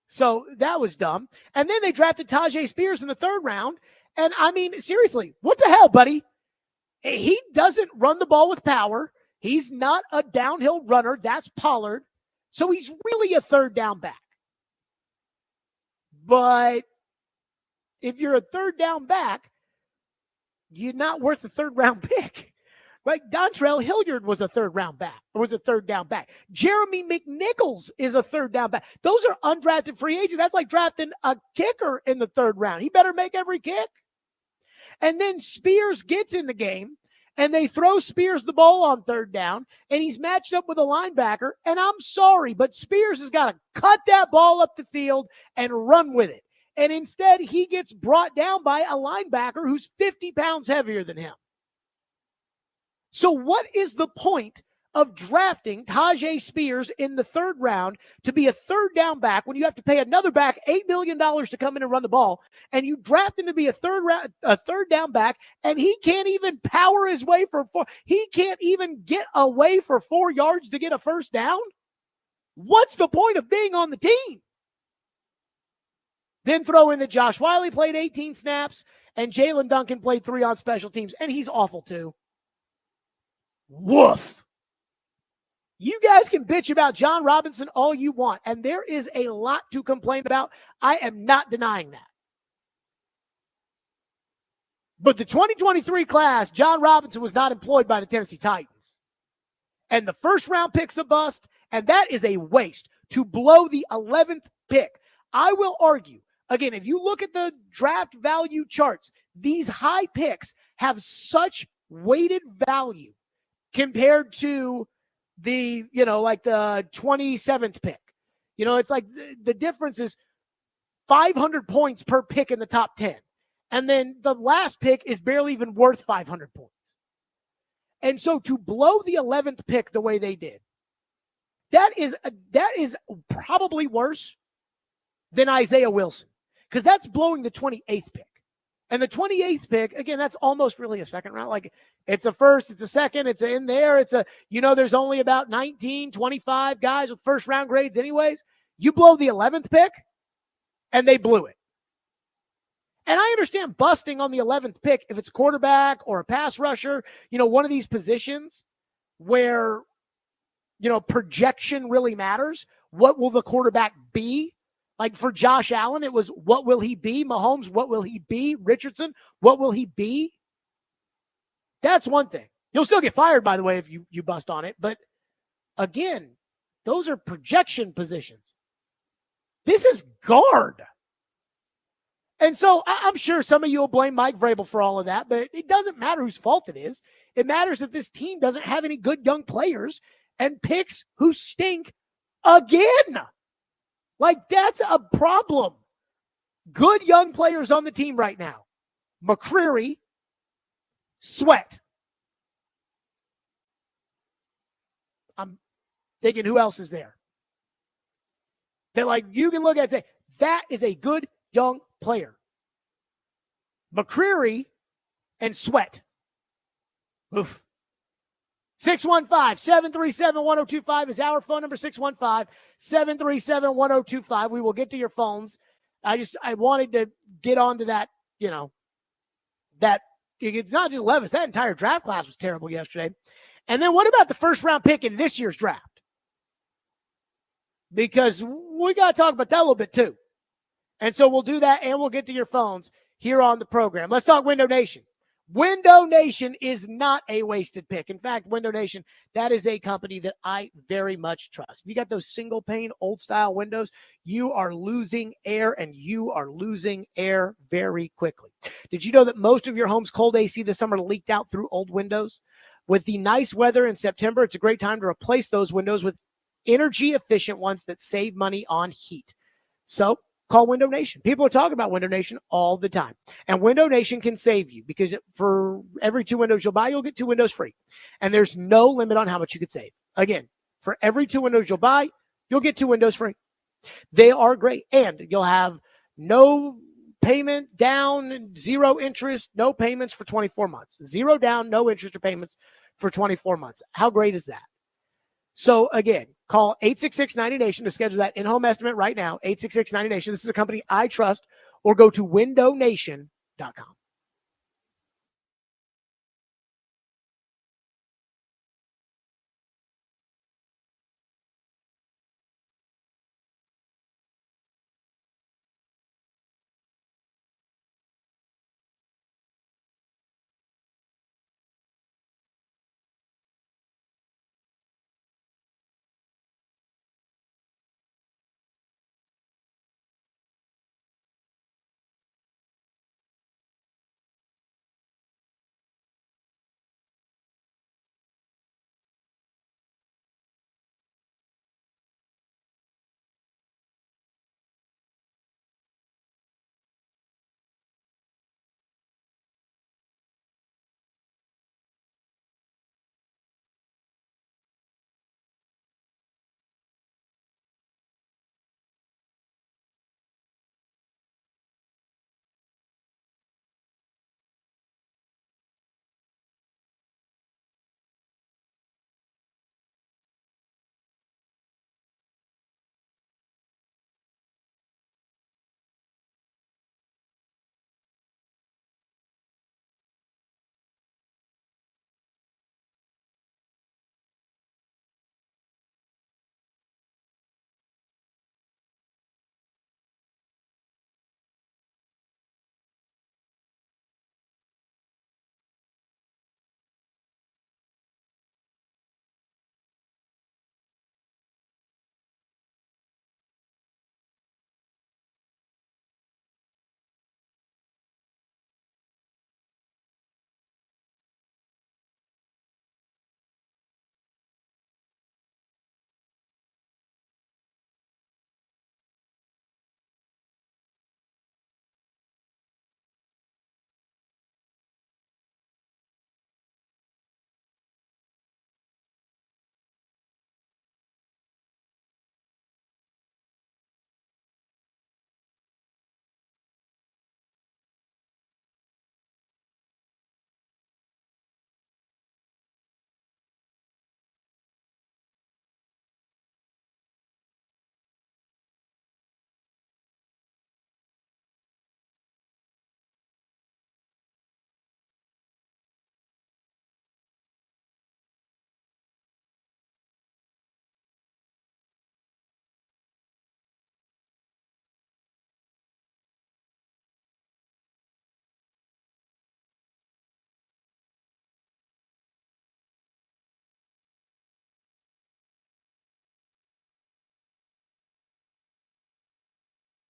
So that was dumb. And then they drafted Tajay Spears in the 3rd round. And I mean, seriously, what the hell, buddy? He doesn't run the ball with power. He's not a downhill runner. That's Pollard. So he's really a 3rd down back. But if you're a 3rd down back, you're not worth a 3rd round pick. Like Dontrell Hilliard was a 3rd round back, or was a 3rd down back. Jeremy McNichols is a 3rd down back. Those are undrafted free agents. That's like drafting a kicker in the 3rd round. He better make every kick. And then Spears gets in the game, and they throw Spears the ball on 3rd down, and he's matched up with a linebacker. And I'm sorry, but Spears has got to cut that ball up the field and run with it. And instead, he gets brought down by a linebacker who's 50 pounds heavier than him. So what is the point of drafting Tajay Spears in the 3rd round to be a 3rd down back when you have to pay another back $8 million to come in and run the ball, and you draft him to be a 3rd down back, and he can't even power his way for 4. He can't even get away for 4 yards to get a 1st down? What's the point of being on the team? Then throw in that Josh Wiley played 18 snaps and Jalen Duncan played 3 on special teams, and he's awful too. Woof. You guys can bitch about John Robinson all you want, and there is a lot to complain about. I am not denying that. But the 2023 class, John Robinson was not employed by the Tennessee Titans. And the 1st round pick's a bust, and that is a waste to blow the 11th pick. I will argue, again, if you look at the draft value charts, these high picks have such weighted value compared to the, like the 27th pick. It's like the difference is 500 points per pick in the top 10. And then the last pick is barely even worth 500 points. And so to blow the 11th pick the way they did, that is probably worse than Isaiah Wilson, because that's blowing the 28th pick. And the 28th pick, again, that's almost really a 2nd round. Like, it's a 1st, it's a 2nd, it's in there. It's there's only about 19, 25 guys with 1st round grades anyways. You blow the 11th pick, and they blew it. And I understand busting on the 11th pick if it's a quarterback or a pass rusher, one of these positions where, projection really matters. What will the quarterback be? Like for Josh Allen, it was, what will he be? Mahomes, what will he be? Richardson, what will he be? That's one thing. You'll still get fired, by the way, if you bust on it. But again, those are projection positions. This is guard. And so I'm sure some of you will blame Mike Vrabel for all of that, but it doesn't matter whose fault it is. It matters that this team doesn't have any good young players and picks who stink again. Like, that's a problem. Good young players on the team right now. McCreary, Sweat. I'm thinking, who else is there? That, like, you can look at it and say, that is a good young player. McCreary and Sweat. Oof. 615-737-1025 is our phone number, 615-737-1025. We will get to your phones. I wanted to get onto that, that it's not just Levis. That entire draft class was terrible yesterday. And then what about the first round pick in this year's draft? Because we got to talk about that a little bit too. And so we'll do that, and we'll get to your phones here on the program. Let's talk Window Nation. Window Nation is not a wasted pick. In fact, Window Nation, that is a company that I very much trust. If you got those single pane, old style windows, you are losing air, and you are losing air very quickly. Did you know that most of your home's cold AC this summer leaked out through old windows? With the nice weather in September, it's a great time to replace those windows with energy efficient ones that save money on heat. So call Window Nation. People are talking about Window Nation all the time. And Window Nation can save you because for every 2 windows you'll buy, you'll get 2 windows free. And there's no limit on how much you could save. Again, for every 2 windows you'll buy, you'll get 2 windows free. They are great. And you'll have no payment down, 0 interest, no payments for 24 months. 0 down, no interest or payments for 24 months. How great is that? So again, call 866-90-NATION to schedule that in-home estimate right now, 866-90-NATION. This is a company I trust, or go to windownation.com.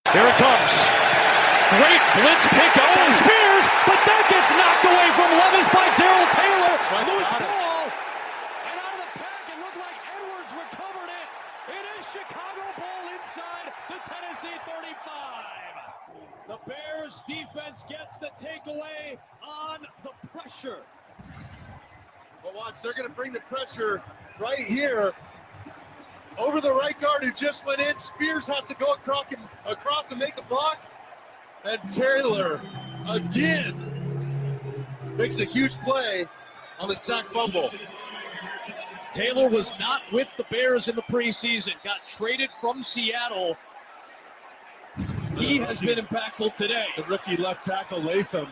Here it comes. Great blitz pick up by Spears, but that gets knocked away from Levis by Darrell Taylor. Loose ball. And out of the pack, it looked like Edwards recovered it. It is Chicago ball inside the Tennessee 35. The Bears defense gets the takeaway on the pressure. But watch, they're going to bring the pressure right here over the right guard who just went in. Spears has to go across and make the block. And Taylor, again, makes a huge play on the sack fumble. Taylor was not with the Bears in the preseason, got traded from Seattle. He has been impactful today. The rookie left tackle, Latham,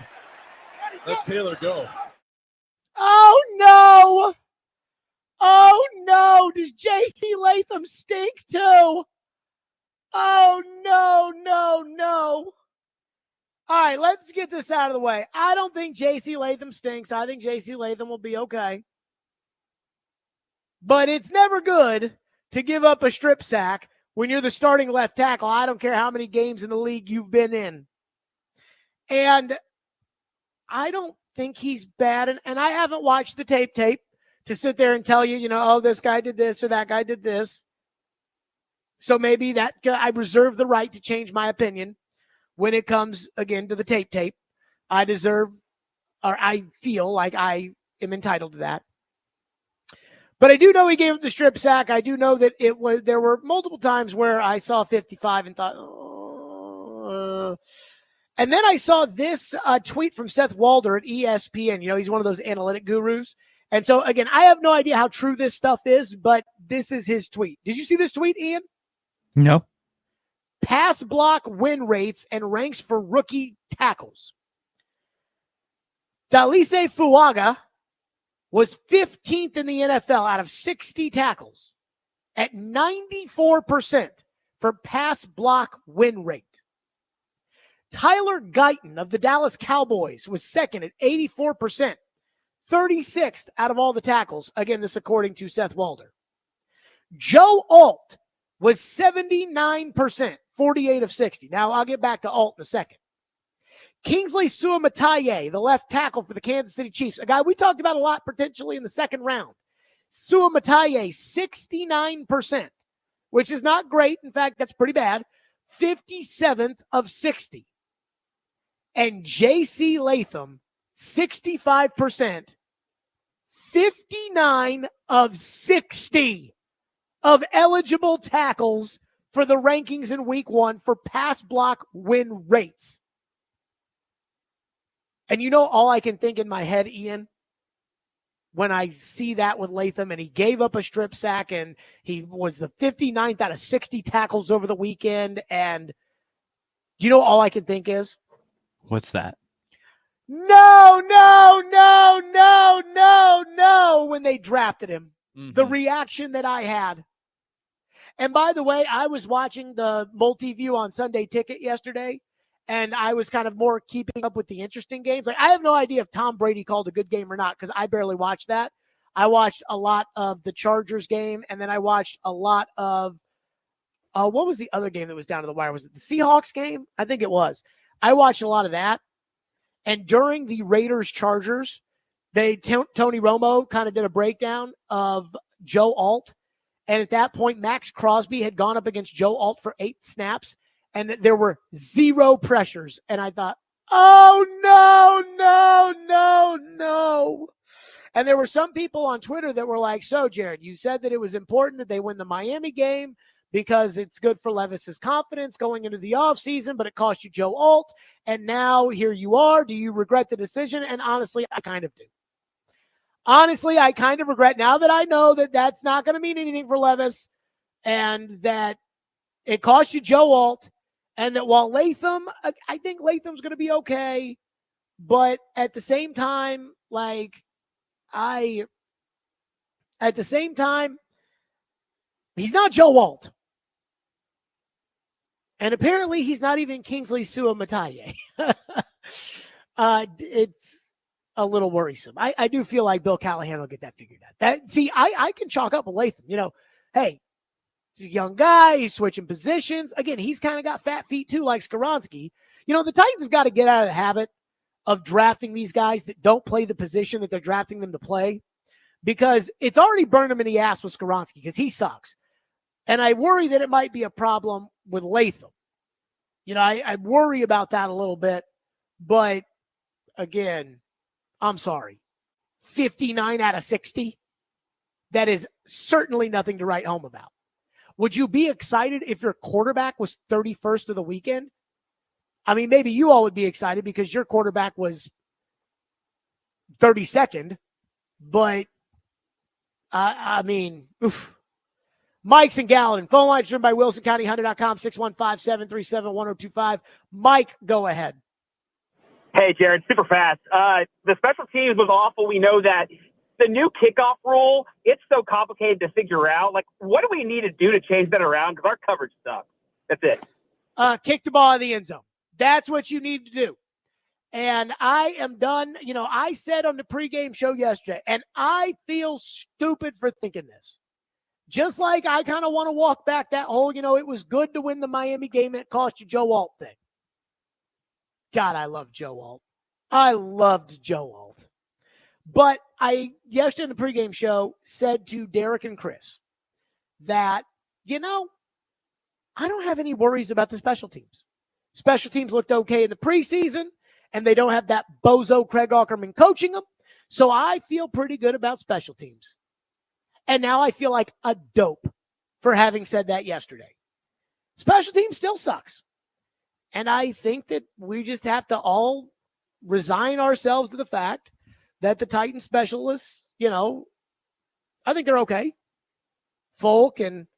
let Taylor go. Oh, no. Oh, no. Does J.C. Latham stink, too? Oh, no, no, no. All right, let's get this out of the way. I don't think J.C. Latham stinks. I think J.C. Latham will be okay. But it's never good to give up a strip sack when you're the starting left tackle. I don't care how many games in the league you've been in. And I don't think he's bad. And I haven't watched the tape to sit there and tell you, oh, this guy did this or that guy did this. So maybe that I reserve the right to change my opinion when it comes, again, to the tape. I feel like I am entitled to that. But I do know he gave up the strip sack. I do know that there were multiple times where I saw 55 and thought, oh. And then I saw this tweet from Seth Walder at ESPN. He's one of those analytic gurus. And so, again, I have no idea how true this stuff is, but this is his tweet. Did you see this tweet, Ian? No. Pass block win rates and ranks for rookie tackles. Dalise Fuaga was 15th in the NFL out of 60 tackles at 94% for pass block win rate. Tyler Guyton of the Dallas Cowboys was second at 84%, 36th out of all the tackles. Again, this according to Seth Walder. Joe Alt was 79%, 48 of 60. Now, I'll get back to Alt in a second. Kingsley Suamataye, the left tackle for the Kansas City Chiefs, a guy we talked about a lot potentially in the second round. Suamataye, 69%, which is not great. In fact, that's pretty bad. 57th of 60. And J.C. Latham, 65%, 59 of 60 of eligible tackles for the rankings in week 1 for pass block win rates. And all I can think in my head, Ian, when I see that with Latham, and he gave up a strip sack, and he was the 59th out of 60 tackles over the weekend, and all I can think is? What's that? No, when they drafted him. Mm-hmm. The reaction that I had. And by the way, I was watching the multi-view on Sunday Ticket yesterday, and I was kind of more keeping up with the interesting games. Like, I have no idea if Tom Brady called a good game or not because I barely watched that. I watched a lot of the Chargers game, and then I watched a lot of what was the other game that was down to the wire? Was it the Seahawks game? I think it was. I watched a lot of that. And during the Raiders-Chargers, Tony Romo kind of did a breakdown of Joe Alt. And at that point, Max Crosby had gone up against Joe Alt for 8 snaps. And there were 0 pressures. And I thought, oh, no. And there were some people on Twitter that were like, so, Jared, you said that it was important that they win the Miami game because it's good for Levis's confidence going into the offseason, but it cost you Joe Alt. And now here you are. Do you regret the decision? And honestly, I kind of do. Honestly, I kind of regret now that I know that that's not going to mean anything for Levis and that it cost you Joe Alt. And that while Latham, I think Latham's going to be okay, but at the same time, he's not Joe Alt. And apparently he's not even Kingsley Suamataye. It's a little worrisome. I do feel like Bill Callahan will get that figured out. I can chalk up with Latham. Hey, he's a young guy. He's switching positions. Again, he's kind of got fat feet too, like Skoronski. The Titans have got to get out of the habit of drafting these guys that don't play the position that they're drafting them to play because it's already burned him in the ass with Skoronski because he sucks. And I worry that it might be a problem with Latham. I worry about that a little bit. But, again, I'm sorry. 59 out of 60, that is certainly nothing to write home about. Would you be excited if your quarterback was 31st of the weekend? I mean, maybe you all would be excited because your quarterback was 32nd, but I mean, oof. Mike's in Gallatin. Phone lines driven by WilsonCountyHunter.com, 615-737-1025. Mike, go ahead. Hey, Jared, super fast. The special teams was awful. We know that. The new kickoff rule, it's so complicated to figure out. Like, what do we need to do to change that around? Because our coverage sucks. That's it. Kick the ball in the end zone. That's what you need to do. And I am done. You know, I said on the pregame show yesterday, and I feel stupid for thinking this. Just like I kind of want to walk back that whole, it was good to win the Miami game and it cost you Joe Alt thing. God, I love Joe Alt. I loved Joe Alt. But I, yesterday in the pregame show, said to Derek and Chris that, I don't have any worries about the special teams. Special teams looked okay in the preseason, and they don't have that bozo Craig Aukerman coaching them. So I feel pretty good about special teams. And now I feel like a dope for having said that yesterday. Special teams still sucks. And I think that we just have to all resign ourselves to the fact that the Titan specialists, I think they're okay. Folk and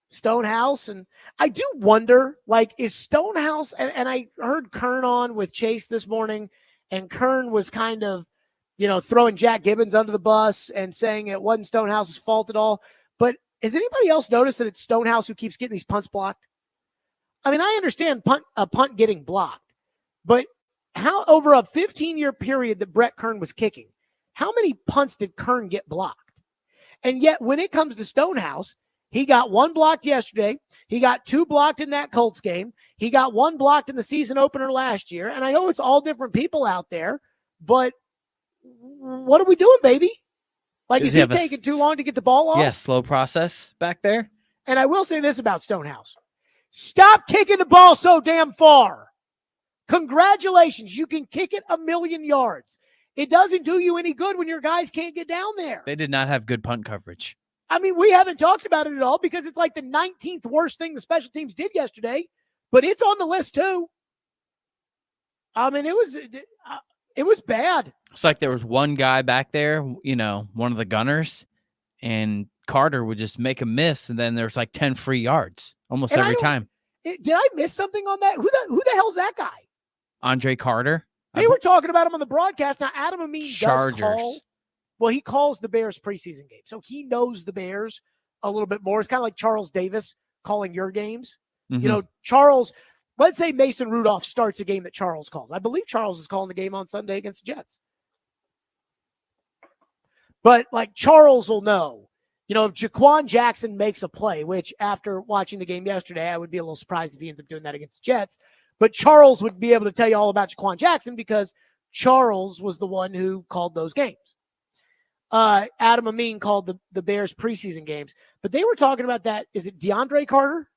Stonehouse. And I do wonder, is Stonehouse, and I heard Kern on with Chase this morning, and Kern was kind of, throwing Jack Gibbons under the bus and saying it wasn't Stonehouse's fault at all. But has anybody else noticed that it's Stonehouse who keeps getting these punts blocked? I mean, I understand a punt getting blocked, but how over a 15-year period that Brett Kern was kicking, how many punts did Kern get blocked? And yet when it comes to Stonehouse, he got one blocked yesterday. He got two blocked in that Colts game. He got one blocked in the season opener last year. And I know it's all different people out there, but what are we doing, baby? Is he taking too long to get the ball off? Yeah, slow process back there. And I will say this about Stonehouse. Stop kicking the ball so damn far. Congratulations. You can kick it 1,000,000 yards. It doesn't do you any good when your guys can't get down there. They did not have good punt coverage. I mean, we haven't talked about it at all because it's like the 19th worst thing the special teams did yesterday, but it's on the list too. I mean, it was bad. It's like there was one guy back there, one of the gunners, and Carter would just make a miss, and then there's like 10 free yards almost every time. Did I miss something on that? Who the hell's that guy? Andre Carter. They were talking about him on the broadcast. Now, Adam Amin Chargers. does call. Well, he calls the Bears preseason game, so he knows the Bears a little bit more. It's kind of like Charles Davis calling your games. Mm-hmm. Charles, let's say Mason Rudolph starts a game that Charles calls. I believe Charles is calling the game on Sunday against the Jets. But, Charles will know. If Jaquan Jackson makes a play, which after watching the game yesterday, I would be a little surprised if he ends up doing that against the Jets. But Charles would be able to tell you all about Jaquan Jackson because Charles was the one who called those games. Adam Amin called the Bears preseason games. But they were talking about that. Is it DeAndre Carter?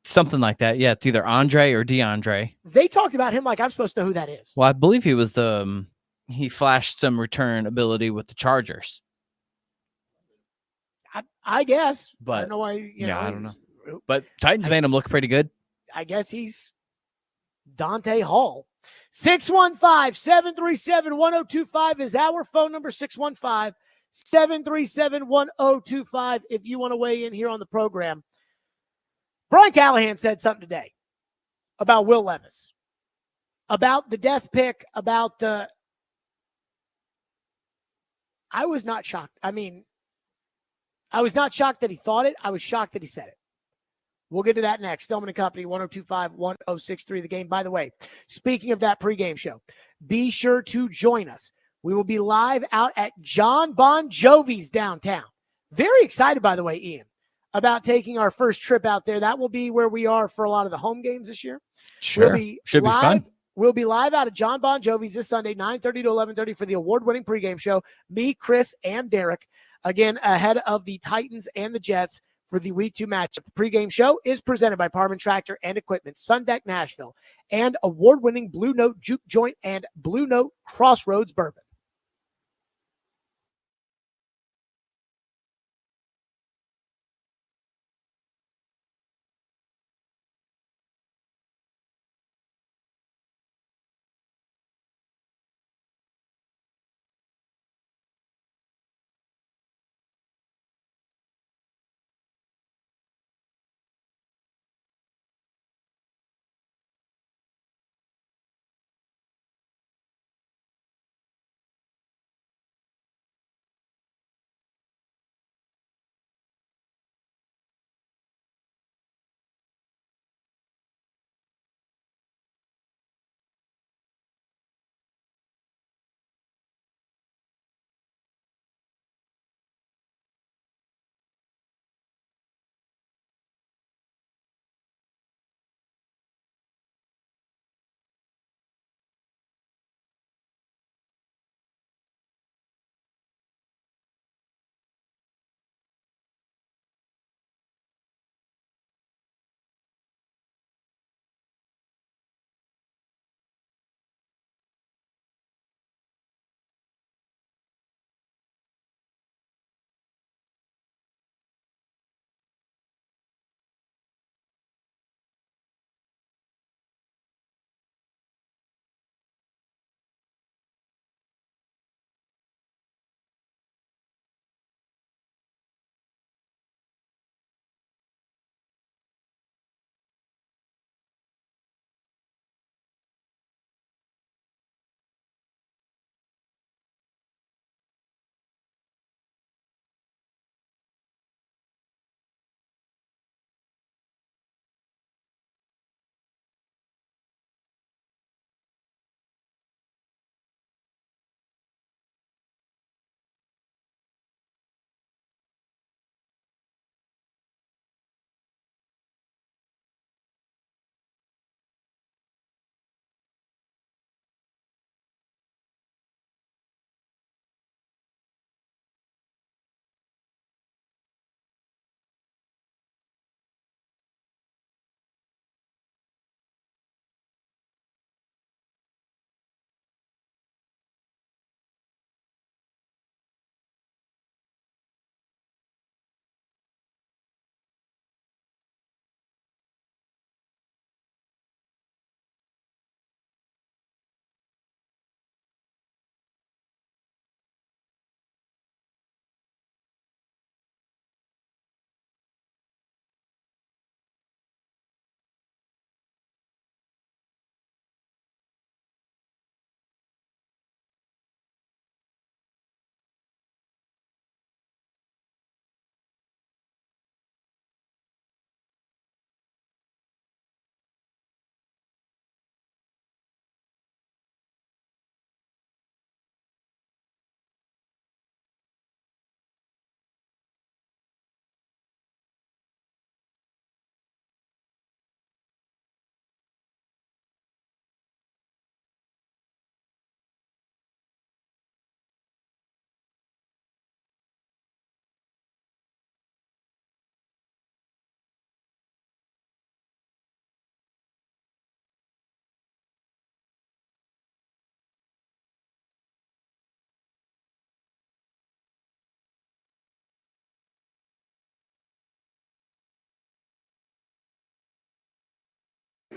Something like that. Yeah, it's either Andre or DeAndre. They talked about him like I'm supposed to know who that is. Well, I believe he was he flashed some return ability with the Chargers. I guess. But I don't know why. I don't know. But Titans made him look pretty good. I guess he's Dante Hall. 615-737-1025 is our phone number, 615-737-1025 if you want to weigh in here on the program. Brian Callahan said something today about Will Levis, about the death pick, about the – I was not shocked. I mean, I was not shocked that he thought it. I was shocked that he said it. We'll get to that next. Stillman & Company, 1025-1063 The Game. By the way, speaking of that pregame show, be sure to join us. We will be live out at John Bon Jovi's downtown. Very excited, by the way, Ian, about taking our first trip out there. That will be where we are for a lot of the home games this year. Sure. Should be fun. We'll be live out at John Bon Jovi's this Sunday, 9:30 to 11:30 for the award-winning pregame show. Me, Chris, and Derek, again, ahead of the Titans and the Jets for the Week 2 matchup. The pregame show is presented by Parman Tractor and Equipment, Sundeck Nashville, and award-winning Blue Note Juke Joint and Blue Note Crossroads Bourbon.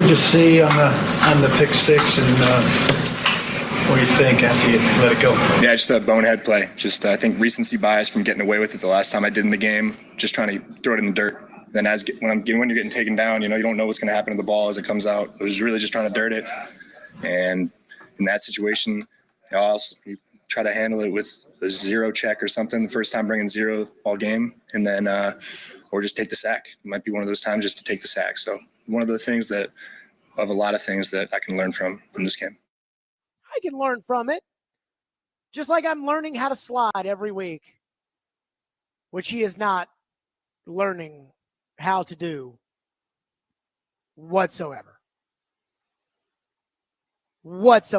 What'd you see on the pick six, and what do you think after you let it go? Yeah, just a bonehead play. Just I think recency bias from getting away with it the last time I did in the game. Just trying to throw it in the dirt. Then when you're getting taken down, you don't know what's going to happen to the ball as it comes out. I was really just trying to dirt it, and in that situation, you try to handle it with a zero check or something. The first time bringing zero all game, and then or just take the sack. It might be one of those times just to take the sack. So one of a lot of things that I can learn from this game. I can learn from it, just like I'm learning how to slide every week, which he is not learning how to do whatsoever. Let's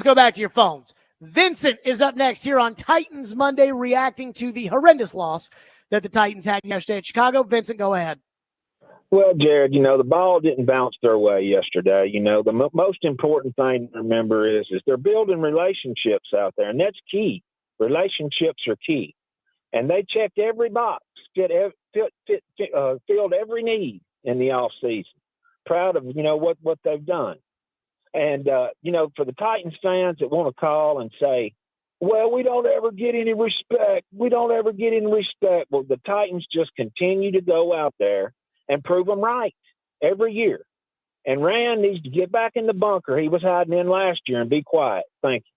go back to your phones. Vincent is up next here on Titans Monday, reacting to the horrendous loss that the Titans had yesterday at Chicago. Vincent, go ahead. Well, Jared, the ball didn't bounce their way yesterday. The most important thing to remember is they're building relationships out there, and that's key. Relationships are key. And they checked every box, filled every need in the offseason. Proud of, what they've done. And, for the Titans fans that want to call and say, well, we don't ever get any respect. Well, the Titans just continue to go out there and prove them right every year. And Rand needs to get back in the bunker he was hiding in last year and be quiet. Thank you.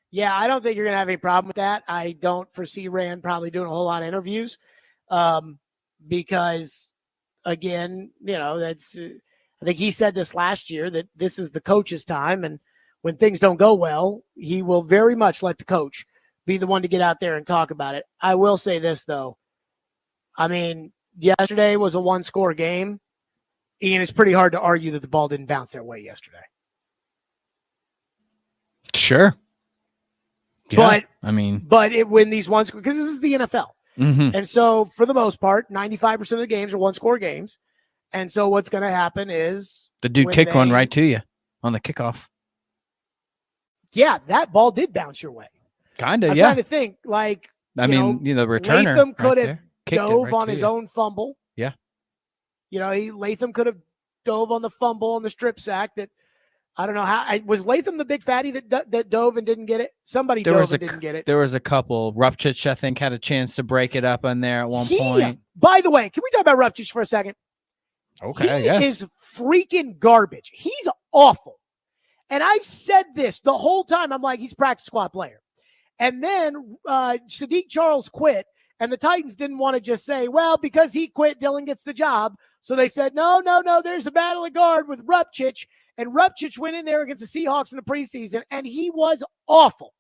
Yeah, I don't think you're going to have any problem with that. I don't foresee Rand probably doing a whole lot of interviews because, again, that's I think he said this last year that this is the coach's time, and when things don't go well, he will very much let the coach be the one to get out there and talk about it. I will say this, though. I mean, yesterday was a one-score game. Ian, it's pretty hard to argue that the ball didn't bounce their way yesterday. Sure. Yeah, But it win these one score because this is the NFL. Mm-hmm. And so for the most part, 95% of the games are one score games. And so what's going to happen is the dude kick one right to you on the kickoff. Yeah, that ball did bounce your way. Kind of, I'm yeah. trying to think, the returner Latham could right have there, dove right on to his you. own fumble. Yeah. Latham could have dove on the fumble on the strip sack that I don't know how. Was Latham the big fatty that dove and didn't get it? Somebody dove and didn't get it. There was a couple. Rupchich, I think, had a chance to break it up on there at one point. By the way, can we talk about Rupchich for a second? Okay, he yes. is freaking garbage. He's awful. And I've said this the whole time. I'm like, he's a practice squad player. And then Sadiq Charles quit, and the Titans didn't want to just say, well, because he quit, Dylan gets the job. So they said, no, there's a battle of guard with Rupchich. And Rupchich went in there against the Seahawks in the preseason, and he was awful.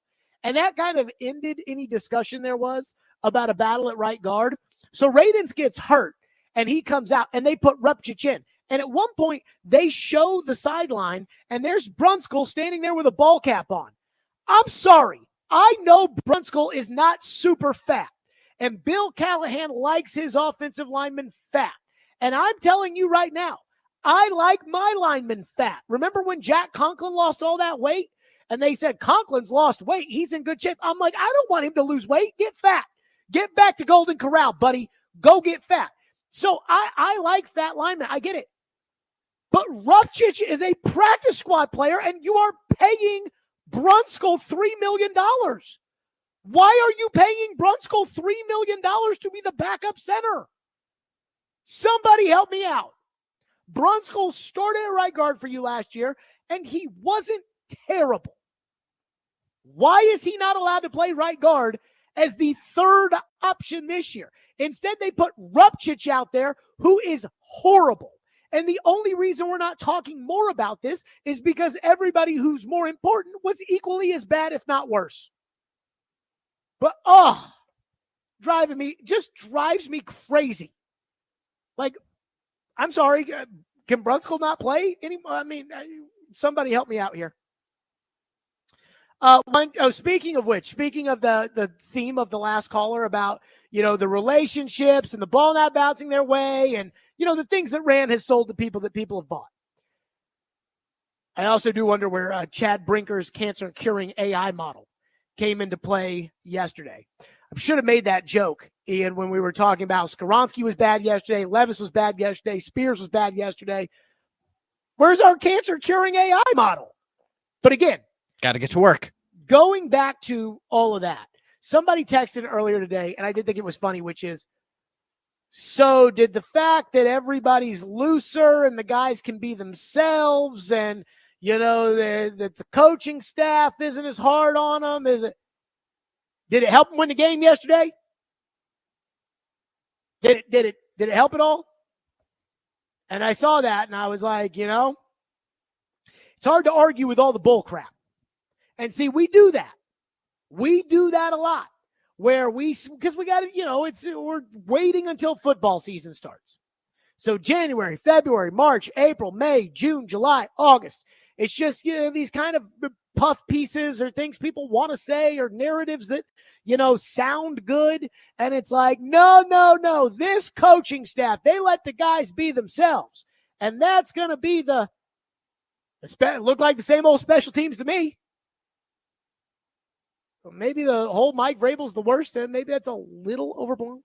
And that kind of ended any discussion there was about a battle at right guard. So Radens gets hurt, and he comes out, and they put Rupchich in. And at one point, they show the sideline, and there's Brunskill standing there with a ball cap on. I'm sorry. I know Brunskill is not super fat, and Bill Callahan likes his offensive linemen fat. And I'm telling you right now, I like my linemen fat. Remember when Jack Conklin lost all that weight? And they said, Conklin's lost weight. He's in good shape. I'm like, I don't want him to lose weight. Get fat. Get back to Golden Corral, buddy. Go get fat. So I like fat linemen. I get it. But Rupchich is a practice squad player, and you are paying Brunskill $3 million. Why are you paying Brunskill $3 million to be the backup center? Somebody help me out. Brunskill started at right guard for you last year, and he wasn't terrible. Why is he not allowed to play right guard as the third option this year? Instead, they put Rupchich out there, who is horrible. And the only reason we're not talking more about this is because everybody who's more important was equally as bad, if not worse. But, drives me crazy. Like, I'm sorry, can Brunskill not play anymore? I mean, somebody help me out here. Speaking of which, speaking of the theme of the last caller about, the relationships and the ball not bouncing their way and, the things that Rand has sold to people that people have bought. I also do wonder where Chad Brinker's cancer-curing AI model came into play yesterday. I should have made that joke Ian, when we were talking about Skoronski was bad yesterday, Levis was bad yesterday, Spears was bad yesterday. Where's our cancer curing AI model? But again, got to get to work. Going back to all of that, somebody texted earlier today, and I did think it was funny, which is, so did the fact that everybody's looser and the guys can be themselves and, that the coaching staff isn't as hard on them, did it help them win the game yesterday? Did it help at all? And I saw that and I was like, it's hard to argue with all the bull crap. And see, we do that. We do that a lot where because we got to, we're waiting until football season starts. So January, February, March, April, May, June, July, August. It's just, these kind of puff pieces or things people want to say or narratives that, sound good. And it's like, no. This coaching staff, they let the guys be themselves. And that's going to be look like the same old special teams to me. Maybe the whole Mike Vrabel's the worst, and maybe that's a little overblown.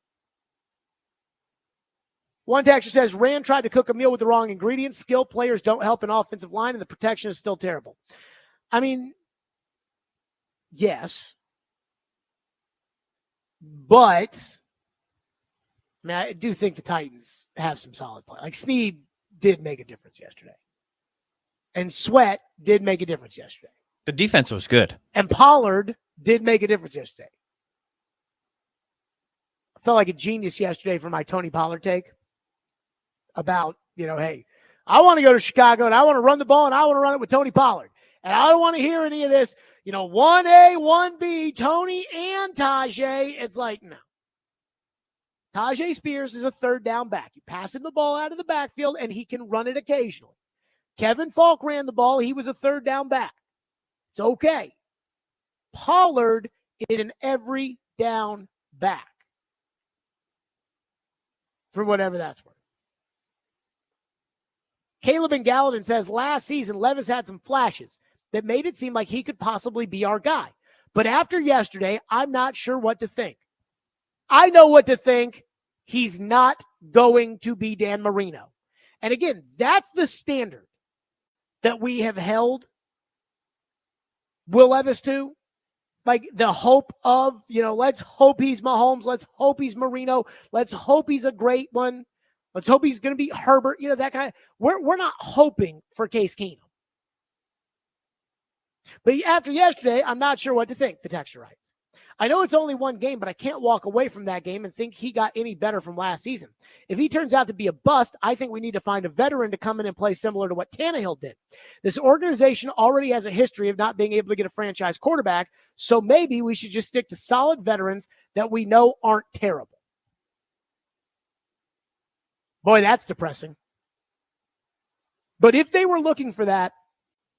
One texter says, Rand tried to cook a meal with the wrong ingredients. Skilled players don't help an offensive line, and the protection is still terrible. I mean, yes. But, I do think the Titans have some solid play. Like, Snead did make a difference yesterday. And Sweat did make a difference yesterday. The defense was good. And Pollard did make a difference yesterday. I felt like a genius yesterday for my Tony Pollard take about, hey, I want to go to Chicago and I want to run the ball and I want to run it with Tony Pollard. And I don't want to hear any of this, 1A, 1B, Tony and Tajay. It's like, no. Tajay Spears is a third down back. You pass him the ball out of the backfield and he can run it occasionally. Kevin Falk ran the ball. He was a third down back. It's okay. Pollard is an every down back. For whatever that's worth. Caleb and Gallatin says, last season, Levis had some flashes that made it seem like he could possibly be our guy. But after yesterday, I'm not sure what to think. I know what to think. He's not going to be Dan Marino. And again, that's the standard that we have held Will Levis to. Like the hope of, let's hope he's Mahomes. Let's hope he's Marino. Let's hope he's a great one. Let's hope he's going to be Herbert. That kind of, we're not hoping for Case Keenum. But after yesterday, I'm not sure what to think, the texture writes. I know it's only one game, but I can't walk away from that game and think he got any better from last season. If he turns out to be a bust, I think we need to find a veteran to come in and play similar to what Tannehill did. This organization already has a history of not being able to get a franchise quarterback, so maybe we should just stick to solid veterans that we know aren't terrible. Boy, that's depressing. But if they were looking for that,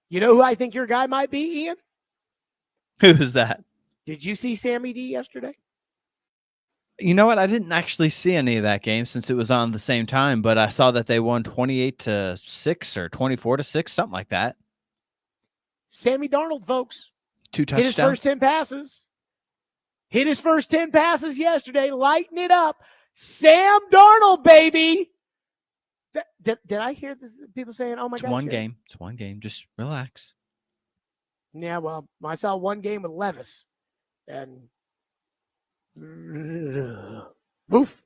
you know who I think your guy might be, Ian? Who's that? Did you see Sammy D yesterday? You know what? I didn't actually see any of that game since it was on the same time, but I saw that they won 28-6 or 24-6, something like that. Sammy Darnold, folks. 2 touchdowns. Hit his first 10 passes. Hit his first 10 passes yesterday. Lighten it up. Sam Darnold, baby. Did I hear this? People saying, oh my God. It's one game. It's one game. Just relax. Yeah, well, I saw one game with Levis. And oof.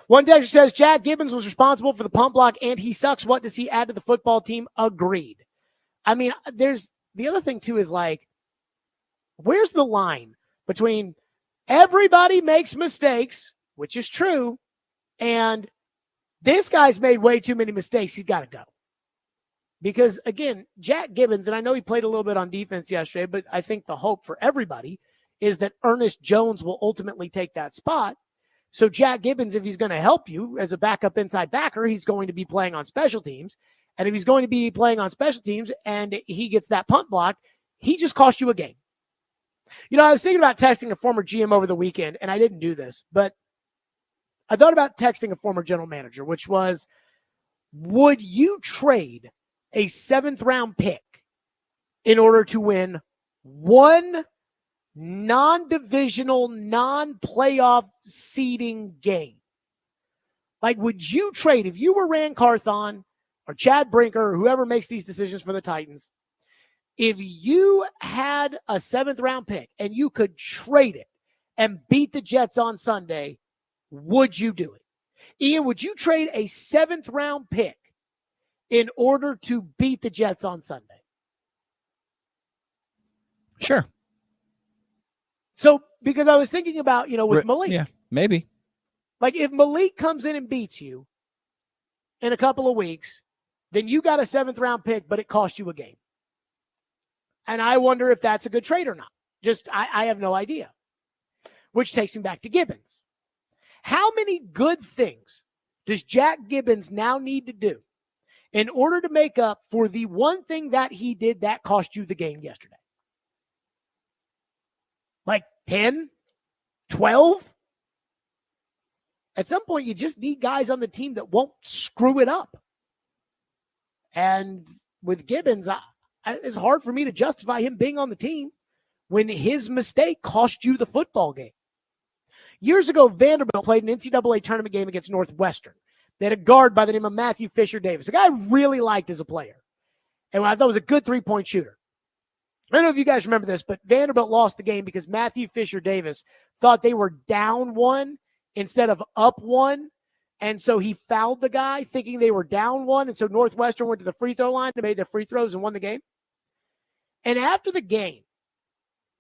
One texter says Jack Gibbons was responsible for the pump block and he sucks. What does he add to the football team? Agreed. I mean, there's the other thing too is like, where's the line between everybody makes mistakes, which is true, and this guy's made way too many mistakes. He's got to go. Because again, Jack Gibbons, and I know he played a little bit on defense yesterday, but I think the hope for everybody is that Ernest Jones will ultimately take that spot. So Jack Gibbons, if he's going to help you as a backup inside backer, he's going to be playing on special teams. And if he's going to be playing on special teams and he gets that punt block, he just cost you a game. I was thinking about texting a former GM over the weekend, and I didn't do this, but I thought about texting a former general manager, which was, would you trade a 7th round pick in order to win one non-divisional, non-playoff seeding game. Like, would you trade, if you were Rand Carthon or Chad Brinker or whoever makes these decisions for the Titans, if you had a 7th-round pick and you could trade it and beat the Jets on Sunday, would you do it? Ian, would you trade a 7th-round pick in order to beat the Jets on Sunday? Sure. So, because I was thinking about, with Malik. Yeah, maybe. Like, if Malik comes in and beats you in a couple of weeks, then you got a 7th-round pick, but it cost you a game. And I wonder if that's a good trade or not. I have no idea. Which takes me back to Gibbons. How many good things does Jack Gibbons now need to do in order to make up for the one thing that he did that cost you the game yesterday? Like 10, 12? At some point, you just need guys on the team that won't screw it up. And with Gibbons, it's hard for me to justify him being on the team when his mistake cost you the football game. Years ago, Vanderbilt played an NCAA tournament game against Northwestern. They had a guard by the name of Matthew Fisher Davis, a guy I really liked as a player, and I thought was a good three-point shooter. I don't know if you guys remember this, but Vanderbilt lost the game because Matthew Fisher Davis thought they were down 1 instead of up 1. And so he fouled the guy thinking they were down 1. And so Northwestern went to the free throw line and made their free throws and won the game. And after the game,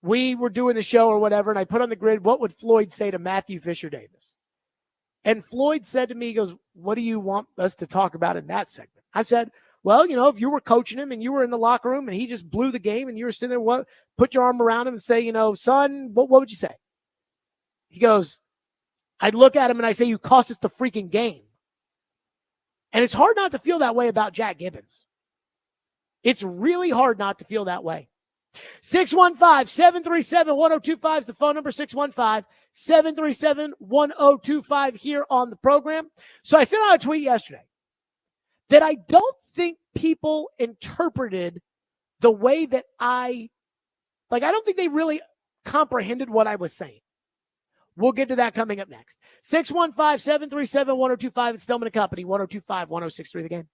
we were doing the show or whatever, and I put on the grid, what would Floyd say to Matthew Fisher Davis? And Floyd said to me, he goes, what do you want us to talk about in that segment? I said, well, if you were coaching him and you were in the locker room and he just blew the game and you were sitting there, put your arm around him and say, son, what would you say? He goes, I'd look at him and I say, you cost us the freaking game. And it's hard not to feel that way about Jack Gibbons. It's really hard not to feel that way. 615-737-1025 is the phone number, 615-737-1025 here on the program. So I sent out a tweet yesterday that I don't think people interpreted the way that I don't think they really comprehended what I was saying. We'll get to that coming up next. 615-737-1025. It's Stillman & Company, 102.5-106.3 The Game.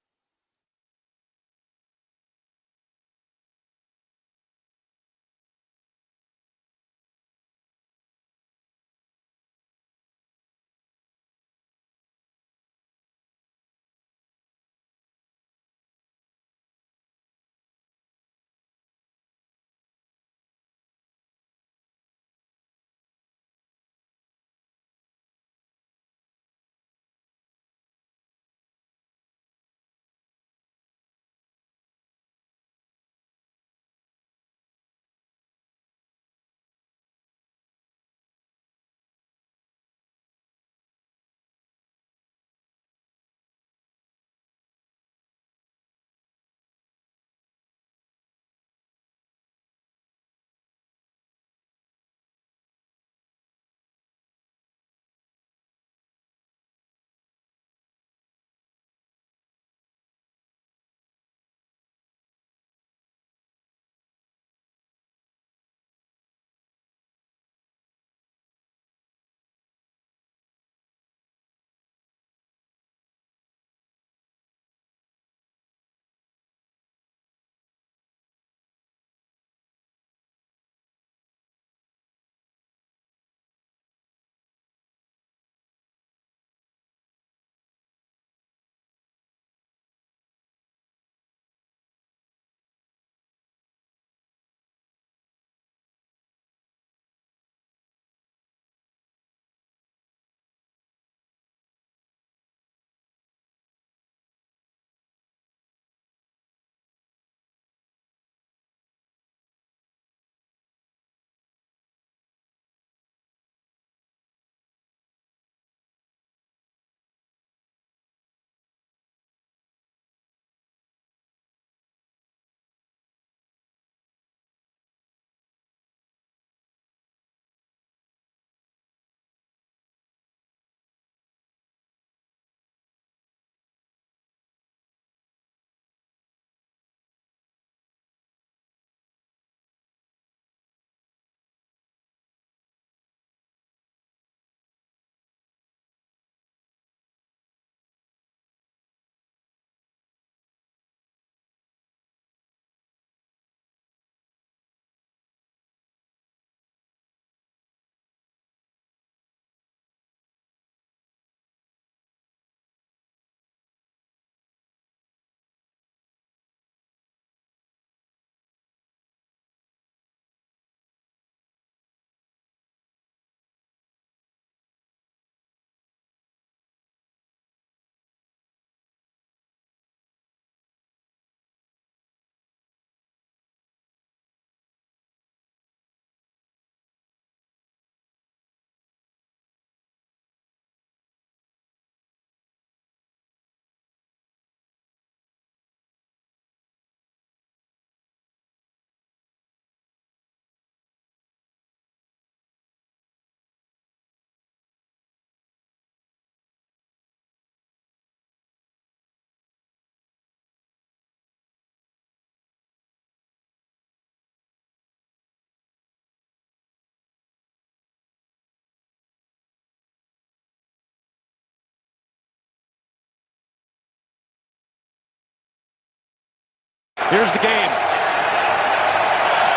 Here's the game.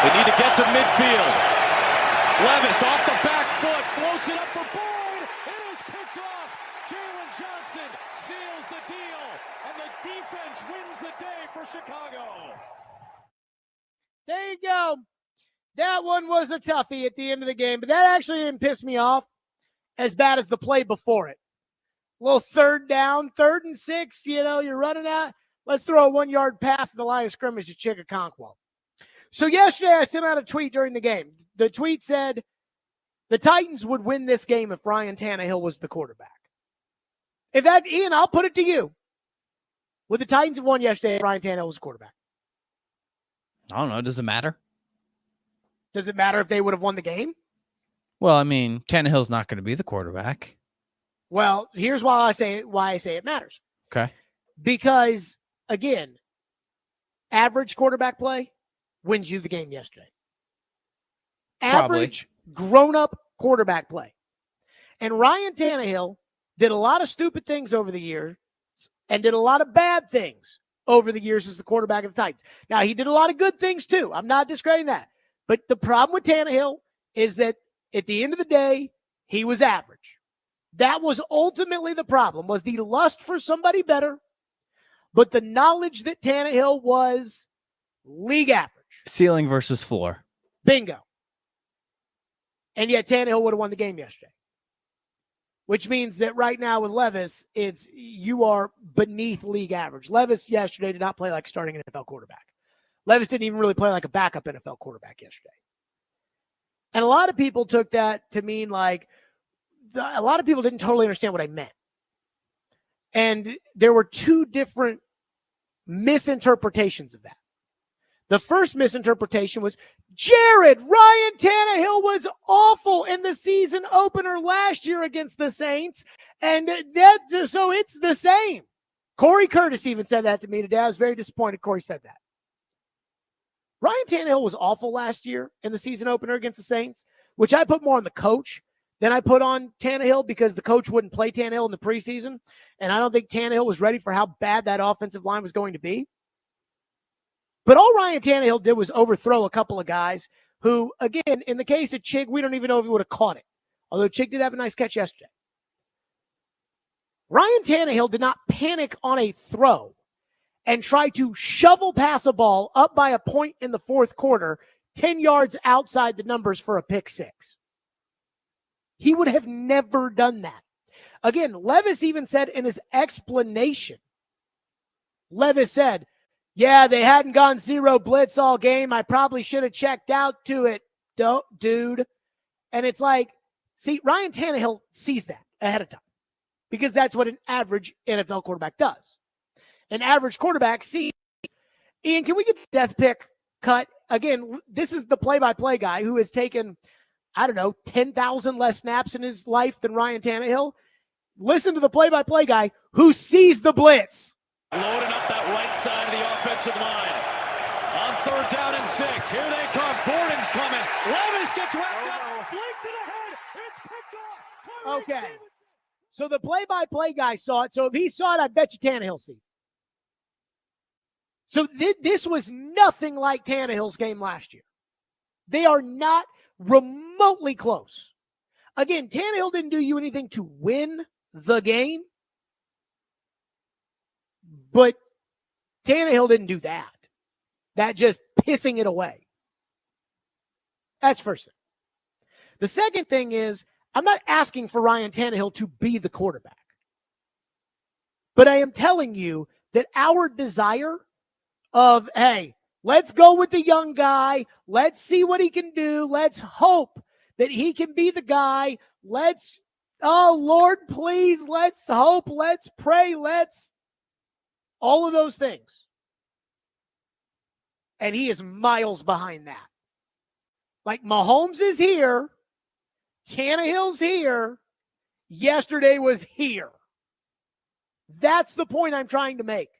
They need to get to midfield. Levis off the back foot, floats it up for Boyd. It is picked off. Jalen Johnson seals the deal, and the defense wins the day for Chicago. There you go. That one was a toughie at the end of the game, but that actually didn't piss me off as bad as the play before it. A little third down, 3rd and 6, you're running out. Let's throw a 1-yard pass at the line of scrimmage to Chickaconquo. So yesterday I sent out a tweet during the game. The tweet said the Titans would win this game if Ryan Tannehill was the quarterback. If that, Ian, I'll put it to you. Would the Titans have won yesterday if Ryan Tannehill was the quarterback? I don't know. Does it matter? Does it matter if they would have won the game? Well, I mean, Tannehill's not going to be the quarterback. Well, here's why I say it matters. Okay. Because, again, average quarterback play wins you the game yesterday. Average, grown-up quarterback play. And Ryan Tannehill did a lot of stupid things over the years and did a lot of bad things over the years as the quarterback of the Titans. Now, he did a lot of good things, too. I'm not discrediting that. But the problem with Tannehill is that at the end of the day, he was average. That was ultimately the problem, was the lust for somebody better, but the knowledge that Tannehill was league average. Ceiling versus floor. Bingo. And yet Tannehill would have won the game yesterday. Which means that right now with Levis, you are beneath league average. Levis yesterday did not play like starting an NFL quarterback. Levis didn't even really play like a backup NFL quarterback yesterday. And a lot of people took that to mean like, a lot of people didn't totally understand what I meant. And there were 2 different misinterpretations of that. The first misinterpretation was, Jared, Ryan Tannehill was awful in the season opener last year against the Saints, and so it's the same. Corey Curtis even said that to me today. I was very disappointed Corey said that. Ryan Tannehill was awful last year in the season opener against the Saints, which I put more on the coach than I put on Tannehill because the coach wouldn't play Tannehill in the preseason, and I don't think Tannehill was ready for how bad that offensive line was going to be. But all Ryan Tannehill did was overthrow a couple of guys who, again, in the case of Chig, we don't even know if he would have caught it, although Chig did have a nice catch yesterday. Ryan Tannehill did not panic on a throw and try to shovel pass a ball up by a point in the 4th quarter, 10 yards outside the numbers for a pick 6. He would have never done that. Again, Levis even said in his explanation, Levis said, yeah, they hadn't gone 0 blitz all game. I probably should have checked out to it, dude. And it's like, see, Ryan Tannehill sees that ahead of time because that's what an average NFL quarterback does. An average quarterback sees. Ian, can we get the death pick cut? Again, this is the play-by-play guy who has taken, 10,000 less snaps in his life than Ryan Tannehill. Listen to the play-by-play guy who sees the blitz. Loading up that right side of the offensive line. On 3rd down and 6. Here they come. Borden's coming. Levis gets wrapped up. Flakes it ahead. It's picked off. Okay. Stevenson. So the play-by-play guy saw it. So if he saw it, I bet you Tannehill sees it. So this was nothing like Tannehill's game last year. They are not remotely close. Again, Tannehill didn't do you anything to win the game, but Tannehill didn't do that. That just pissing it away. That's first thing. The second thing is, I'm not asking for Ryan Tannehill to be the quarterback. But I am telling you that our desire of, hey, let's go with the young guy. Let's see what he can do. Let's hope that he can be the guy. Oh, Lord, please, let's hope. Let's pray. All of those things. And he is miles behind that. Like Mahomes is here. Tannehill's here. Yesterday was here. That's the point I'm trying to make.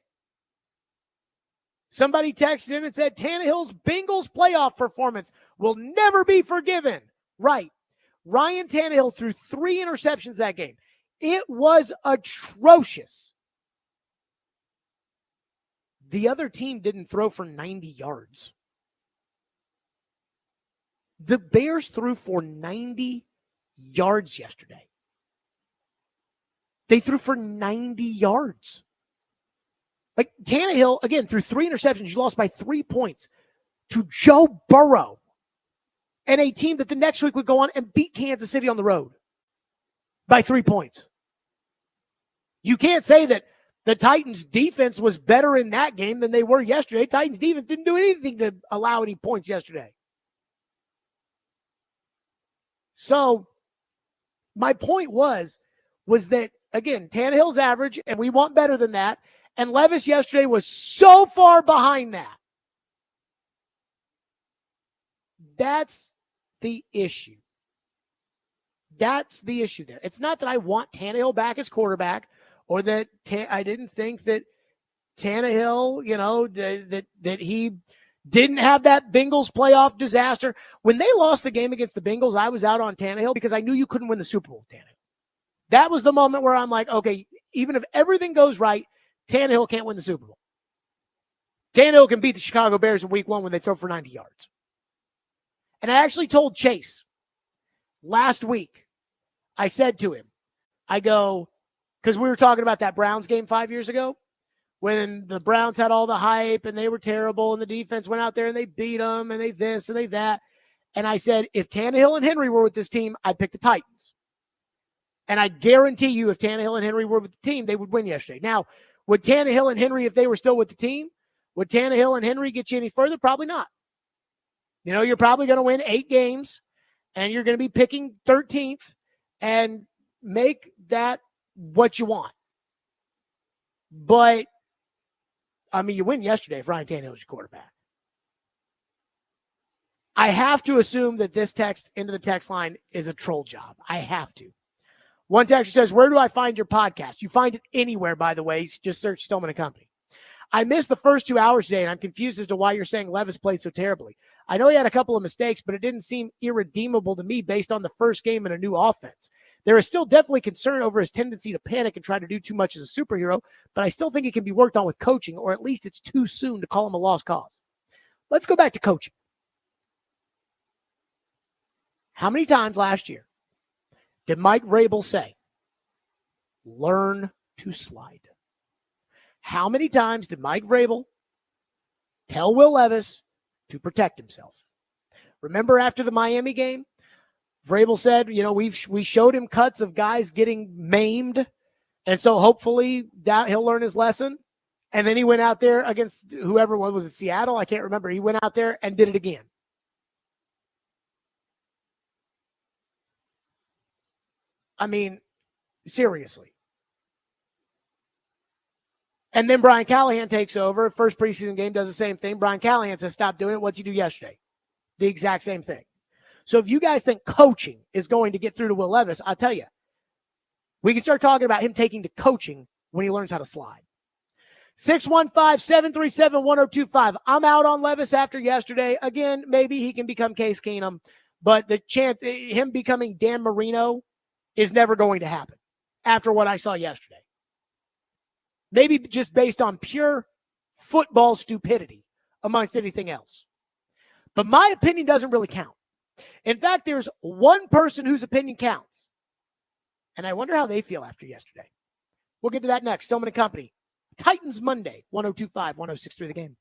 Somebody texted in and said, Tannehill's Bengals playoff performance will never be forgiven. Right. Ryan Tannehill threw 3 interceptions that game. It was atrocious. the other team didn't throw for 90 yards. The Bears threw for 90 yards yesterday. They threw for 90 yards. Like Tannehill, again, threw 3 interceptions. You lost by 3 points to Joe Burrow and a team that the next week would go on and beat Kansas City on the road by 3 points. You can't say that the Titans' defense was better in that game than they were yesterday. Titans' defense didn't do anything to allow any points yesterday. So my point was that, again, Tannehill's average, and we want better than that. And Levis yesterday was so far behind that. That's the issue. That's the issue there. It's not that I want Tannehill back as quarterback or that I didn't think that Tannehill, that he didn't have that Bengals playoff disaster. When they lost the game against the Bengals, I was out on Tannehill because I knew you couldn't win the Super Bowl with Tannehill. That was the moment where I'm like, okay, even if everything goes right, Tannehill can't win the Super Bowl. Tannehill can beat the Chicago Bears in week 1 when they throw for 90 yards. And I actually told Chase last week, I said to him, I go, because we were talking about that Browns game 5 years ago when the Browns had all the hype and they were terrible and the defense went out there and they beat them and they this and they that. And I said, if Tannehill and Henry were with this team, I'd pick the Titans. And I guarantee you if Tannehill and Henry were with the team, they would win yesterday. Now, would Tannehill and Henry, if they were still with the team, would Tannehill and Henry get you any further? Probably not. You're probably going to win 8 games and you're going to be picking 13th and make that what you want. But, you win yesterday if Ryan Tannehill was your quarterback. I have to assume that this text into the text line is a troll job. I have to. One texter says, where do I find your podcast? You find it anywhere, by the way. Just search Stillman & Company. I missed the first 2 hours today, and I'm confused as to why you're saying Levis played so terribly. I know he had a couple of mistakes, but it didn't seem irredeemable to me based on the first game and a new offense. There is still definitely concern over his tendency to panic and try to do too much as a superhero, but I still think it can be worked on with coaching, or at least it's too soon to call him a lost cause. Let's go back to coaching. How many times last year did Mike Vrabel say, learn to slide? How many times did Mike Vrabel tell Will Levis to protect himself? Remember after the Miami game, Vrabel said, we showed him cuts of guys getting maimed, and so hopefully that he'll learn his lesson. And then he went out there against whoever was it, Seattle? I can't remember. He went out there and did it again. Seriously. And then Brian Callahan takes over. First preseason game does the same thing. Brian Callahan says, stop doing it. What's he do yesterday? The exact same thing. So if you guys think coaching is going to get through to Will Levis, I'll tell you, we can start talking about him taking to coaching when he learns how to slide. 615-737-1025. I'm out on Levis after yesterday. Again, maybe he can become Case Keenum, but the chance him becoming Dan Marino is never going to happen after what I saw yesterday. Maybe just based on pure football stupidity amongst anything else. But my opinion doesn't really count. In fact, there's one person whose opinion counts. And I wonder how they feel after yesterday. We'll get to that next. Stillman & Company. Titans Monday, 102.5, 106.3 The Game.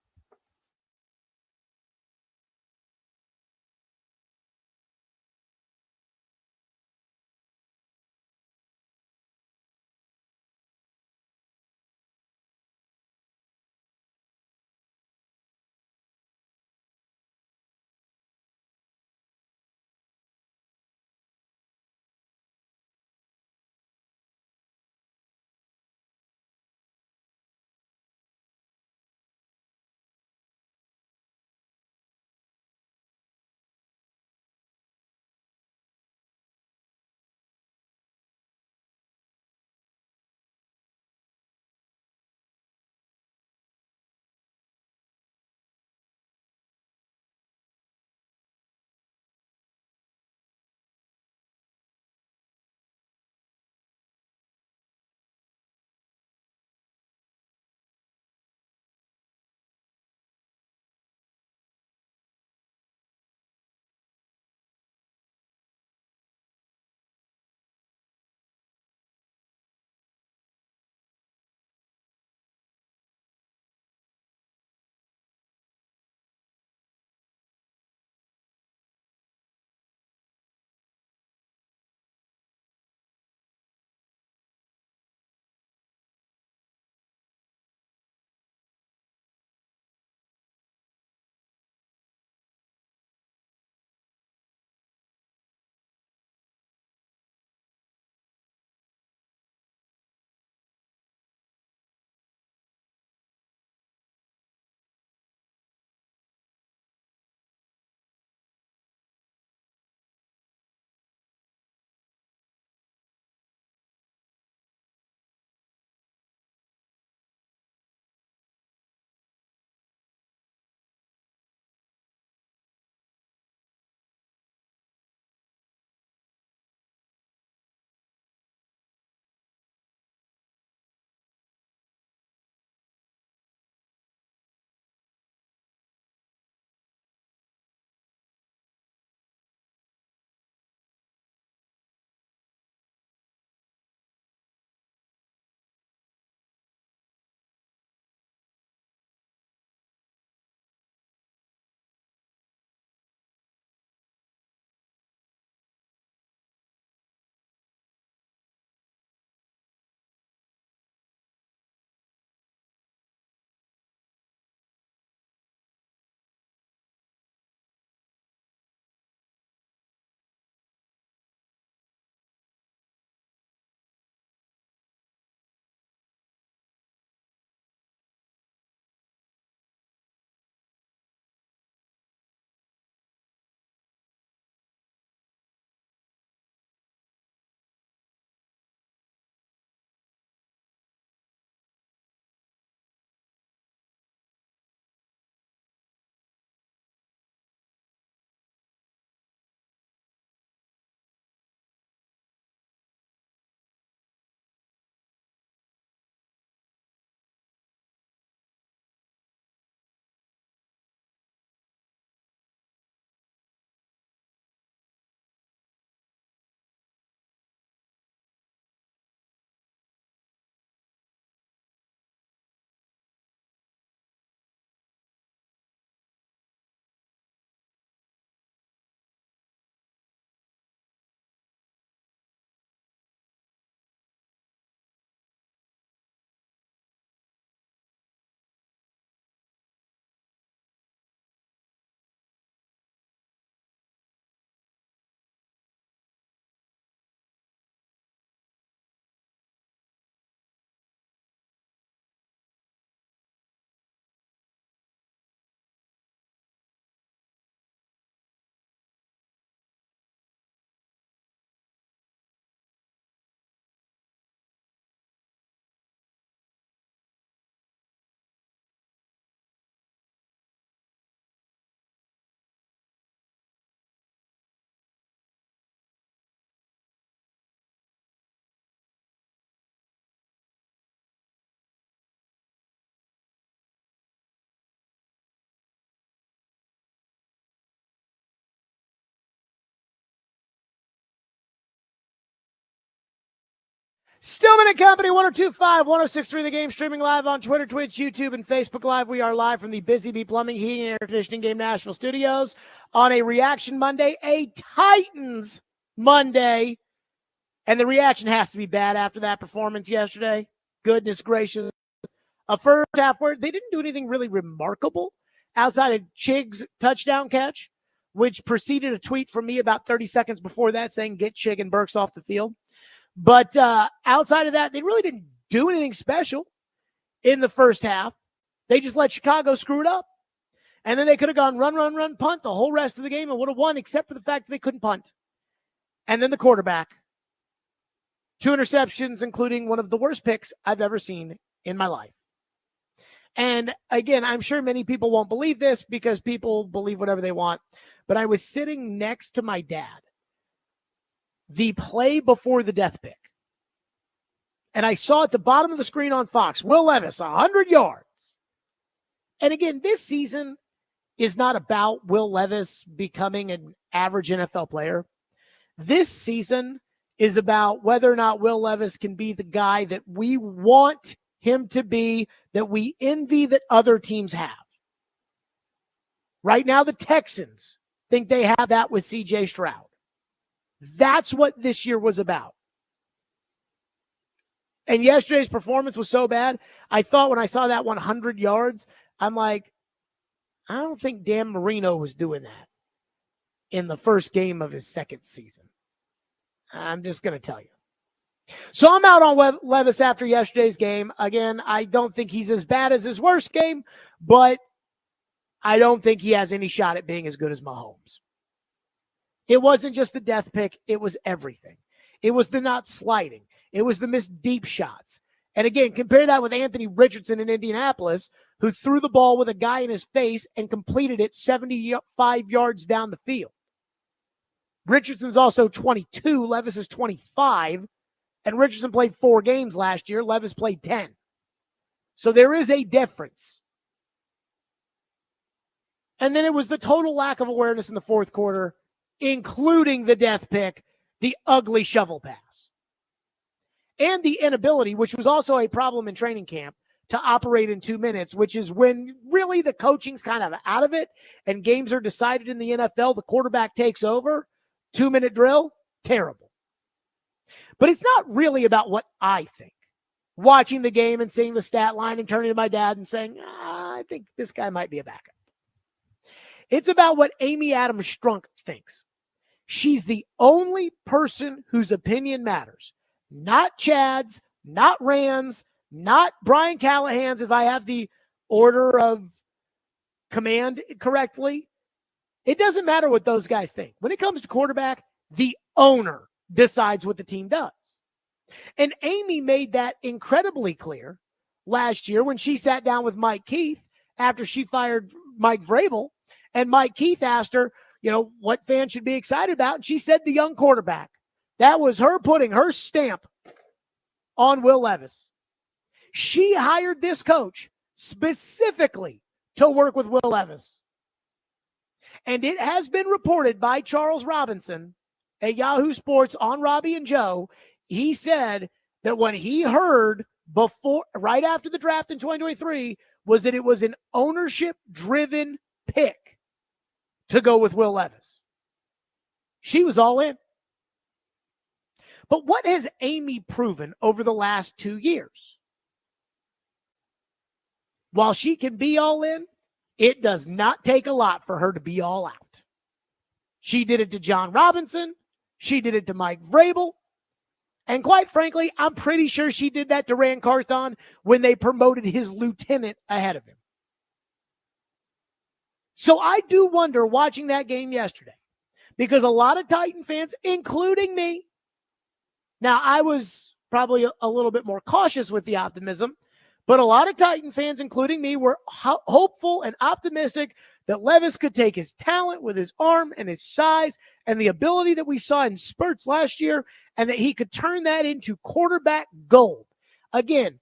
Stillman and Company, 1025, 1063 The Game, streaming live on Twitter, Twitch, YouTube, and Facebook Live. We are live from the Busy Bee Plumbing, Heating, and Air Conditioning Game Nashville studios on a Reaction Monday, a Titans Monday. And the reaction has to be bad after that performance yesterday. Goodness gracious. A first half where they didn't do anything really remarkable outside of Chig's touchdown catch, which preceded a tweet from me about 30 seconds before that saying, get Chig and Burks off the field. But outside of that, they really didn't do anything special in the first half. They just let Chicago screw it up. And then they could have gone run, punt the whole rest of the game and would have won, except for the fact that they couldn't punt. And then the quarterback. 2 interceptions, including one of the worst picks I've ever seen in my life. And again, I'm sure many people won't believe this because people believe whatever they want. But I was sitting next to my dad the play before the death pick. And I saw at the bottom of the screen on Fox, Will Levis, 100 yards. And again, this season is not about Will Levis becoming an average NFL player. This season is about whether or not Will Levis can be the guy that we want him to be, that we envy that other teams have. Right now, the Texans think they have that with C.J. Stroud. That's what this year was about. And yesterday's performance was so bad, I thought when I saw that 100 yards, I'm like, I don't think Dan Marino was doing that in the first game of his second season. I'm just going to tell you. So I'm out on Levis after yesterday's game. Again, I don't think he's as bad as his worst game, but I don't think he has any shot at being as good as Mahomes. It wasn't just the death pick. It was everything. It was the not sliding. It was the missed deep shots. And again, compare that with Anthony Richardson in Indianapolis, who threw the ball with a guy in his face and completed it 75 yards down the field. Richardson's also 22. Levis is 25. And Richardson played 4 games last year. Levis played 10. So there is a difference. And then it was the total lack of awareness in the fourth quarter, including the death pick, the ugly shovel pass, and the inability, which was also a problem in training camp, to operate in 2 minutes, which is when really the coaching's kind of out of it and games are decided in the NFL. The quarterback takes over. 2-minute drill, terrible. But it's not really about what I think. Watching the game and seeing the stat line and turning to my dad and saying, I think this guy might be a backup. It's about what Amy Adams Strunk thinks. She's the only person whose opinion matters. Not Chad's, not Rand's, not Brian Callahan's, if I have the order of command correctly. It doesn't matter what those guys think. When it comes to quarterback, the owner decides what the team does. And Amy made that incredibly clear last year when she sat down with Mike Keith after she fired Mike Vrabel. And Mike Keith asked her, what fans should be excited about. And she said the young quarterback. That was her putting her stamp on Will Levis. She hired this coach specifically to work with Will Levis. And it has been reported by Charles Robinson at Yahoo Sports on Robbie and Joe. He said that when he heard right after the draft in 2023 was that it was an ownership-driven pick to go with Will Levis. She was all in. But what has Amy proven over the last 2 years? While she can be all in, it does not take a lot for her to be all out. She did it to John Robinson. She did it to Mike Vrabel. And quite frankly, I'm pretty sure she did that to Rand Carthon when they promoted his lieutenant ahead of him. So I do wonder watching that game yesterday, because a lot of Titan fans, including me, now I was probably a little bit more cautious with the optimism, but a lot of Titan fans, including me, were hopeful and optimistic that Levis could take his talent with his arm and his size and the ability that we saw in spurts last year, and that he could turn that into quarterback gold. Again,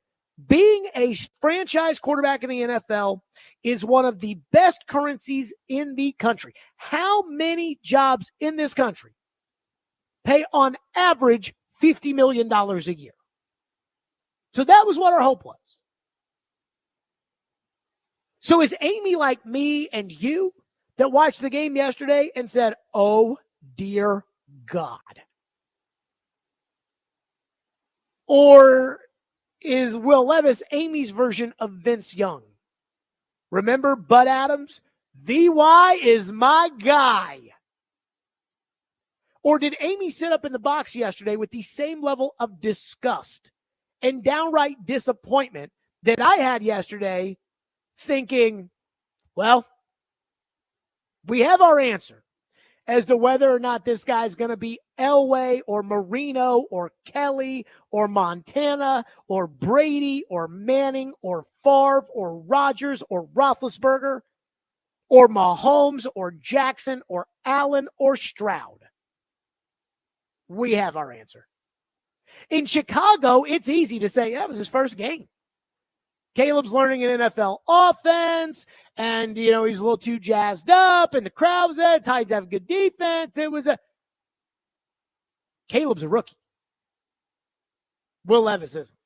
being a franchise quarterback in the NFL is one of the best currencies in the country. How many jobs in this country pay on average $50 million a year? So that was what our hope was. So is Amy like me and you that watched the game yesterday and said, oh, dear God? Or is Will Levis Amy's version of Vince Young? Remember Bud Adams? VY is my guy. Or did Amy sit up in the box yesterday with the same level of disgust and downright disappointment that I had yesterday, thinking, well, we have our answer as to whether or not this guy's going to be Elway or Marino or Kelly or Montana or Brady or Manning or Favre or Rodgers or Roethlisberger or Mahomes or Jackson or Allen or Stroud. We have our answer. In Chicago, it's easy to say that was his first game. Caleb's learning an NFL offense, and, he's a little too jazzed up, and the crowd's there. Titans have good defense. Caleb's a rookie. Will Levis isn't.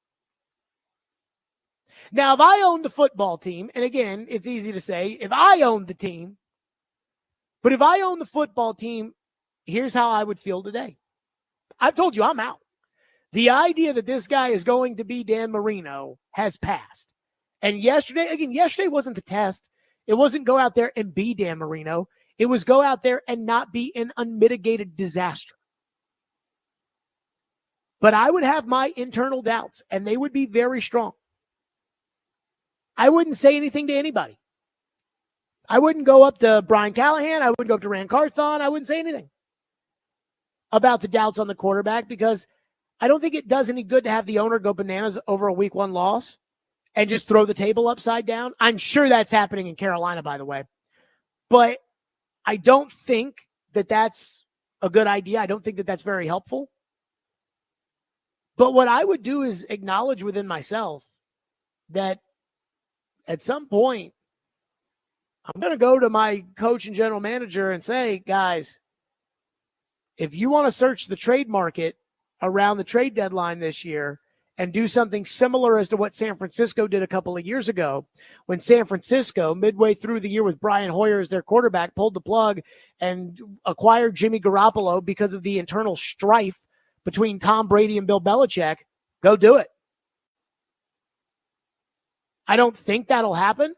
Now, if I owned the football team, and again, it's easy to say, if I owned the team, but if I owned the football team, here's how I would feel today. I've told you I'm out. The idea that this guy is going to be Dan Marino has passed. And yesterday wasn't the test. It wasn't go out there and be Dan Marino. It was go out there and not be an unmitigated disaster. But I would have my internal doubts, and they would be very strong. I wouldn't say anything to anybody. I wouldn't go up to Brian Callahan. I wouldn't go up to Rand Carthon. I wouldn't say anything about the doubts on the quarterback, because I don't think it does any good to have the owner go bananas over a week 1 loss and just throw the table upside down. I'm sure that's happening in Carolina, by the way. But I don't think that that's a good idea. I don't think that that's very helpful. But what I would do is acknowledge within myself that at some point, I'm going to go to my coach and general manager and say, guys, if you want to search the trade market around the trade deadline this year and do something similar as to what San Francisco did a couple of years ago, when San Francisco, midway through the year with Brian Hoyer as their quarterback, pulled the plug and acquired Jimmy Garoppolo because of the internal strife between Tom Brady and Bill Belichick, go do it. I don't think that'll happen,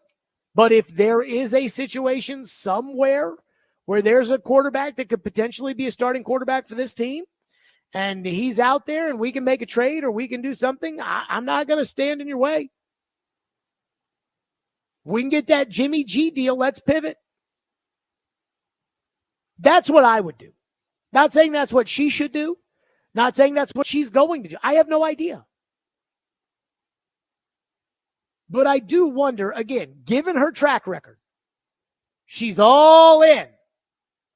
but if there is a situation somewhere where there's a quarterback that could potentially be a starting quarterback for this team, and he's out there and we can make a trade or we can do something, I'm not going to stand in your way. We can get that Jimmy G deal. Let's pivot. That's what I would do. Not saying that's what she should do. Not saying that's what she's going to do. I have no idea. But I do wonder, again, given her track record, she's all in.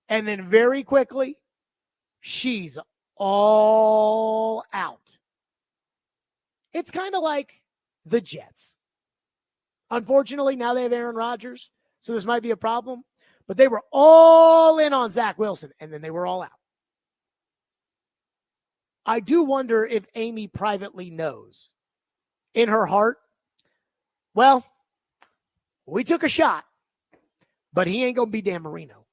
And then very quickly, she's all out. It's kind of like the Jets. Unfortunately, now they have Aaron Rodgers, so this might be a problem. But they were all in on Zach Wilson, and then they were all out. I do wonder if Amy privately knows in her heart, well, we took a shot, but he ain't going to be Dan Marino.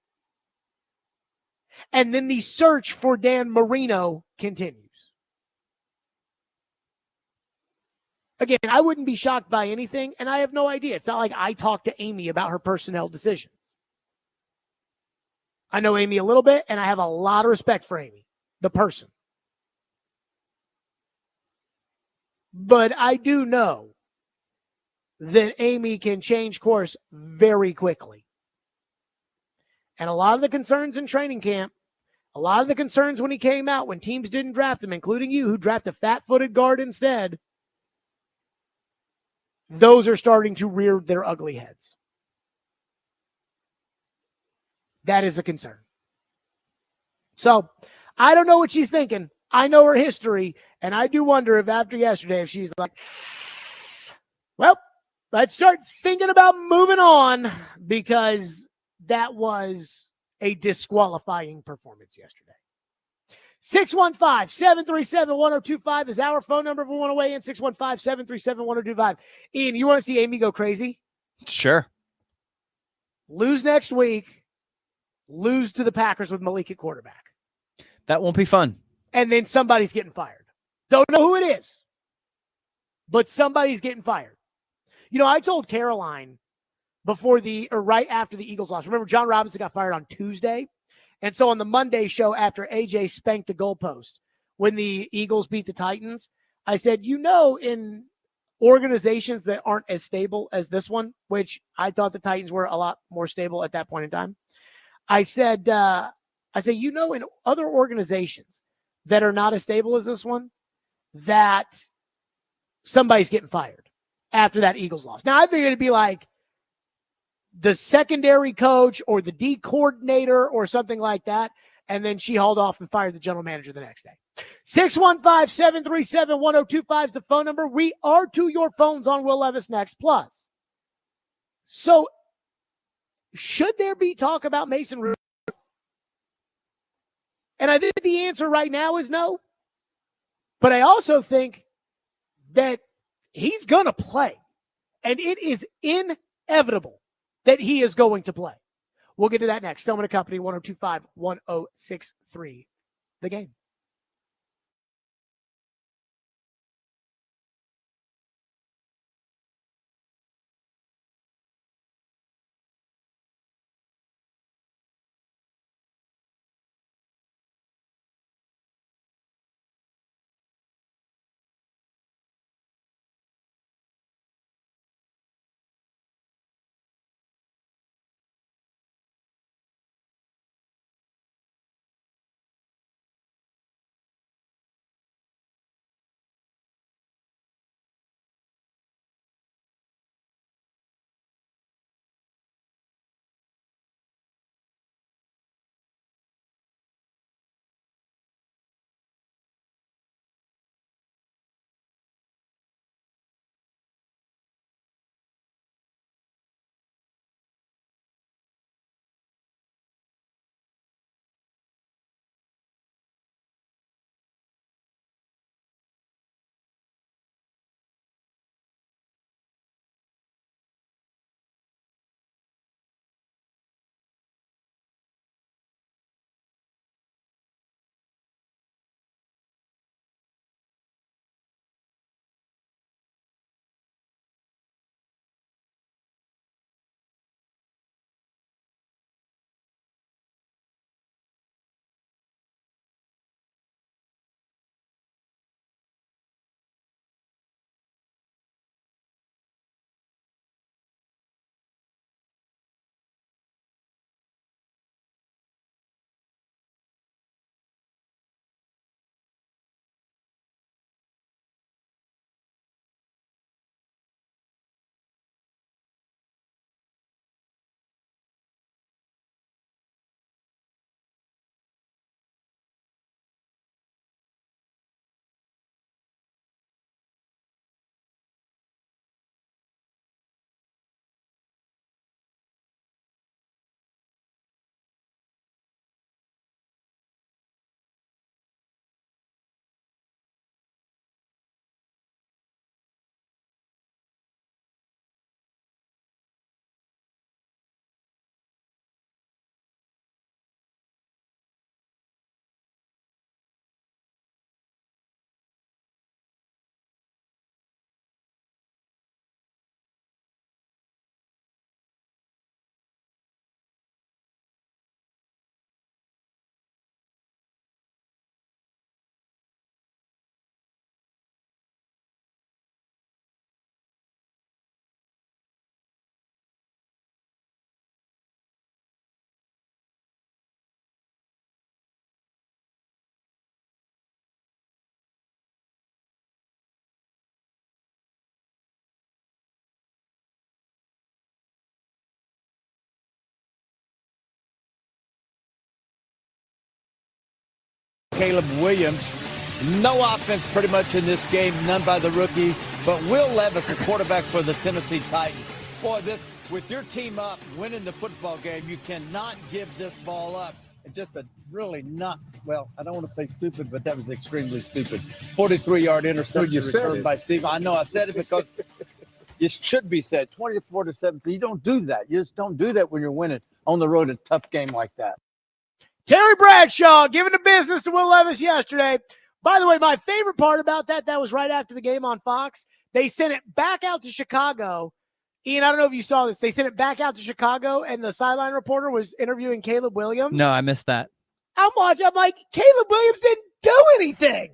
And then the search for Dan Marino continues. Again, I wouldn't be shocked by anything, and I have no idea. It's not like I talked to Amy about her personnel decisions. I know Amy a little bit, and I have a lot of respect for Amy, the person. But I do know that Amy can change course very quickly. And a lot of the concerns in training camp, a lot of the concerns when he came out, when teams didn't draft him, including you, who draft a fat-footed guard instead, those are starting to rear their ugly heads. That is a concern. So, I don't know what she's thinking. I know her history, and I do wonder if after yesterday, if she's like, well, let's start thinking about moving on, because that was a disqualifying performance yesterday. 615-737-1025 is our phone number if we want to weigh in. 615-737-1025. Ian, you want to see Amy go crazy? Sure. Lose next week. Lose to the Packers with Malik at quarterback. That won't be fun. And then somebody's getting fired. Don't know who it is, but somebody's getting fired. You know, I told Caroline right after the Eagles loss. Remember, John Robinson got fired on Tuesday. And so on the Monday show after AJ spanked the goalpost when the Eagles beat the Titans, I said, you know, in organizations that aren't as stable as this one, which I thought the Titans were a lot more stable at that point in time. I said, you know, in other organizations that are not as stable as this one, that somebody's getting fired after that Eagles loss. Now, I think it'd be like the secondary coach or the D coordinator or something like that. And then she hauled off and fired the general manager the next day. 615-737-1025 is the phone number. We are to your phones on Will Levis next. Plus, so should there be talk about Mason Rudolph? And I think the answer right now is no. But I also think that he's going to play. And it is inevitable that he is going to play. We'll get to that next. Stillman & Company, 102.5-1063. The Game. Caleb Williams. No offense pretty much in this game, none by the rookie. But Will Levis, the quarterback for the Tennessee Titans. Boy, with your team up, winning the football game, you cannot give this ball up. just a really not, well, I don't want to say stupid, but that was extremely stupid. 43-yard interception returned by Steve. I know I said it because it should be said. 24-7. You don't do that. You just don't do that when you're winning on the road a tough game like that. Terry Bradshaw giving the business to Will Levis yesterday. By the way, my favorite part about that was right after the game on Fox. They sent it back out to Chicago. Ian, I don't know if you saw this. They sent it back out to Chicago, and the sideline reporter was interviewing Caleb Williams. No, I missed that. I'm watching. I'm like, Caleb Williams didn't do anything.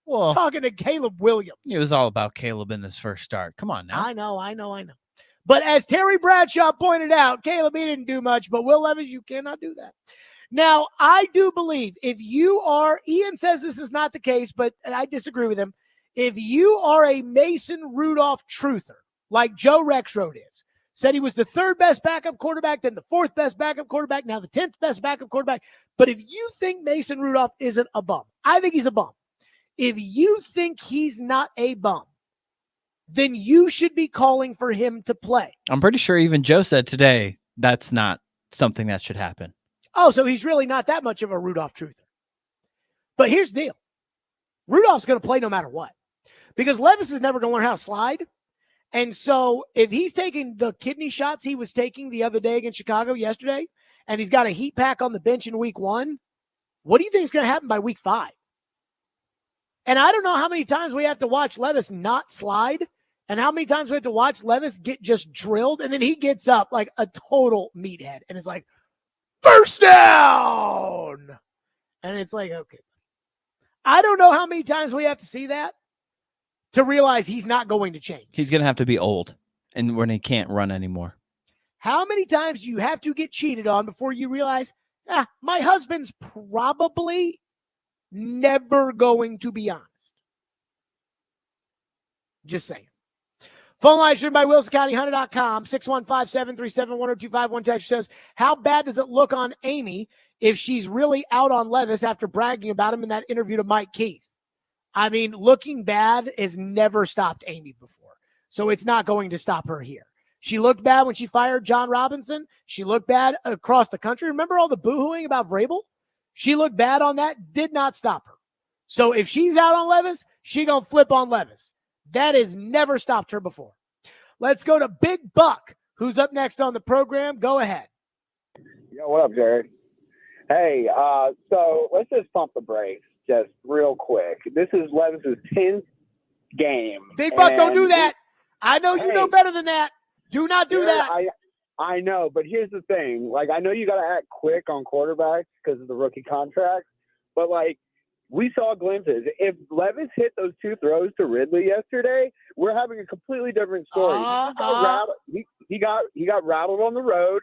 Well, talking to Caleb Williams. It was all about Caleb in his first start. Come on now. I know. But as Terry Bradshaw pointed out, Caleb, he didn't do much, but Will Levis, you cannot do that. Now, I do believe if you are, Ian says this is not the case, but I disagree with him. If you are a Mason Rudolph truther, like Joe Rexrode is, said he was the third best backup quarterback, then the fourth best backup quarterback, now the 10th best backup quarterback. But if you think Mason Rudolph isn't a bum, I think he's a bum. If you think he's not a bum, then you should be calling for him to play. I'm pretty sure even Joe said today that's not something that should happen. Oh, so he's really not that much of a Rudolph truther. But here's the deal. Rudolph's going to play no matter what. Because Levis is never going to learn how to slide. And so if he's taking the kidney shots he was taking the other day against Chicago yesterday, and he's got a heat pack on the bench in week 1, what do you think is going to happen by week 5? And I don't know how many times we have to watch Levis not slide and how many times we have to watch Levis get just drilled, and then he gets up like a total meathead, and it's like, first down! And it's like, okay. I don't know how many times we have to see that to realize he's not going to change. He's going to have to be old and when he can't run anymore. How many times do you have to get cheated on before you realize, my husband's probably never going to be honest? Just saying. Phone line driven by WilsonCountyHunter.com, 615-737-1025. One text says, how bad does it look on Amy if she's really out on Levis after bragging about him in that interview to Mike Keith? I mean, looking bad has never stopped Amy before, so it's not going to stop her here. She looked bad when she fired John Robinson. She looked bad across the country. Remember all the boo-hooing about Vrabel? She looked bad on that, did not stop her. So if she's out on Levis, she going to flip on Levis. That has never stopped her before. Let's go to Big Buck, who's up next on the program. Go ahead. Yo, what up, Jared? Hey, so let's just pump the brakes just real quick. This is Levis's 10th game. Big Buck, don't do that. I know you know better than that. Do not do that. I know, but here's the thing. Like, I know you got to act quick on quarterbacks because of the rookie contract, but, like, we saw glimpses. If Levis hit those 2 throws to Ridley yesterday, we're having a completely different story. He got rattled on the road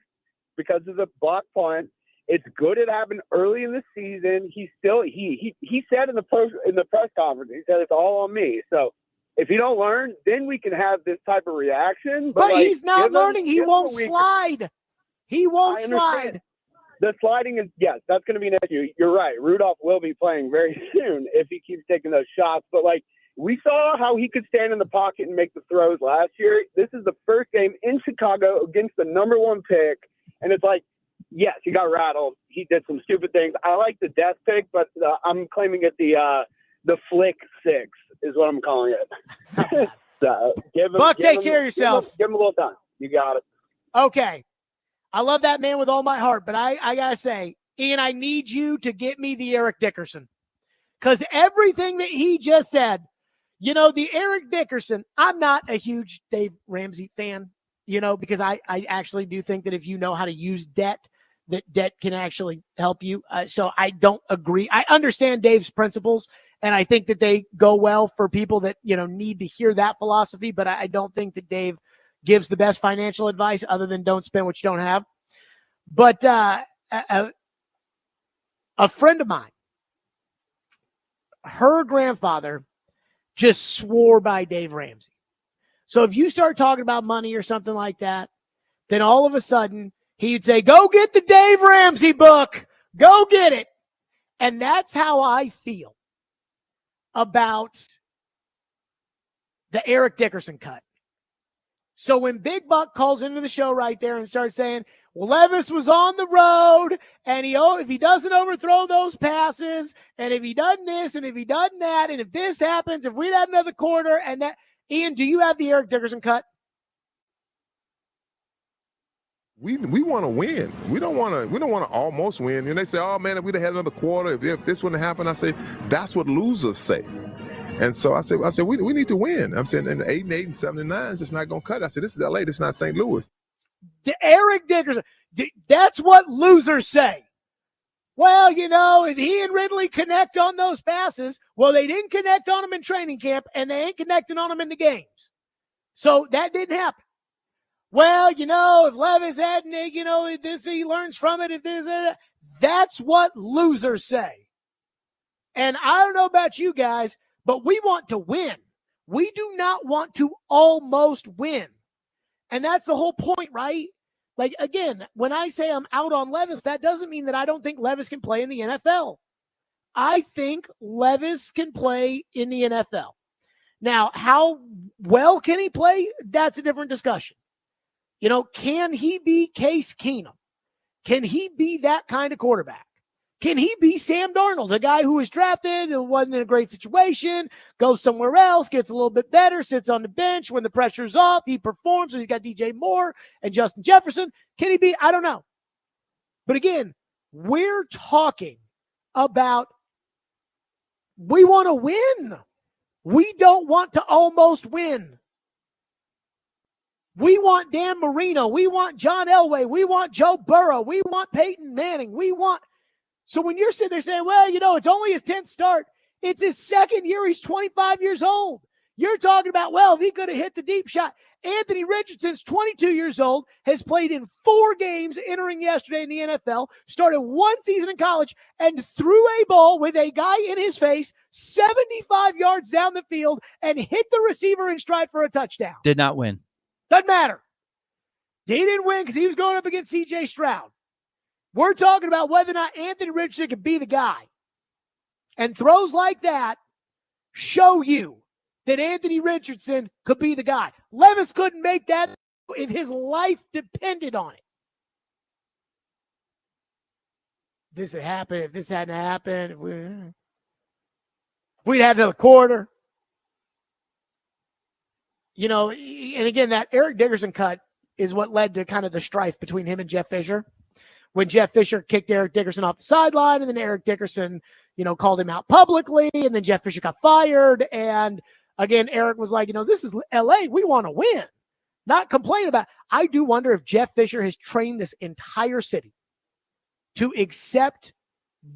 because of the block punt. It's good it happened early in the season. He said in the press conference, he said it's all on me. So if you don't learn, then we can have this type of reaction. But like, he's not learning. He won't slide. He won't slide. The sliding is, yes, that's going to be an issue. You're right. Rudolph will be playing very soon if he keeps taking those shots. But, like, we saw how he could stand in the pocket and make the throws last year. This is the first game in Chicago against the number 1 pick. And it's like, yes, he got rattled. He did some stupid things. I like the death pick, but I'm claiming it the flick 6 is what I'm calling it. So Buck, take care of yourself. Give him a little time. You got it. Okay. I love that man with all my heart, but I got to say, Ian, I need you to get me the Eric Dickerson. Because everything that he just said, the Eric Dickerson, I'm not a huge Dave Ramsey fan, because I actually do think that if you know how to use debt, that debt can actually help you. So I don't agree. I understand Dave's principles, and I think that they go well for people that, need to hear that philosophy, but I don't think that Dave gives the best financial advice other than don't spend what you don't have. But a friend of mine, her grandfather just swore by Dave Ramsey. So if you start talking about money or something like that, then all of a sudden he'd say, go get the Dave Ramsey book. Go get it. And that's how I feel about the Eric Dickerson cut. So when Big Buck calls into the show right there and starts saying, well, Levis was on the road, and if he doesn't overthrow those passes, and if he doesn't this, and if he doesn't that, and if this happens, if we'd had another quarter, and that, Ian, do you have the Eric Dickerson cut? We want to win. We don't want to almost win. And they say, oh man, if we'd have had another quarter, if this wouldn't happen, I say that's what losers say. And so I said we need to win. I'm saying, and 8-8 and 7-9 is just not going to cut it. I said, this is LA, this is not St. Louis. The Eric Dickerson, that's what losers say. Well, if he and Ridley connect on those passes, well, they didn't connect on them in training camp, and they ain't connecting on them in the games. So that didn't happen. Well, if Levis hadn't, this, he learns from it. If this, that's what losers say. And I don't know about you guys, but we want to win. We do not want to almost win. And that's the whole point, right? Like, again, when I say I'm out on Levis, that doesn't mean that I don't think Levis can play in the NFL. I think Levis can play in the NFL. Now, how well can he play? That's a different discussion. Can he be Case Keenum? Can he be that kind of quarterback? Can he be Sam Darnold, a guy who was drafted and wasn't in a great situation, goes somewhere else, gets a little bit better, sits on the bench. When the pressure's off, he performs. So he's got DJ Moore and Justin Jefferson. Can he be? I don't know. But again, we're talking about we want to win. We don't want to almost win. We want Dan Marino. We want John Elway. We want Joe Burrow. We want Peyton Manning. So when you're sitting there saying, well, it's only his 10th start, it's his second year. He's 25 years old. You're talking about, well, if he could have hit the deep shot. Anthony Richardson's 22 years old, has played in 4 games entering yesterday in the NFL, started 1 season in college, and threw a ball with a guy in his face 75 yards down the field and hit the receiver in stride for a touchdown. Did not win. Doesn't matter. He didn't win because he was going up against C.J. Stroud. We're talking about whether or not Anthony Richardson could be the guy. And throws like that show you that Anthony Richardson could be the guy. Levis couldn't make that if his life depended on it. This had happened. If this hadn't happened, if we'd had another quarter. And again, that Eric Dickerson cut is what led to kind of the strife between him and Jeff Fisher. When Jeff Fisher kicked Eric Dickerson off the sideline, and then Eric Dickerson, called him out publicly, and then Jeff Fisher got fired. And again, Eric was like, this is LA. We want to win, not complain about it. I do wonder if Jeff Fisher has trained this entire city to accept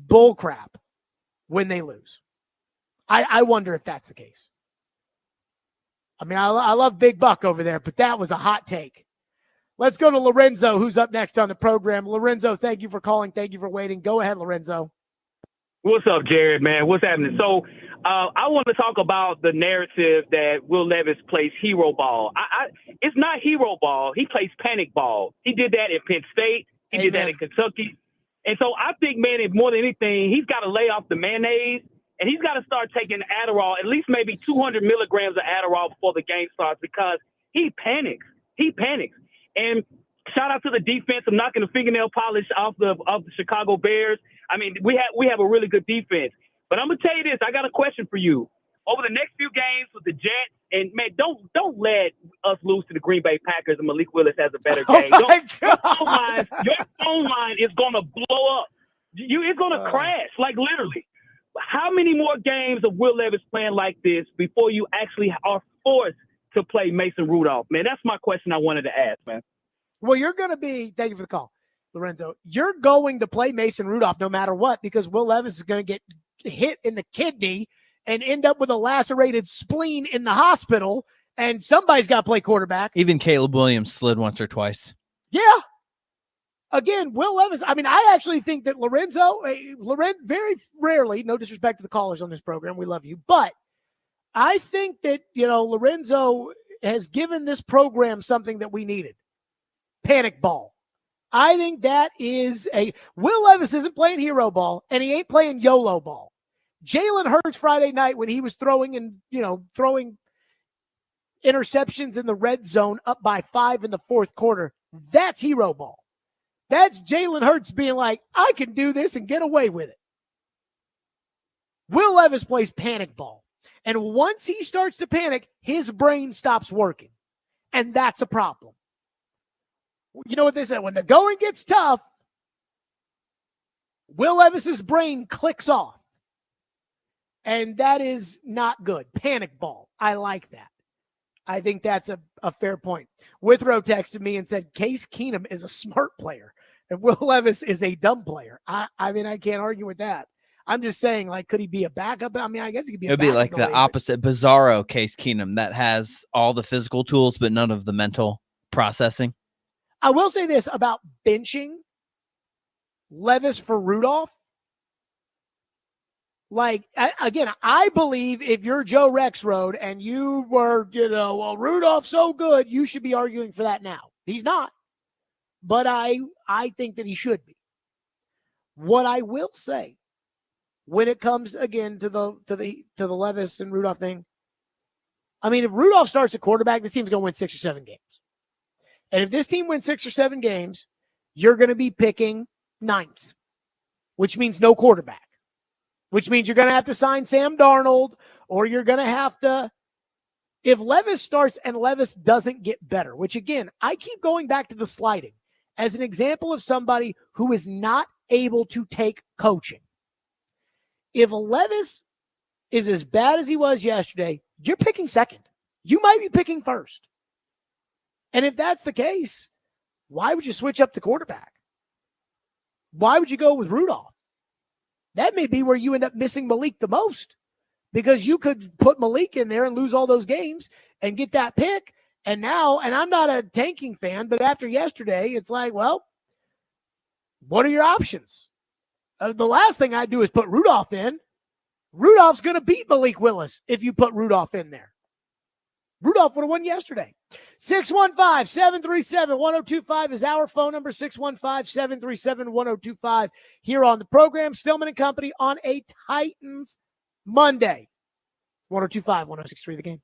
bullcrap when they lose. I wonder if that's the case. I mean, I love Big Buck over there, but that was a hot take. Let's go to Lorenzo, who's up next on the program. Lorenzo, thank you for calling. Thank you for waiting. Go ahead, Lorenzo. What's up, Jared, man? What's happening? So I want to talk about the narrative that Will Levis plays hero ball. It's not hero ball. He plays panic ball. He did that at Penn State. He did that in Kentucky. And so I think, man, if more than anything, he's got to lay off the mayonnaise, and he's got to start taking Adderall, at least maybe 200 milligrams of Adderall before the game starts, because he panics. He panics. And shout out to the defense. I'm knocking the fingernail polish off the Chicago Bears. I mean, we have a really good defense. But I'm gonna tell you this. I got a question for you. Over the next few games with the Jets, and man, don't let us lose to the Green Bay Packers and Malik Willis has a better game. Your phone line is gonna blow up. It's gonna crash, like literally. How many more games of Will Levis playing like this before you actually are forced to play Mason Rudolph? Man, that's my question I wanted to ask, man. Well, you're going to be – thank you for the call, Lorenzo. You're going to play Mason Rudolph no matter what, because Will Levis is going to get hit in the kidney and end up with a lacerated spleen in the hospital, and somebody's got to play quarterback. Even Caleb Williams slid once or twice. Yeah. Again, Will Levis, I mean, I actually think that Lorenzo, very rarely, no disrespect to the callers on this program, we love you, but I think that, Lorenzo has given this program something that we needed. Panic ball. I think that is Will Levis isn't playing hero ball, and he ain't playing YOLO ball. Jalen Hurts Friday night when he was throwing interceptions in the red zone up by 5 in the fourth quarter. That's hero ball. That's Jalen Hurts being like, I can do this and get away with it. Will Levis plays panic ball. And once he starts to panic, his brain stops working. And that's a problem. You know what they said? When the going gets tough, Will Levis's brain clicks off. And that is not good. Panic ball. I like that. I think that's a fair point. Withrow texted me and said, Case Keenum is a smart player and Will Levis is a dumb player. I mean, I can't argue with that. I'm just saying, like, could he be a backup? I mean, I guess he could be a backup. It'd be like the opposite Bizarro Case Keenum that has all the physical tools, but none of the mental processing. I will say this about benching Levis for Rudolph. Like, again, I believe if you're Joe Rexrode and you were, well, Rudolph's so good, you should be arguing for that now. He's not. But I think that he should be. What I will say, when it comes again to the Levis and Rudolph thing, I mean, if Rudolph starts at quarterback, this team's going to win 6 or 7 games. And if this team wins 6 or 7 games, you're going to be picking 9th, which means no quarterback, which means you're going to have to sign Sam Darnold, or you're going to have to, if Levis starts and Levis doesn't get better, which again, I keep going back to the sliding as an example of somebody who is not able to take coaching. If Levis is as bad as he was yesterday, you're picking 2nd. You might be picking 1st. And if that's the case, why would you switch up the quarterback? Why would you go with Rudolph? That may be where you end up missing Malik the most, because you could put Malik in there and lose all those games and get that pick. And now, and I'm not a tanking fan, but after yesterday, it's like, well, what are your options? The last thing I'd do is put Rudolph in. Rudolph's going to beat Malik Willis if you put Rudolph in there. Rudolph would have won yesterday. 615-737-1025 is our phone number, 615-737-1025 here on the program. Stillman and Company on a Titans Monday. 1025, 1063 The Game.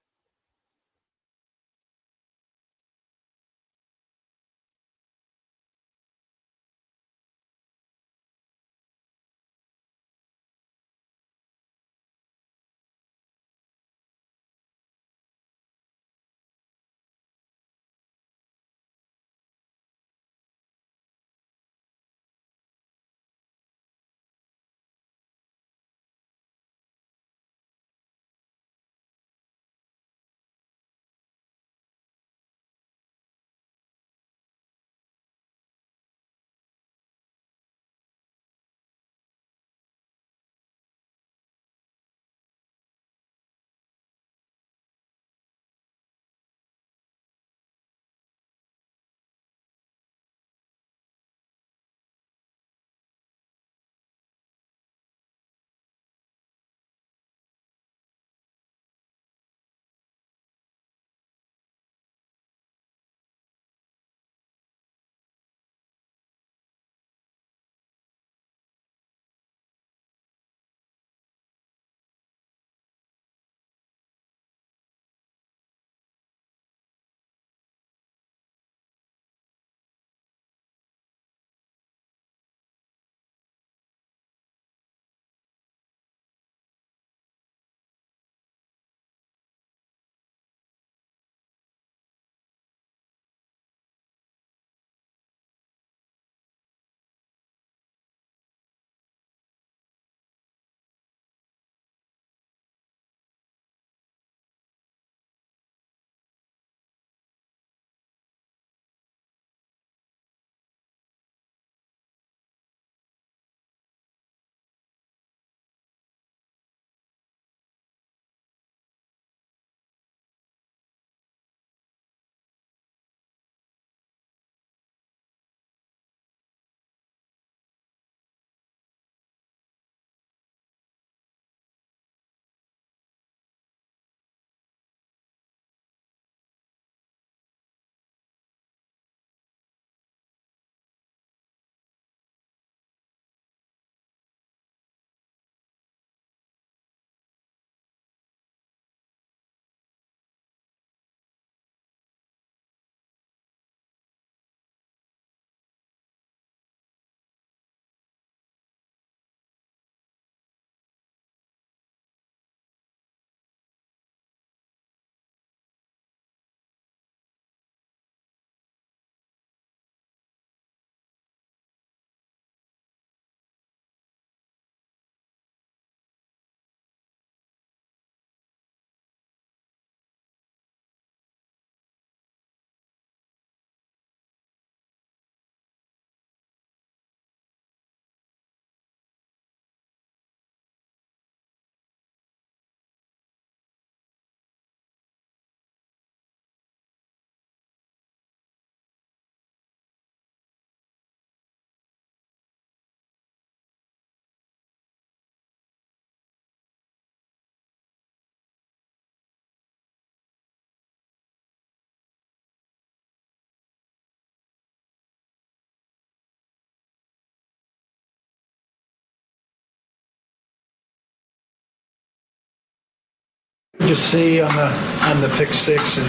Just see on the pick six and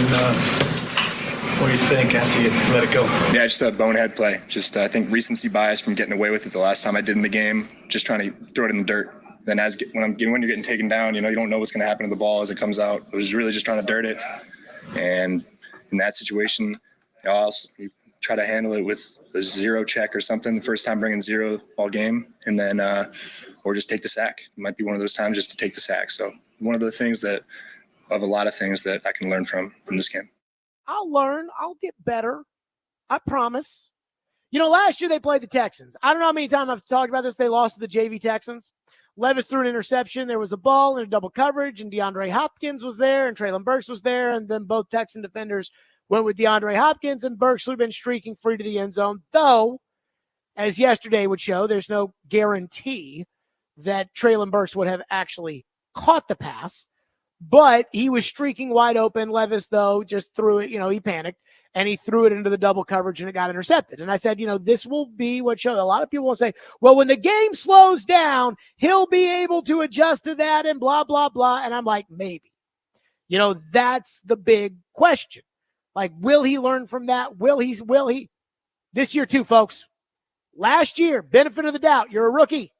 what do you think after you let it go? Yeah, just a bonehead play. Just I think recency bias from getting away with it the last time I did in the game. Just trying to throw it in the dirt. Then when you're getting taken down, you don't know what's going to happen to the ball as it comes out. I was really just trying to dirt it, and in that situation, I'll also try to handle it with a zero check or something. The first time bringing zero all game, and then or just take the sack. It might be one of those times just to take the sack. So one of the things of a lot of things that I can learn from this game. I'll learn. I'll get better. I promise. Last year they played the Texans. I don't know how many times I've talked about this. They lost to the JV Texans. Levis threw an interception. There was a ball in a double coverage, and DeAndre Hopkins was there, and Traylon Burks was there, and then both Texan defenders went with DeAndre Hopkins, and Burks would have been streaking free to the end zone. Though, as yesterday would show, there's no guarantee that Traylon Burks would have actually caught the pass. But he was streaking wide open. Levis, though, just threw it. He panicked, and he threw it into the double coverage, and it got intercepted. And I said, this will be what shows. A lot of people will say, well, when the game slows down, he'll be able to adjust to that and blah, blah, blah. And I'm like, maybe. That's the big question. Like, will he learn from that? Will he? This year, too, folks. Last year, benefit of the doubt, you're a rookie.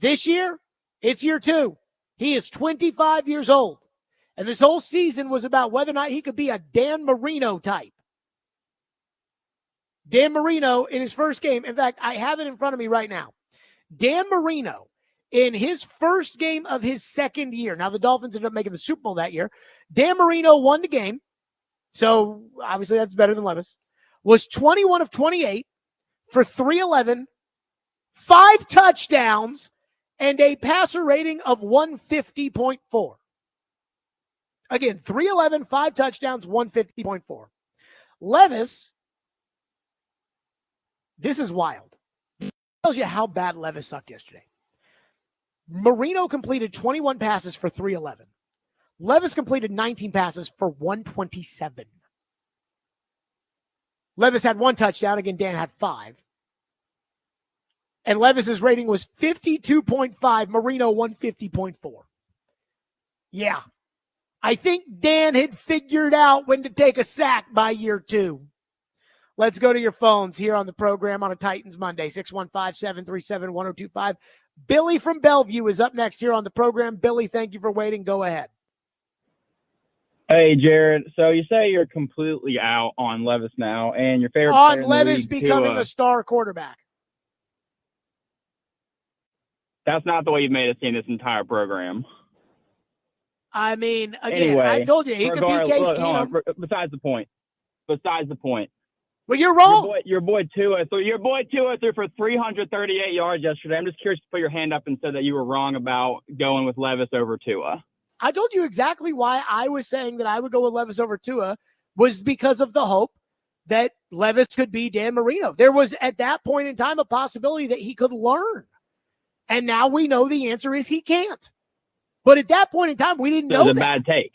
This year, it's year 2. He is 25 years old, and this whole season was about whether or not he could be a Dan Marino type. Dan Marino in his first game, in fact, I have it in front of me right now. Dan Marino in his first game of his second year. Now, the Dolphins ended up making the Super Bowl that year. Dan Marino won the game, so obviously that's better than Levis. Was 21 of 28 for 311, 5 touchdowns, and a passer rating of 150.4. Again, 311, 5 touchdowns, 150.4. Levis, this is wild. It tells you how bad Levis sucked yesterday. Marino completed 21 passes for 311. Levis completed 19 passes for 127. Levis had 1 touchdown. Again, Dan had 5. And Levis's rating was 52.5, Marino 150.4. Yeah. I think Dan had figured out when to take a sack by year 2. Let's go to your phones here on the program on a Titans Monday, 615-737-1025. Billy from Bellevue is up next here on the program. Billy, thank you for waiting. Go ahead. Hey, Jared. So you say you're completely out on Levis now, and your favorite on player in Levis the league, becoming Tua. a star quarterback. That's not the way you've made it seem this entire program. I mean, again, Anyway, I told you he could be Case look, hold Keenum. on, besides the point. Well, you're wrong. Your boy Tua threw for 338 yards yesterday. I'm just curious to put your hand up and said that you were wrong about going with Levis over Tua. I told you exactly why I was saying that I would go with Levis over Tua was because of the hope that Levis could be Dan Marino. There was at that point in time a possibility that he could learn. And now we know the answer is he can't. But at that point in time, we didn't know that. It was a bad take.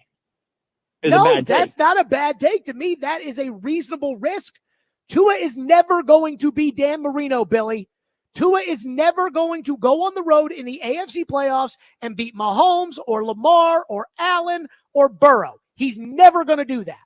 No, that's not a bad take. To me, that is a reasonable risk. Tua is never going to be Dan Marino, Billy. Tua is never going to go on the road in the AFC playoffs and beat Mahomes or Lamar or Allen or Burrow. He's never going to do that.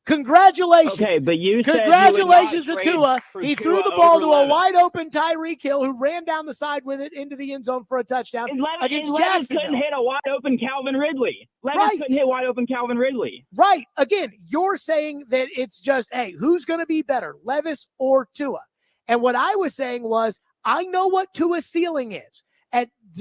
Congratulations. Okay, but you said Congratulations you would to not Tua. trade He for threw Tua the ball over to a Levis. wide open Tyreek Hill who ran down the side with it into the end zone for a touchdown against Levis Jacksonville. couldn't hit a wide open Calvin Ridley. Right. Couldn't hit wide open Calvin Ridley. Right. Again, you're saying that it's just, hey, who's going to be better, Levis or Tua? And what I was saying was, I know what Tua's ceiling is.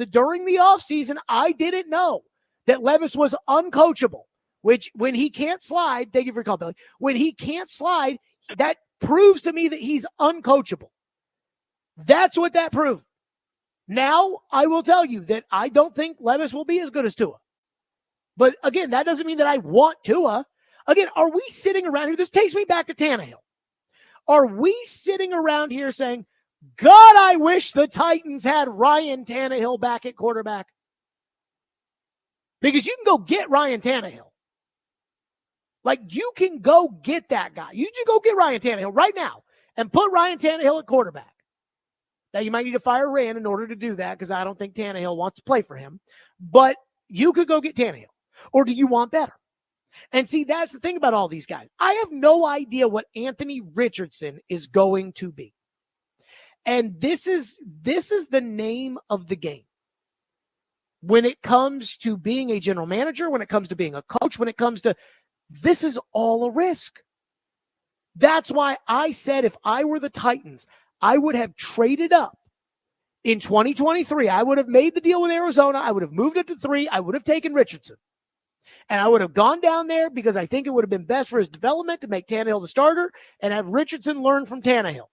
During the offseason, I didn't know that Levis was uncoachable, which when he can't slide, thank you for your call, Billy. When he can't slide, that proves to me that he's uncoachable. That's what that proved. Now, I will tell you that I don't think Levis will be as good as Tua. But again, that doesn't mean that I want Tua. Again, are we sitting around here? This takes me back to Tannehill. Are we sitting around here saying, God, I wish the Titans had Ryan Tannehill back at quarterback? Because you can go get Ryan Tannehill. Like, you can go get that guy. You can go get Ryan Tannehill right now and put Ryan Tannehill at quarterback. Now, you might need to fire Rand in order to do that because I don't think Tannehill wants to play for him. But you could go get Tannehill. Or do you want better? And see, that's the thing about all these guys. I have no idea what Anthony Richardson is going to be. And this is the name of the game. When it comes to being a general manager, when it comes to being a coach, when it comes to, this is all a risk. That's why I said if I were the Titans, I would have traded up in 2023. I would have made the deal with Arizona. I would have moved it to 3. I would have taken Richardson. And I would have gone down there because I think it would have been best for his development to make Tannehill the starter and have Richardson learn from Tannehill.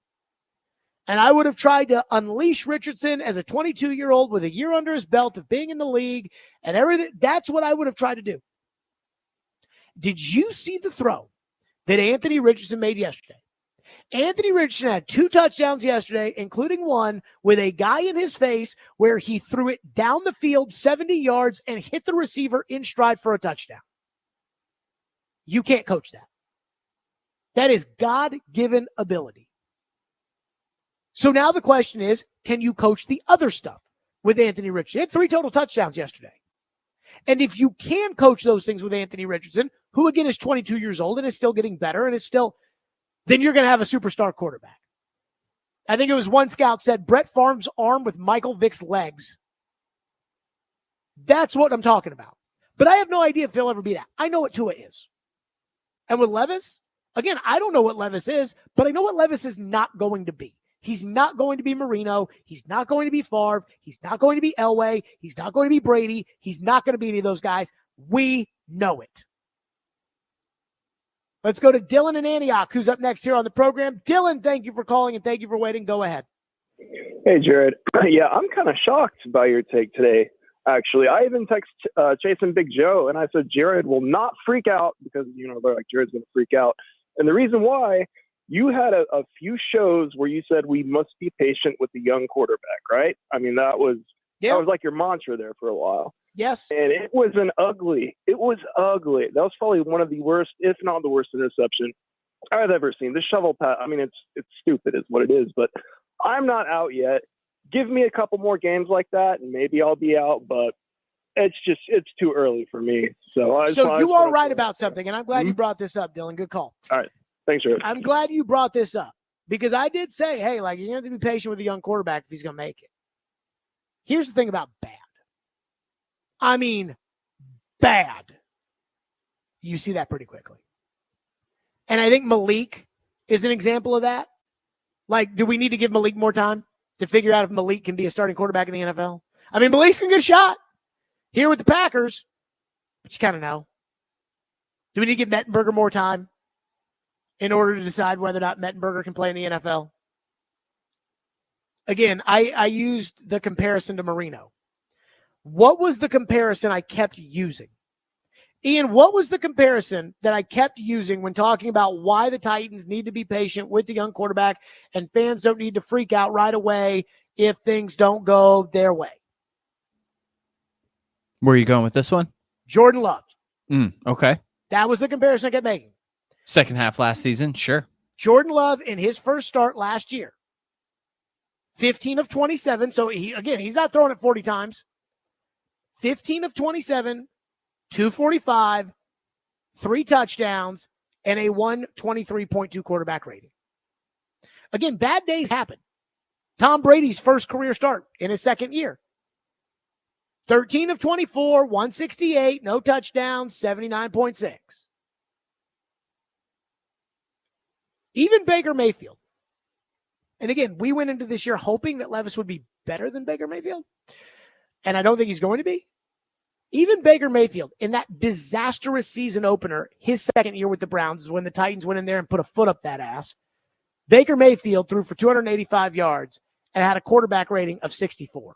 And I would have tried to unleash Richardson as a 22-year-old with a year under his belt of being in the league and everything. That's what I would have tried to do. Did you see the throw that Anthony Richardson made yesterday? Anthony Richardson had 2 touchdowns yesterday, including one with a guy in his face where he threw it down the field 70 yards and hit the receiver in stride for a touchdown. You can't coach that. That is God-given ability. So now the question is, can you coach the other stuff with Anthony Richardson? He had 3 total touchdowns yesterday. And if you can coach those things with Anthony Richardson, who again is 22 years old and is still getting better and is still, then you're going to have a superstar quarterback. I think it was one scout said Brett Favre's arm with Michael Vick's legs. That's what I'm talking about. But I have no idea if he'll ever be that. I know what Tua is. And with Levis, again, I don't know what Levis is, but I know what Levis is not going to be. He's not going to be Marino. He's not going to be Favre. He's not going to be Elway. He's not going to be Brady. He's not going to be any of those guys. We know it. Let's go to Dylan in Antioch, who's up next here on the program. Dylan, thank you for calling and thank you for waiting. Go ahead. Hey, Jared. Yeah, I'm kind of shocked by your take today, actually. I even texted Chase and Big Joe, and I said Jared will not freak out because, they're like, Jared's going to freak out. And the reason why, you had a few shows where you said we must be patient with the young quarterback, right? I mean, that was like your mantra there for a while. Yes. And it was ugly. That was probably one of the worst, if not the worst interception I've ever seen. The shovel pass, I mean, it's stupid is what it is, but I'm not out yet. Give me a couple more games like that and maybe I'll be out, but it's too early for me. So you are right about something, and I'm glad you brought this up, Dylan. Good call. All right. Thanks, Jared. I'm glad you brought this up because I did say, hey, like, you're going to have to be patient with a young quarterback if he's going to make it. Here's the thing about bad. I mean, bad. You see that pretty quickly. And I think Malik is an example of that. Like, do we need to give Malik more time to figure out if Malik can be a starting quarterback in the NFL? I mean, Malik's going to get a shot here with the Packers, but you kind of know. Do we need to give Mettenberger more time in order to decide whether or not Mettenberger can play in the NFL? Again, I used the comparison to Marino. What was the comparison I kept using? Ian, what was the comparison that I kept using when talking about why the Titans need to be patient with the young quarterback and fans don't need to freak out right away if things don't go their way? Where are you going with this one? Jordan Love. Okay. That was the comparison I kept making. Second half last season, sure. Jordan Love in his first start last year, 15 of 27. So he's not throwing it 40 times. 15 of 27, 245, 3 touchdowns, and a 123.2 quarterback rating. Again, bad days happen. Tom Brady's first career start in his second year. 13 of 24, 168, no touchdowns, 79.6. Even Baker Mayfield. And again, we went into this year hoping that Levis would be better than Baker Mayfield. And I don't think he's going to be. Even Baker Mayfield, in that disastrous season opener, his second year with the Browns is when the Titans went in there and put a foot up that ass. Baker Mayfield threw for 285 yards and had a quarterback rating of 64.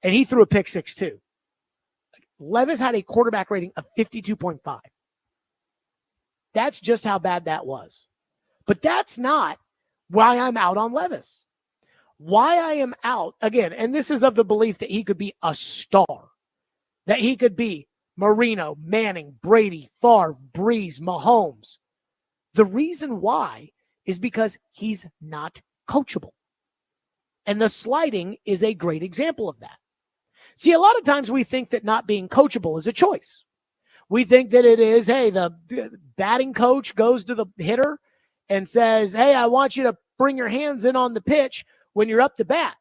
And he threw a pick 6 too. Levis had a quarterback rating of 52.5. That's just how bad that was. But that's not why I'm out on Levis. Why I am out, again, and this is of the belief that he could be a star, that he could be Marino, Manning, Brady, Favre, Breeze, Mahomes. The reason why is because he's not coachable. And the sliding is a great example of that. See, a lot of times we think that not being coachable is a choice. We think that it is, hey, the batting coach goes to the hitter and says, hey, I want you to bring your hands in on the pitch when you're up to bat.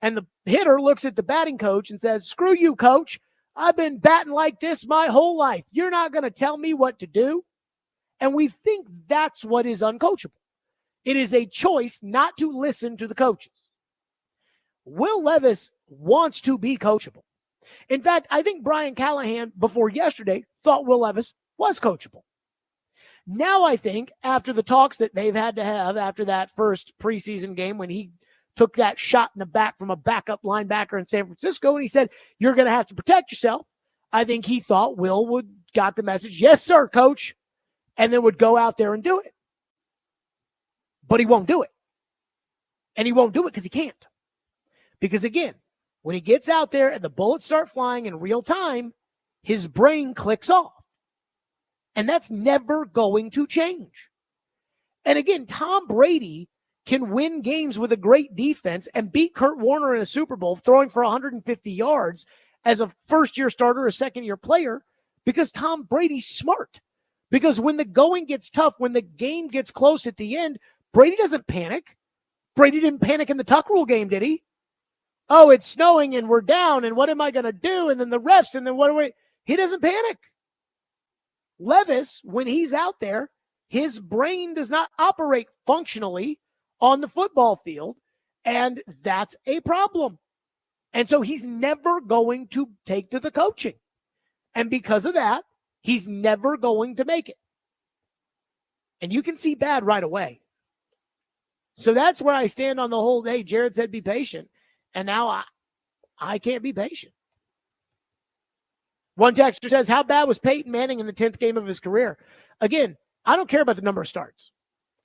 And the hitter looks at the batting coach and says, screw you, coach. I've been batting like this my whole life. You're not going to tell me what to do. And we think that's what is uncoachable. It is a choice not to listen to the coaches. Will Levis wants to be coachable. In fact, I think Brian Callahan, before yesterday, thought Will Levis was coachable. Now I think after the talks that they've had to have after that first preseason game when he took that shot in the back from a backup linebacker in San Francisco and he said, you're going to have to protect yourself. I think he thought Will would got the message, yes, sir, coach, and then would go out there and do it. But he won't do it. And he won't do it because he can't. Because again, when he gets out there and the bullets start flying in real time, his brain clicks off. And that's never going to change. And again, Tom Brady can win games with a great defense and beat Kurt Warner in a Super Bowl throwing for 150 yards as a first-year starter, a second-year player, because Tom Brady's smart. Because when the going gets tough, when the game gets close at the end, Brady doesn't panic. Brady didn't panic in the Tuck Rule game, did he? Oh, it's snowing and we're down and what am I going to do? And then the refs and then what do we... He doesn't panic. Levis, when he's out there, his brain does not operate functionally on the football field, and that's a problem. And so he's never going to take to the coaching. And because of that, he's never going to make it. And you can see bad right away. So that's where I stand on the whole day. Jared said be patient. And now I can't be patient. One texter says, how bad was Peyton Manning in the 10th game of his career? Again, I don't care about the number of starts.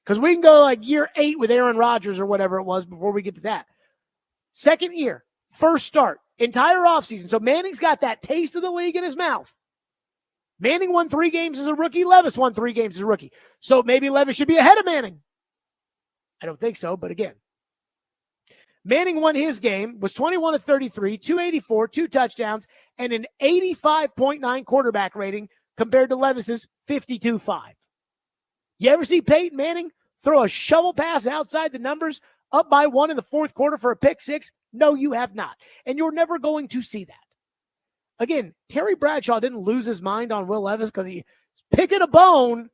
Because we can go like year 8 with Aaron Rodgers or whatever it was before we get to that. Second year, first start, entire offseason. So Manning's got that taste of the league in his mouth. Manning won 3 games as a rookie. Levis won 3 games as a rookie. So maybe Levis should be ahead of Manning. I don't think so, but again. Manning won his game, was 21 of 33, 284, 2 touchdowns, and an 85.9 quarterback rating compared to Levis's 52.5. You ever see Peyton Manning throw a shovel pass outside the numbers up by 1 in the fourth quarter for a pick 6? No, you have not. And you're never going to see that. Again, Terry Bradshaw didn't lose his mind on Will Levis because he's picking a bone.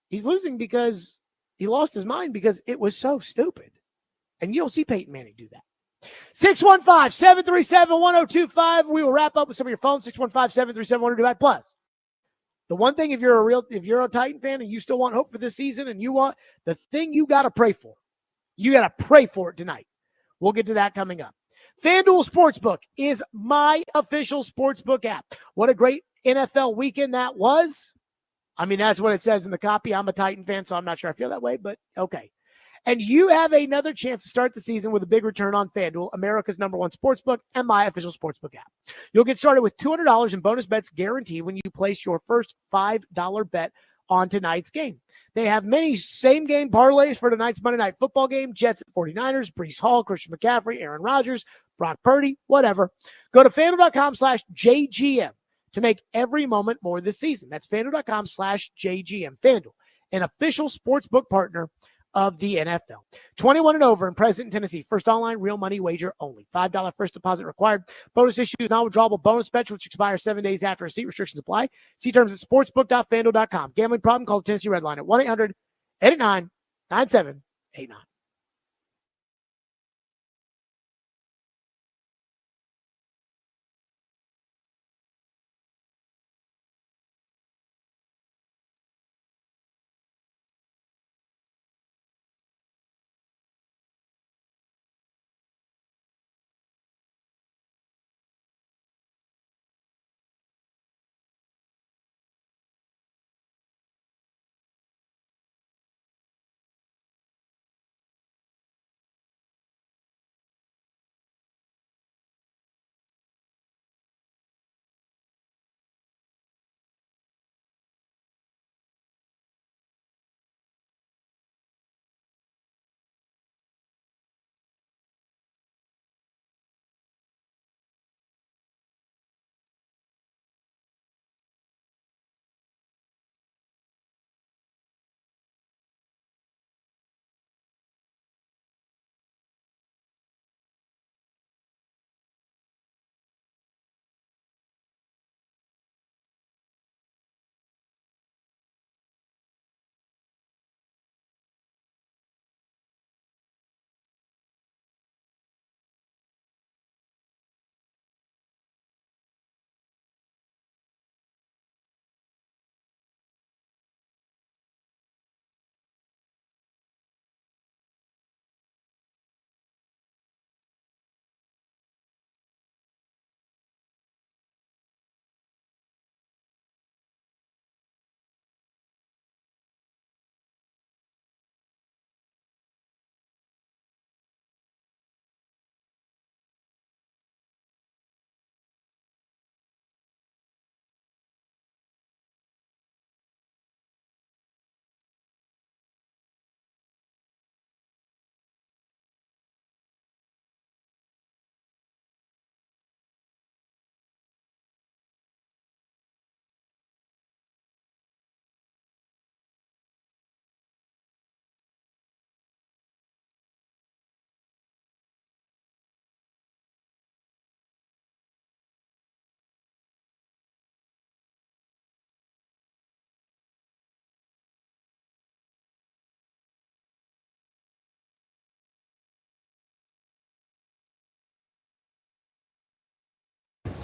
He's losing because he lost his mind because it was so stupid. And you don't see Peyton Manning do that. 615-737-1025. We will wrap up with some of your phones. 615-737-1025. Plus, the one thing if you're a Titan fan and you still want hope for this season and you want the thing you got to pray for. You got to pray for it tonight. We'll get to that coming up. FanDuel Sportsbook is my official sportsbook app. What a great NFL weekend that was. I mean, that's what it says in the copy. I'm a Titan fan, so I'm not sure I feel that way, but okay. And you have another chance to start the season with a big return on FanDuel, America's #1 sportsbook and my official sportsbook app. You'll get started with $200 in bonus bets guaranteed when you place your first $5 bet on tonight's game. They have many same-game parlays for tonight's Monday Night Football game. Jets at 49ers, Breece Hall, Christian McCaffrey, Aaron Rodgers, Brock Purdy, whatever. Go to FanDuel.com/JGM to make every moment more this season. That's FanDuel.com/JGM. FanDuel, an official sportsbook partner of the NFL. 21 and over in Pleasant, Tennessee. First online real money wager only. $5 first deposit required. Bonus issue, non-withdrawable bonus bet, which expires 7 days after receipt. Restrictions apply. See terms at sportsbook.fanduel.com. Gambling problem? Call the Tennessee Red Line at 1-800-889-9789.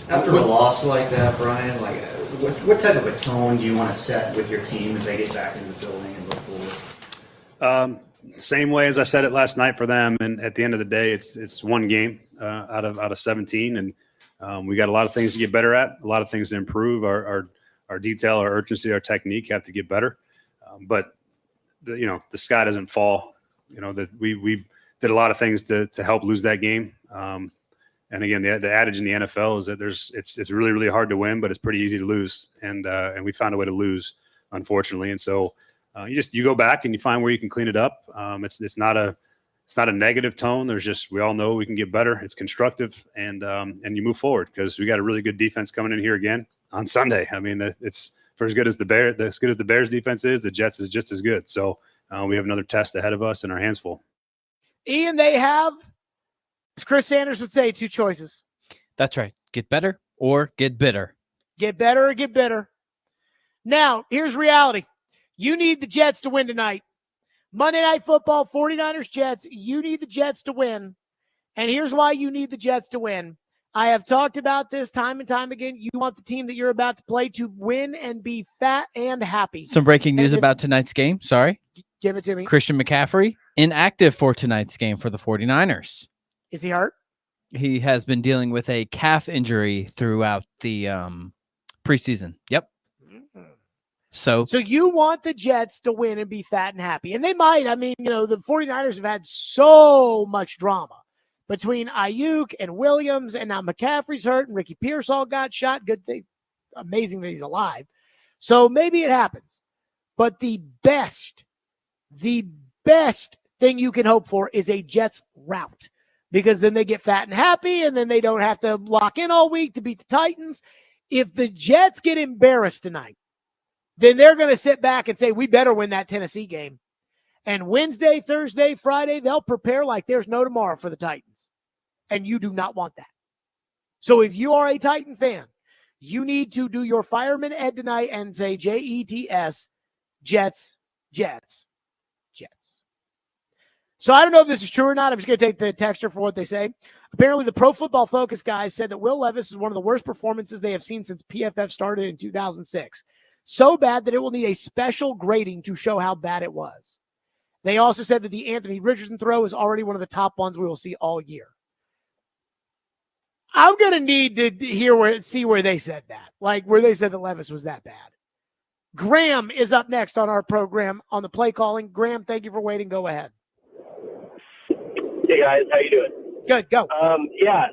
After a loss like that, Brian, like what type of a tone do you want to set with your team as they get back into the building and look forward? Same way as I said it last night for them. And at the end of the day, it's one game out of 17, and we got a lot of things to get better at, a lot of things to improve. Our detail, our urgency, our technique have to get better. But the sky doesn't fall. That we did a lot of things to help lose that game. And again, the adage in the NFL is that it's really, really hard to win, but it's pretty easy to lose. And we found a way to lose, unfortunately. And so you go back and you find where you can clean it up. It's not a negative tone. We all know we can get better. It's constructive, and you move forward because we got a really good defense coming in here again on Sunday. I mean, it's for as good as the Bears defense is, the Jets is just as good. So we have another test ahead of us and our hands full. Ian, they have, as Chris Sanders would say, two choices. That's right. Get better or get bitter. Get better or get bitter. Now, here's reality. You need the Jets to win tonight. Monday Night Football, 49ers Jets. You need the Jets to win. And here's why you need the Jets to win. I have talked about this time and time again. You want the team that you're about to play to win and be fat and happy. Some breaking news about tonight's game. Sorry. Give it to me. Christian McCaffrey, inactive for tonight's game for the 49ers. Is he hurt? He has been dealing with a calf injury throughout the preseason. Yep. So you want the Jets to win and be fat and happy. And they might. I mean, the 49ers have had so much drama between Ayuk and Williams, and now McCaffrey's hurt and Ricky Pearsall got shot. Good thing. Amazing that he's alive. So maybe it happens. But the best thing you can hope for is a Jets rout, because then they get fat and happy, and then they don't have to lock in all week to beat the Titans. If the Jets get embarrassed tonight, then they're going to sit back and say, we better win that Tennessee game. And Wednesday, Thursday, Friday, they'll prepare like there's no tomorrow for the Titans. And you do not want that. So if you are a Titan fan, you need to do your fireman ed tonight and say Jets, Jets, Jets, Jets. So I don't know if this is true or not. I'm just going to take the texture for what they say. Apparently, the Pro Football Focus guys said that Will Levis is one of the worst performances they have seen since PFF started in 2006. So bad that it will need a special grading to show how bad it was. They also said that the Anthony Richardson throw is already one of the top ones we will see all year. I'm going to need to see where they said that, like where they said that Levis was that bad. Graham is up next on our program on the play calling. Graham, thank you for waiting. Go ahead. Hey guys, how you doing? Good, go. Yeah,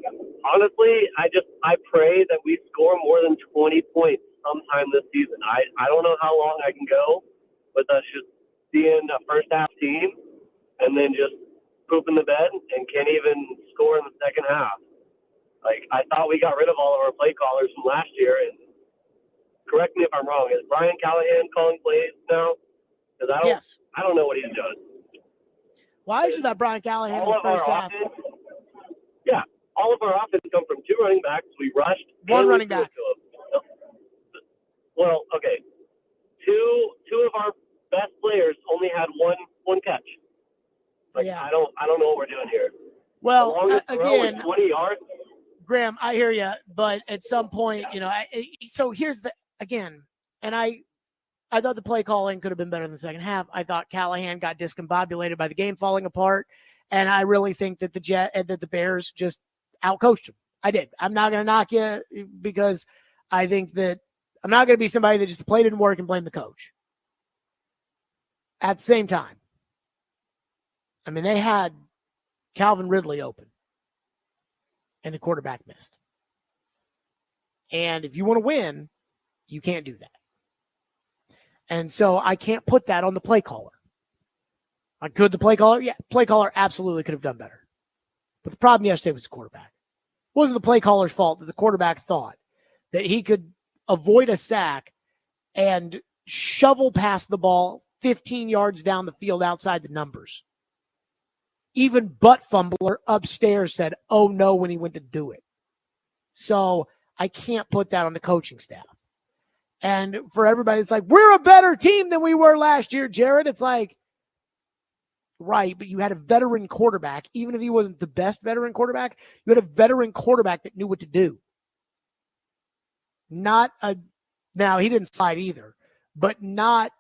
honestly, I pray that we score more than 20 points sometime this season. I don't know how long I can go with us just being a first half team and then just pooping the bed and can't even score in the second half. Like, I thought we got rid of all of our play callers from last year, and correct me if I'm wrong. Is Brian Callahan calling plays now? Because I don't know what he's doing. Why is it that Brian Callahan in the first half? All of our offense come from two running backs. We rushed one running back. Well, okay. Two of our best players only had one catch. Like, I don't know what we're doing here. Well, the longest throw was again, 20 yards. Graham, I hear you, but at some point, so here's and I thought the play calling could have been better in the second half. I thought Callahan got discombobulated by the game falling apart, and I really think that the Bears just outcoached him. I did. I'm not going to knock you because I think that I'm not going to be somebody that just the play didn't work and blame the coach. At the same time, I mean, they had Calvin Ridley open, and the quarterback missed. And if you want to win, you can't do that. And so I can't put that on the play caller. Could the play caller? Yeah, play caller absolutely could have done better. But the problem yesterday was the quarterback. It wasn't the play caller's fault that the quarterback thought that he could avoid a sack and shovel past the ball 15 yards down the field outside the numbers. Even Butt Fumbler upstairs said, oh no, when he went to do it. So I can't put that on the coaching staff. And for everybody, it's like, we're a better team than we were last year, Jared. It's like, right, but you had a veteran quarterback. Even if he wasn't the best veteran quarterback, you had a veteran quarterback that knew what to do. Not a now he didn't slide either, but not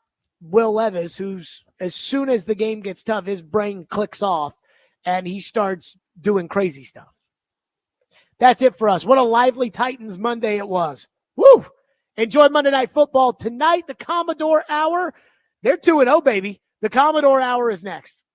Will Levis, who's as soon as the game gets tough, his brain clicks off and he starts doing crazy stuff. That's it for us. What a lively Titans Monday it was. Woo! Enjoy Monday Night Football tonight. The Commodore Hour. They're 2-0, baby. The Commodore Hour is next.